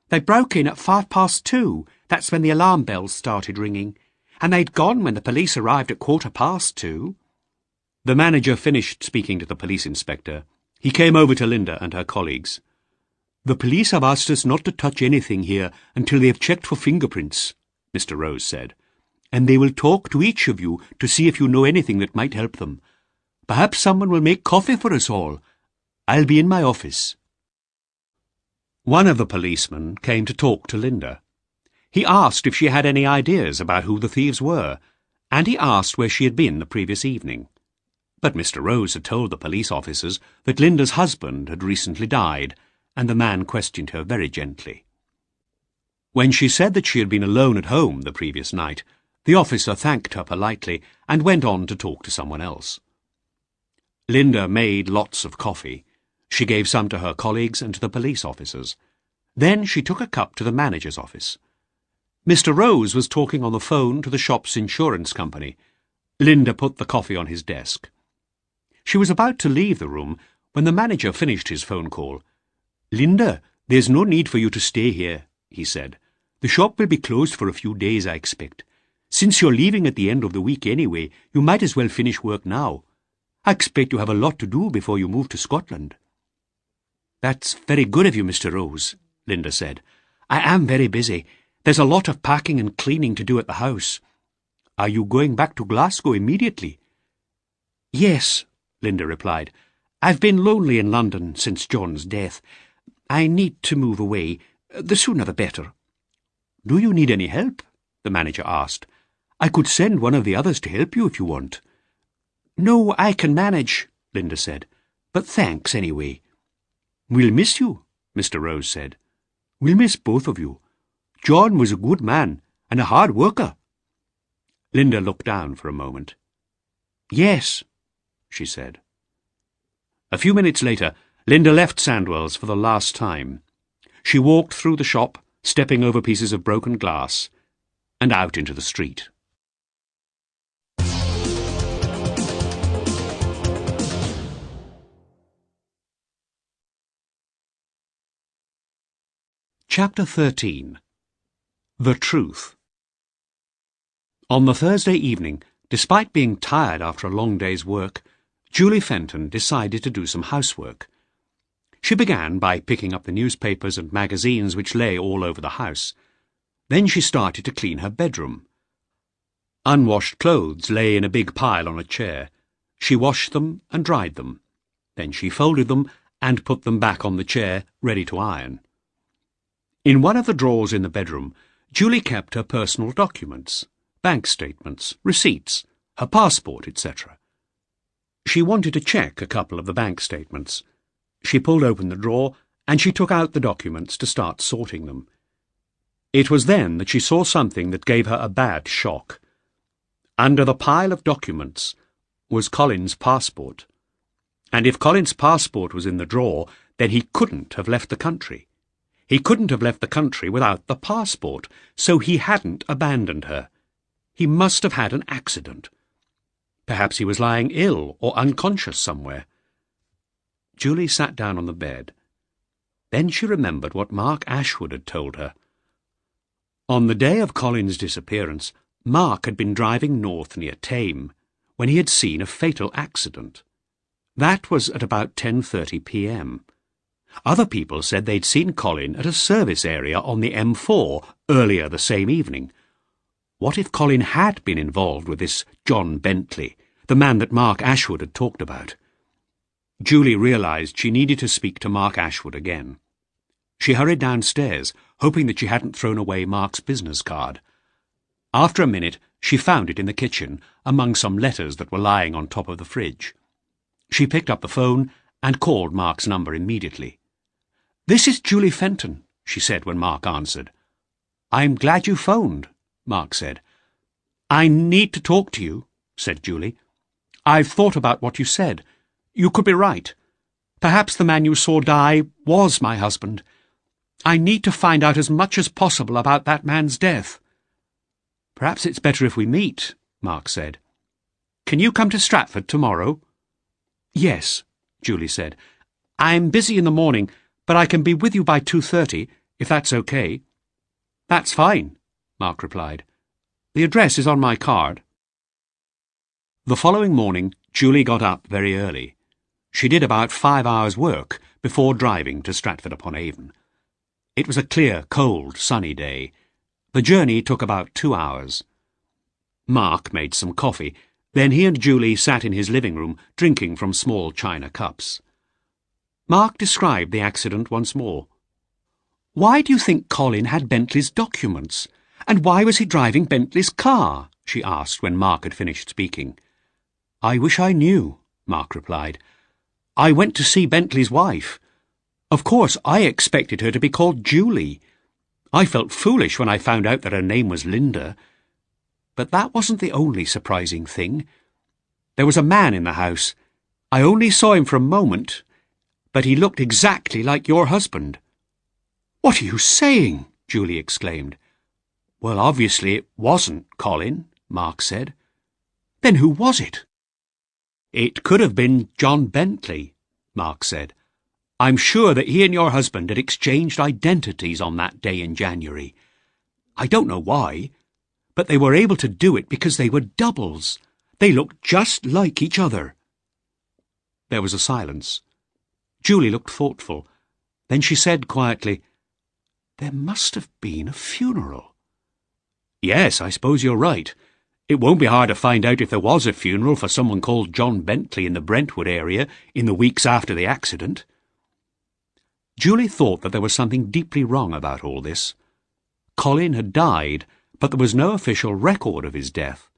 They broke in at 2:05, that's when the alarm bells started ringing, and they'd gone when the police arrived at 2:15. The manager finished speaking to the police inspector. He came over to Linda and her colleagues. "The police have asked us not to touch anything here until they have checked for fingerprints," Mr. Rose said, "and they will talk to each of you to see if you know anything that might help them. Perhaps someone will make coffee for us all. I'll be in my office." One of the policemen came to talk to Linda. He asked if she had any ideas about who the thieves were, and he asked where she had been the previous evening. But Mr. Rose had told the police officers that Linda's husband had recently died, and the man questioned her very gently. When she said that she had been alone at home the previous night, the officer thanked her politely and went on to talk to someone else. Linda made lots of coffee. She gave some to her colleagues and to the police officers. Then she took a cup to the manager's office. Mr. Rose was talking on the phone to the shop's insurance company. Linda put the coffee on his desk. She was about to leave the room when the manager finished his phone call. "Linda, there's no need for you to stay here," he said. "The shop will be closed for a few days, I expect. Since you're leaving at the end of the week anyway, you might as well finish work now. I expect you have a lot to do before you move to Scotland." "That's very good of you, Mr. Rose," Linda said. "I am very busy. There's a lot of packing and cleaning to do at the house." "Are you going back to Glasgow immediately?" "Yes," Linda replied. "I've been lonely in London since John's death. I need to move away. The sooner the better." "Do you need any help?" the manager asked. "I could send one of the others to help you if you want." "No, I can manage," Linda said. "But thanks anyway." "We'll miss you," Mr. Rose said. "We'll miss both of you. John was a good man and a hard worker." Linda looked down for a moment. "Yes," she said. A few minutes later, Linda left Sandwell's for the last time. She walked through the shop, stepping over pieces of broken glass, and out into the street. Chapter 13. The Truth. On the Thursday evening, despite being tired after a long day's work, Julie Fenton decided to do some housework. She began by picking up the newspapers and magazines which lay all over the house. Then she started to clean her bedroom. Unwashed clothes lay in a big pile on a chair. She washed them and dried them. Then she folded them and put them back on the chair, ready to iron. In one of the drawers in the bedroom, Julie kept her personal documents, bank statements, receipts, her passport, etc. She wanted to check a couple of the bank statements. She pulled open the drawer and she took out the documents to start sorting them. It was then that she saw something that gave her a bad shock. Under the pile of documents was Colin's passport. And if Colin's passport was in the drawer, then he couldn't have left the country. He couldn't have left the country without the passport, so he hadn't abandoned her. He must have had an accident. Perhaps he was lying ill or unconscious somewhere. Julie sat down on the bed. Then she remembered what Mark Ashwood had told her. On the day of Colin's disappearance, Mark had been driving north near Tame, when he had seen a fatal accident. That was at about 10:30 p.m. Other people said they'd seen Colin at a service area on the M4 earlier the same evening. What if Colin had been involved with this John Bentley, the man that Mark Ashwood had talked about? Julie realised she needed to speak to Mark Ashwood again. She hurried downstairs, hoping that she hadn't thrown away Mark's business card. After a minute, she found it in the kitchen, among some letters that were lying on top of the fridge. She picked up the phone and called Mark's number immediately. "This is Julie Fenton," she said when Mark answered. "I'm glad you phoned," Mark said. "I need to talk to you," said Julie. "I've thought about what you said. You could be right. Perhaps the man you saw die was my husband. I need to find out as much as possible about that man's death." "Perhaps it's better if we meet," Mark said. "Can you come to Stratford tomorrow?" "Yes," Julie said. "I'm busy in the morning, but I can be with you by 2:30, if that's okay." "That's fine," Mark replied. "The address is on my card." The following morning, Julie got up very early. She did about 5 hours' work before driving to Stratford-upon-Avon. It was a clear, cold, sunny day. The journey took about 2 hours. Mark made some coffee. Then he and Julie sat in his living room, drinking from small china cups. Mark described the accident once more. "Why do you think Colin had Bentley's documents? And why was he driving Bentley's car?" she asked when Mark had finished speaking. "I wish I knew," Mark replied. "I went to see Bentley's wife. Of course, I expected her to be called Julie. I felt foolish when I found out that her name was Linda. But that wasn't the only surprising thing. There was a man in the house. I only saw him for a moment, but he looked exactly like your husband." "What are you saying?" Julie exclaimed. "Well, obviously it wasn't Colin," Mark said. "Then who was it?" "It could have been John Bentley," Mark said. I'm sure that he and your husband had exchanged identities on that day in January. I don't know why, but they were able to do it because they were doubles. They looked just like each other." There was a silence. Julie looked thoughtful. Then she said quietly, "There must have been a funeral." "Yes, I suppose you're right. It won't be hard to find out if there was a funeral for someone called John Bentley in the Brentwood area in the weeks after the accident." Julie thought that there was something deeply wrong about all this. Colin had died, but there was no official record of his death.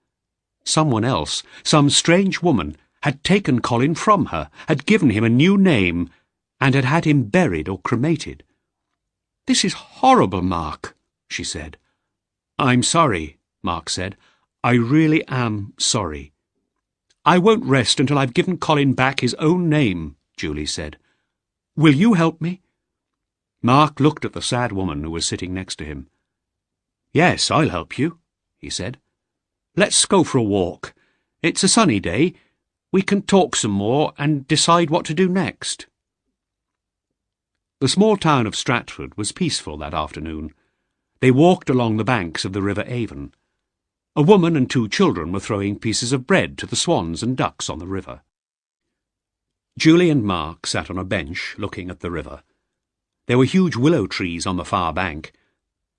Someone else, some strange woman, had taken Colin from her, had given him a new name, and had had him buried or cremated. "This is horrible, Mark," she said. "I'm sorry," Mark said. "I really am sorry." "I won't rest until I've given Colin back his own name," Julie said. "Will you help me?" Mark looked at the sad woman who was sitting next to him. "Yes, I'll help you," he said. "Let's go for a walk. It's a sunny day. We can talk some more and decide what to do next." The small town of Stratford was peaceful that afternoon. They walked along the banks of the River Avon. A woman and 2 children were throwing pieces of bread to the swans and ducks on the river. Julie and Mark sat on a bench looking at the river. There were huge willow trees on the far bank.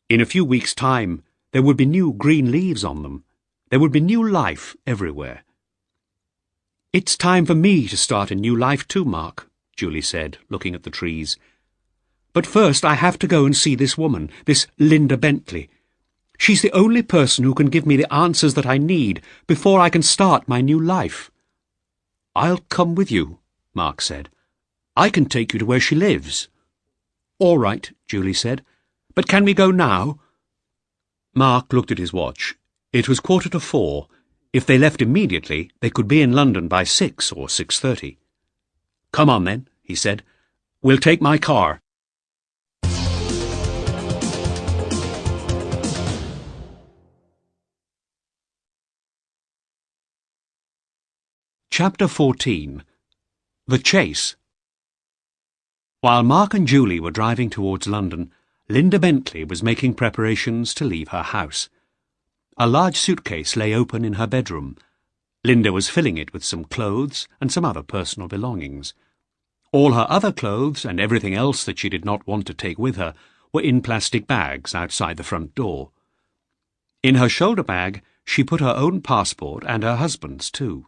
In a few weeks' time, there would be new green leaves on them. There would be new life everywhere. "It's time for me to start a new life too, Mark," Julie said, looking at the trees. "But first I have to go and see this woman, this Linda Bentley. She's the only person who can give me the answers that I need before I can start my new life." "I'll come with you," Mark said. "I can take you to where she lives." "All right," Julie said. "But can we go now?" Mark looked at his watch. It was 4:45. If they left immediately, they could be in London by 6 or 6:30. "Come on, then," he said. "We'll take my car." Chapter 14. The Chase. While Mark and Julie were driving towards London, Linda Bentley was making preparations to leave her house. A large suitcase lay open in her bedroom. Linda was filling it with some clothes and some other personal belongings. All her other clothes and everything else that she did not want to take with her were in plastic bags outside the front door. In her shoulder bag she put her own passport and her husband's too.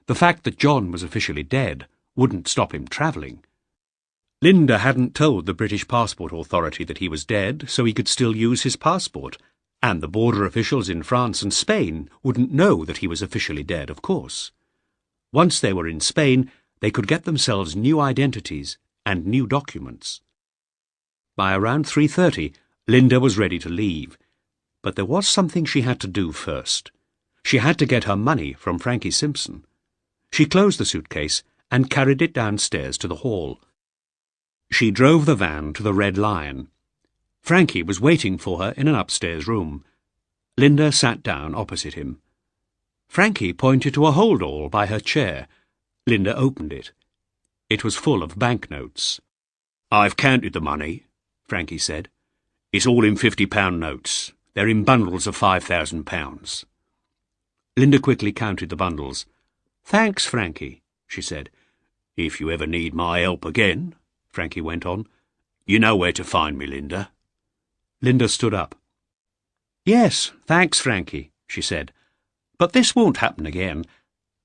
The fact that John was officially dead wouldn't stop him travelling. Linda hadn't told the British Passport Authority that he was dead, so he could still use his passport, and the border officials in France and Spain wouldn't know that he was officially dead, of course. Once they were in Spain, they could get themselves new identities and new documents. By around 3:30, Linda was ready to leave, but there was something she had to do first. She had to get her money from Frankie Simpson. She closed the suitcase and carried it downstairs to the hall. She drove the van to the Red Lion. Frankie was waiting for her in an upstairs room. Linda sat down opposite him. Frankie pointed to a hold-all by her chair. Linda opened it. It was full of banknotes. "I've counted the money," Frankie said. "It's all in £50 notes. They're in bundles of £5,000. Linda quickly counted the bundles. "Thanks, Frankie," she said. "If you ever need my help again," Frankie went on, "you know where to find me, Linda." Linda stood up. "Yes, thanks, Frankie," she said. "But this won't happen again,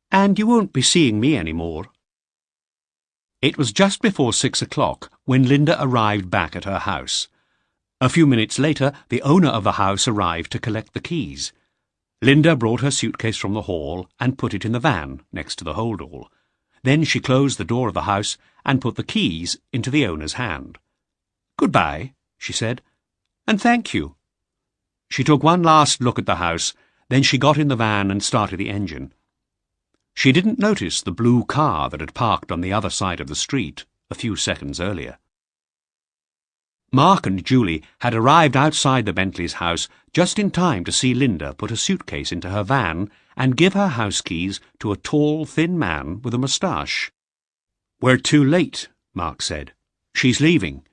and you won't be seeing me any more." It was just before 6 o'clock when Linda arrived back at her house. A few minutes later, the owner of the house arrived to collect the keys. Linda brought her suitcase from the hall and put it in the van next to the hold-all. Then she closed the door of the house and put the keys into the owner's hand. "Goodbye," she said, "and thank you." She took one last look at the house, then she got in the van and started the engine. She didn't notice the blue car that had parked on the other side of the street a few seconds earlier. Mark and Julie had arrived outside the Bentleys' house just in time to see Linda put a suitcase into her van and give her house keys to a tall, thin man with a moustache. "We're too late," Mark said. "She's leaving."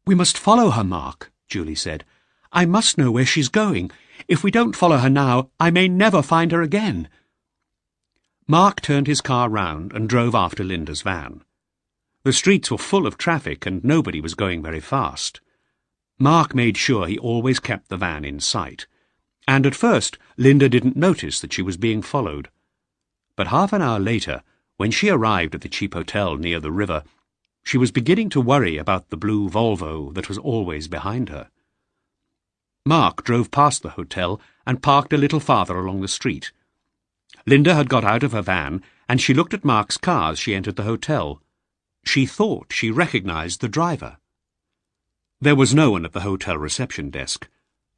"We must follow her, Mark," Julie said. "I must know where she's going. If we don't follow her now, I may never find her again." Mark turned his car round and drove after Linda's van. The streets were full of traffic and nobody was going very fast. Mark made sure he always kept the van in sight, and at first Linda didn't notice that she was being followed. But half an hour later, when she arrived at the cheap hotel near the river, she was beginning to worry about the blue Volvo that was always behind her. Mark drove past the hotel and parked a little farther along the street. Linda had got out of her van, and she looked at Mark's car as she entered the hotel. She thought she recognized the driver. There was no one at the hotel reception desk.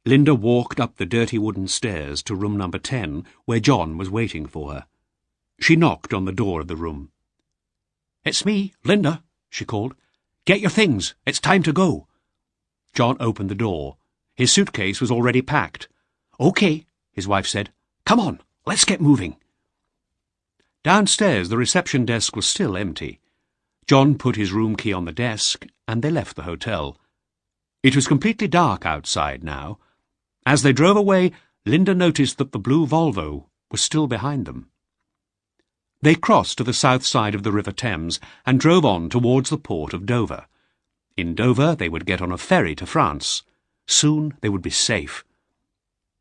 Linda walked up the dirty wooden stairs to room number 10, where John was waiting for her. She knocked on the door of the room. "It's me, Linda," she called. "Get your things. It's time to go." John opened the door. His suitcase was already packed. "OK," his wife said. "Come on, let's get moving." Downstairs, the reception desk was still empty. John put his room key on the desk, and they left the hotel. It was completely dark outside now. As they drove away, Linda noticed that the blue Volvo was still behind them. They crossed to the south side of the River Thames and drove on towards the port of Dover. In Dover they would get on a ferry to France. Soon they would be safe.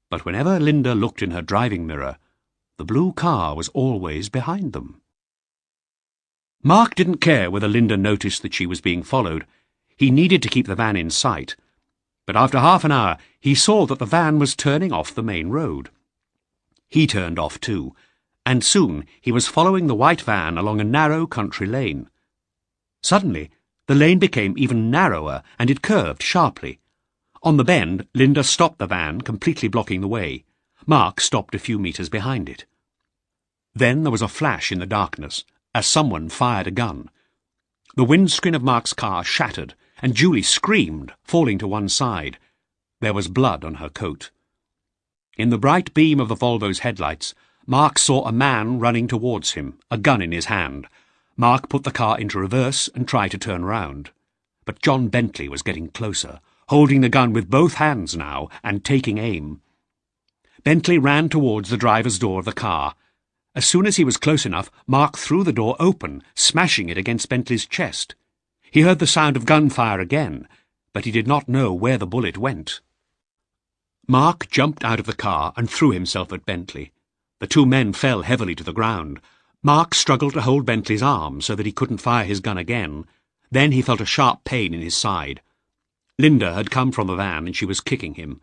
But whenever Linda looked in her driving mirror, the blue car was always behind them. Mark didn't care whether Linda noticed that she was being followed. He needed to keep the van in sight. But after half an hour, he saw that the van was turning off the main road. He turned off too, and soon he was following the white van along a narrow country lane. Suddenly, the lane became even narrower and it curved sharply. On the bend, Linda stopped the van, completely blocking the way. Mark stopped a few metres behind it. Then there was a flash in the darkness, as someone fired a gun. The windscreen of Mark's car shattered, and Julie screamed, falling to one side. There was blood on her coat. In the bright beam of the Volvo's headlights, Mark saw a man running towards him, a gun in his hand. Mark put the car into reverse and tried to turn round. But John Bentley was getting closer, holding the gun with both hands now and taking aim. Bentley ran towards the driver's door of the car. As soon as he was close enough, Mark threw the door open, smashing it against Bentley's chest. He heard the sound of gunfire again, but he did not know where the bullet went. Mark jumped out of the car and threw himself at Bentley. The two men fell heavily to the ground. Mark struggled to hold Bentley's arm so that he couldn't fire his gun again. Then he felt a sharp pain in his side. Linda had come from the van and she was kicking him.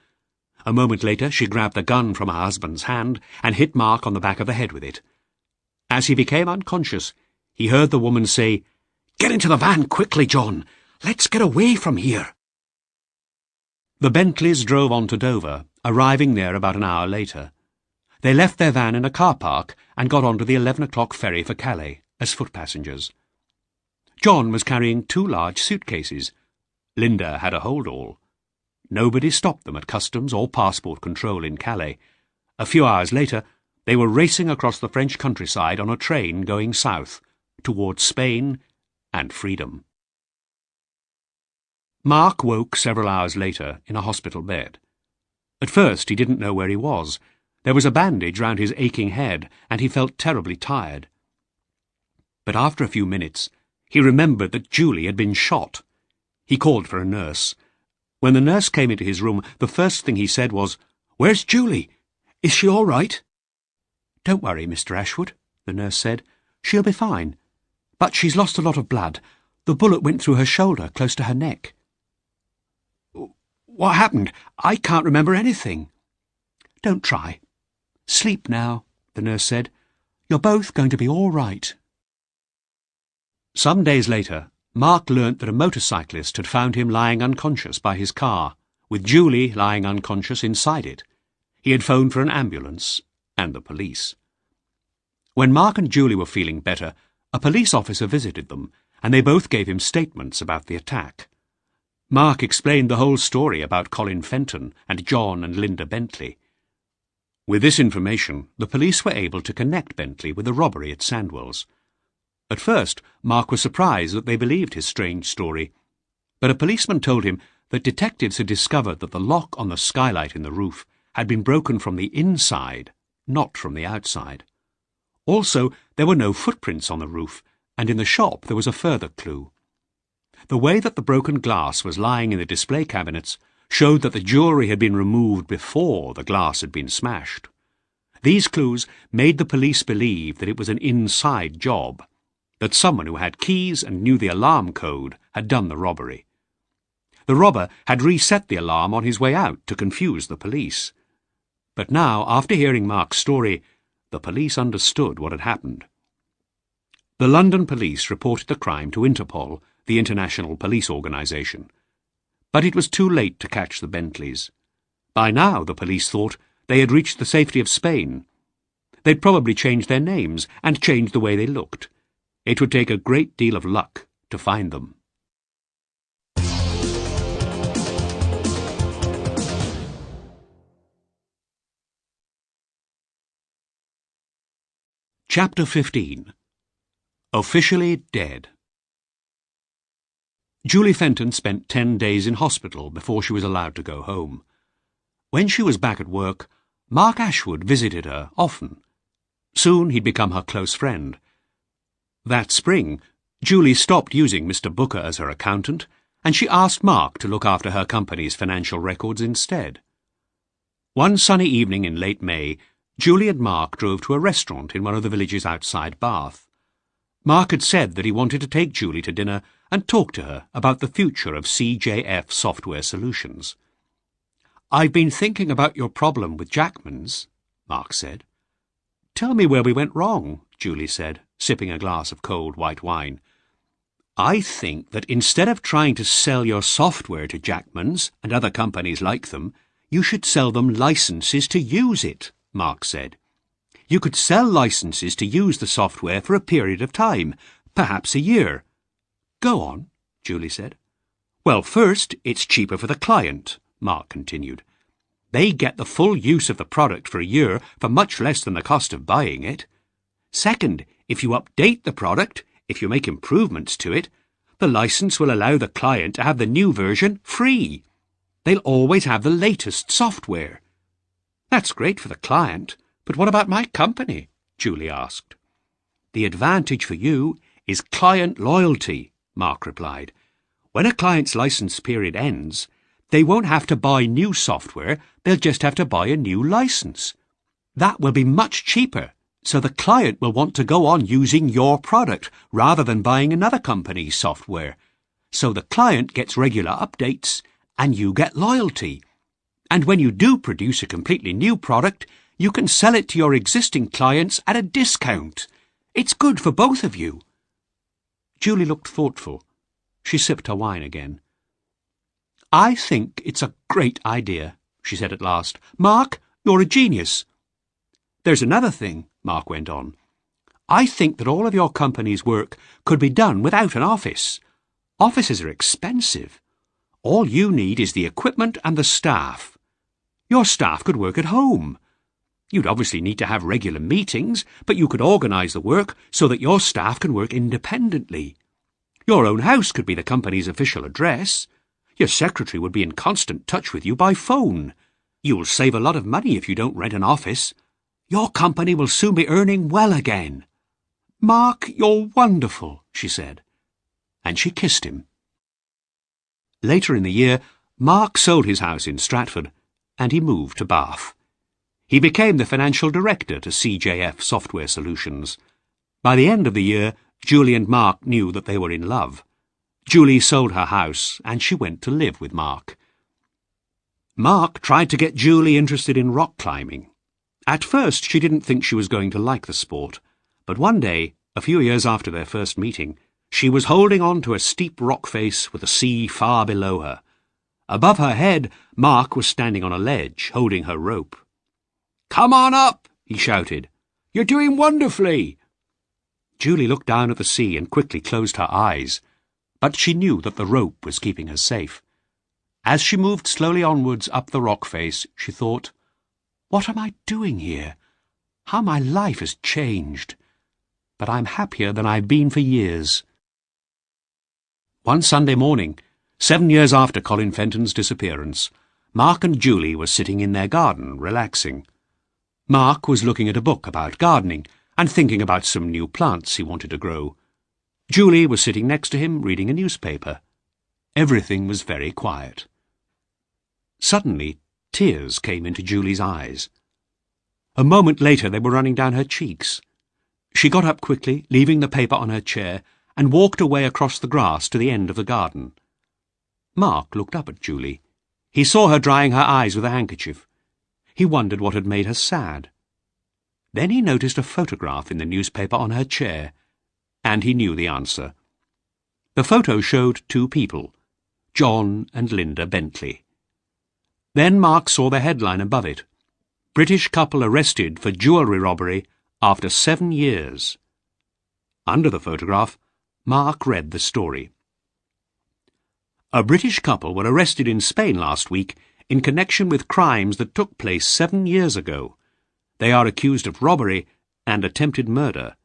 A moment later she grabbed the gun from her husband's hand and hit Mark on the back of the head with it. As he became unconscious, he heard the woman say, "Get into the van quickly, John. Let's get away from here." The Bentleys drove on to Dover, arriving there about an hour later. They left their van in a car park and got onto the 11 o'clock ferry for Calais as foot passengers. John was carrying 2 large suitcases. Linda had a hold-all. Nobody stopped them at customs or passport control in Calais. A few hours later, they were racing across the French countryside on a train going south, towards Spain and freedom. Mark woke several hours later in a hospital bed. At first he didn't know where he was. There was a bandage round his aching head, and he felt terribly tired. But after a few minutes, he remembered that Julie had been shot. He called for a nurse. When the nurse came into his room, the first thing he said was, "Where's Julie? Is she all right?" "Don't worry, Mr. Ashwood," the nurse said. "She'll be fine. But she's lost a lot of blood. The bullet went through her shoulder, close to her neck." "What happened? I can't remember anything." "Don't try. Sleep now," the nurse said. "You're both going to be all right." Some days later, Mark learnt that a motorcyclist had found him lying unconscious by his car, with Julie lying unconscious inside it. He had phoned for an ambulance and the police. When Mark and Julie were feeling better, a police officer visited them, and they both gave him statements about the attack. Mark explained the whole story about Colin Fenton and John and Linda Bentley. With this information, the police were able to connect Bentley with the robbery at Sandwell's. At first, Mark was surprised that they believed his strange story, but a policeman told him that detectives had discovered that the lock on the skylight in the roof had been broken from the inside, not from the outside. Also, there were no footprints on the roof, and in the shop there was a further clue. The way that the broken glass was lying in the display cabinets showed that the jewellery had been removed before the glass had been smashed. These clues made the police believe that it was an inside job, that someone who had keys and knew the alarm code had done the robbery. The robber had reset the alarm on his way out to confuse the police. But now, after hearing Mark's story, the police understood what had happened. The London police reported the crime to Interpol, the international police organisation. But it was too late to catch the Bentleys. By now, the police thought, they had reached the safety of Spain. They'd probably changed their names and changed the way they looked. It would take a great deal of luck to find them. Chapter 15. Officially Dead. Julie Fenton spent 10 days in hospital before she was allowed to go home. When she was back at work, Mark Ashwood visited her often. Soon he'd become her close friend. That spring, Julie stopped using Mr. Booker as her accountant, and she asked Mark to look after her company's financial records instead. One sunny evening in late May, Julie and Mark drove to a restaurant in one of the villages outside Bath. Mark had said that he wanted to take Julie to dinner and talk to her about the future of CJF Software Solutions. "I've been thinking about your problem with Jackman's," Mark said. "Tell me where we went wrong," Julie said, sipping a glass of cold white wine. "I think that instead of trying to sell your software to Jackman's and other companies like them, you should sell them licenses to use it," Mark said. "You could sell licenses to use the software for a period of time, perhaps a year." "Go on," Julie said. "Well, first, it's cheaper for the client," Mark continued. "They get the full use of the product for a year for much less than the cost of buying it. Second, if you update the product, if you make improvements to it, the license will allow the client to have the new version free. They'll always have the latest software." "That's great for the client, but what about my company?" Julie asked. "The advantage for you is client loyalty," Mark replied. "When a client's license period ends, they won't have to buy new software, they'll just have to buy a new license. That will be much cheaper, so the client will want to go on using your product rather than buying another company's software. So the client gets regular updates, and you get loyalty. And when you do produce a completely new product, you can sell it to your existing clients at a discount. It's good for both of you." Julie looked thoughtful. She sipped her wine again. "I think it's a great idea," she said at last. "Mark, you're a genius." "There's another thing," Mark went on. "I think that all of your company's work could be done without an office. Offices are expensive. All you need is the equipment and the staff. Your staff could work at home. You'd obviously need to have regular meetings, but you could organise the work so that your staff can work independently. Your own house could be the company's official address. Your secretary would be in constant touch with you by phone. You'll save a lot of money if you don't rent an office. Your company will soon be earning well again." "Mark, you're wonderful," she said. And she kissed him. Later in the year, Mark sold his house in Stratford, and he moved to Bath. He became the financial director to CJF Software Solutions. By the end of the year, Julie and Mark knew that they were in love. Julie sold her house, and she went to live with Mark. Mark tried to get Julie interested in rock climbing. At first, she didn't think she was going to like the sport, but one day, a few years after their first meeting, she was holding on to a steep rock face with the sea far below her. Above her head, Mark was standing on a ledge, holding her rope. "Come on up," he shouted. "You're doing wonderfully." Julie looked down at the sea and quickly closed her eyes, but she knew that the rope was keeping her safe. As she moved slowly onwards up the rock face, she thought, "What am I doing here? How my life has changed." but I'm happier than I've been for years." One Sunday morning, 7 years after Colin Fenton's disappearance, Mark and Julie were sitting in their garden, relaxing. Mark was looking at a book about gardening and thinking about some new plants he wanted to grow. Julie was sitting next to him, reading a newspaper. Everything was very quiet. Suddenly, tears came into Julie's eyes. A moment later they were running down her cheeks. She got up quickly, leaving the paper on her chair, and walked away across the grass to the end of the garden. Mark looked up at Julie. He saw her drying her eyes with a handkerchief. He wondered what had made her sad. Then he noticed a photograph in the newspaper on her chair, and he knew the answer. The photo showed two people, John and Linda Bentley. Then Mark saw the headline above it, "British couple arrested for jewellery robbery after 7 years." Under the photograph, Mark read the story. A British couple were arrested in Spain last week in connection with crimes that took place 7 years ago. They are accused of robbery and attempted murder.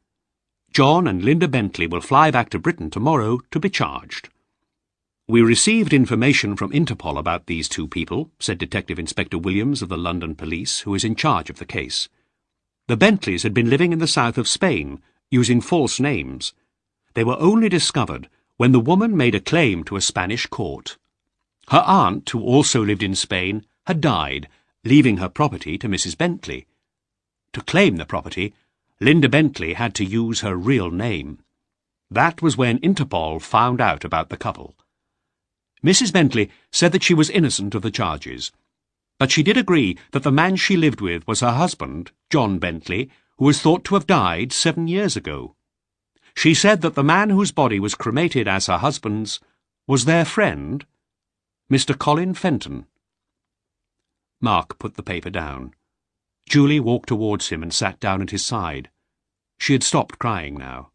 John and Linda Bentley will fly back to Britain tomorrow to be charged. "We received information from Interpol about these two people," said Detective Inspector Williams of the London Police, who is in charge of the case. "The Bentleys had been living in the south of Spain, using false names. They were only discovered when the woman made a claim to a Spanish court. Her aunt, who also lived in Spain, had died, leaving her property to Mrs. Bentley. To claim the property, Linda Bentley had to use her real name. That was when Interpol found out about the couple. Mrs. Bentley said that she was innocent of the charges, but she did agree that the man she lived with was her husband, John Bentley, who was thought to have died 7 years ago. She said that the man whose body was cremated as her husband's was their friend, Mr. Colin Fenton." Mark put the paper down. Julie walked towards him and sat down at his side. She had stopped crying now.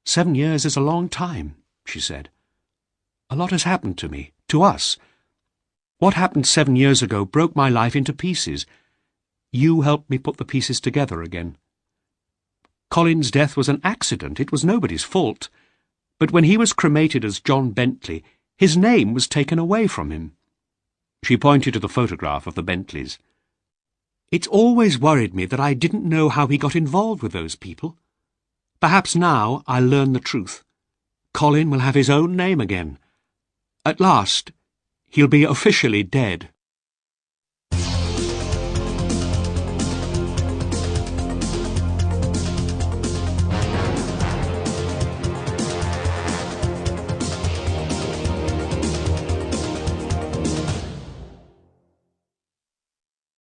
"7 years is a long time," she said. "A lot has happened to me, to us. What happened 7 years ago broke my life into pieces. You helped me put the pieces together again. Colin's death was an accident. It was nobody's fault. But when he was cremated as John Bentley, his name was taken away from him." She pointed to the photograph of the Bentleys. "It's always worried me that I didn't know how he got involved with those people. Perhaps now I'll learn the truth. Colin will have his own name again. At last, he'll be officially dead."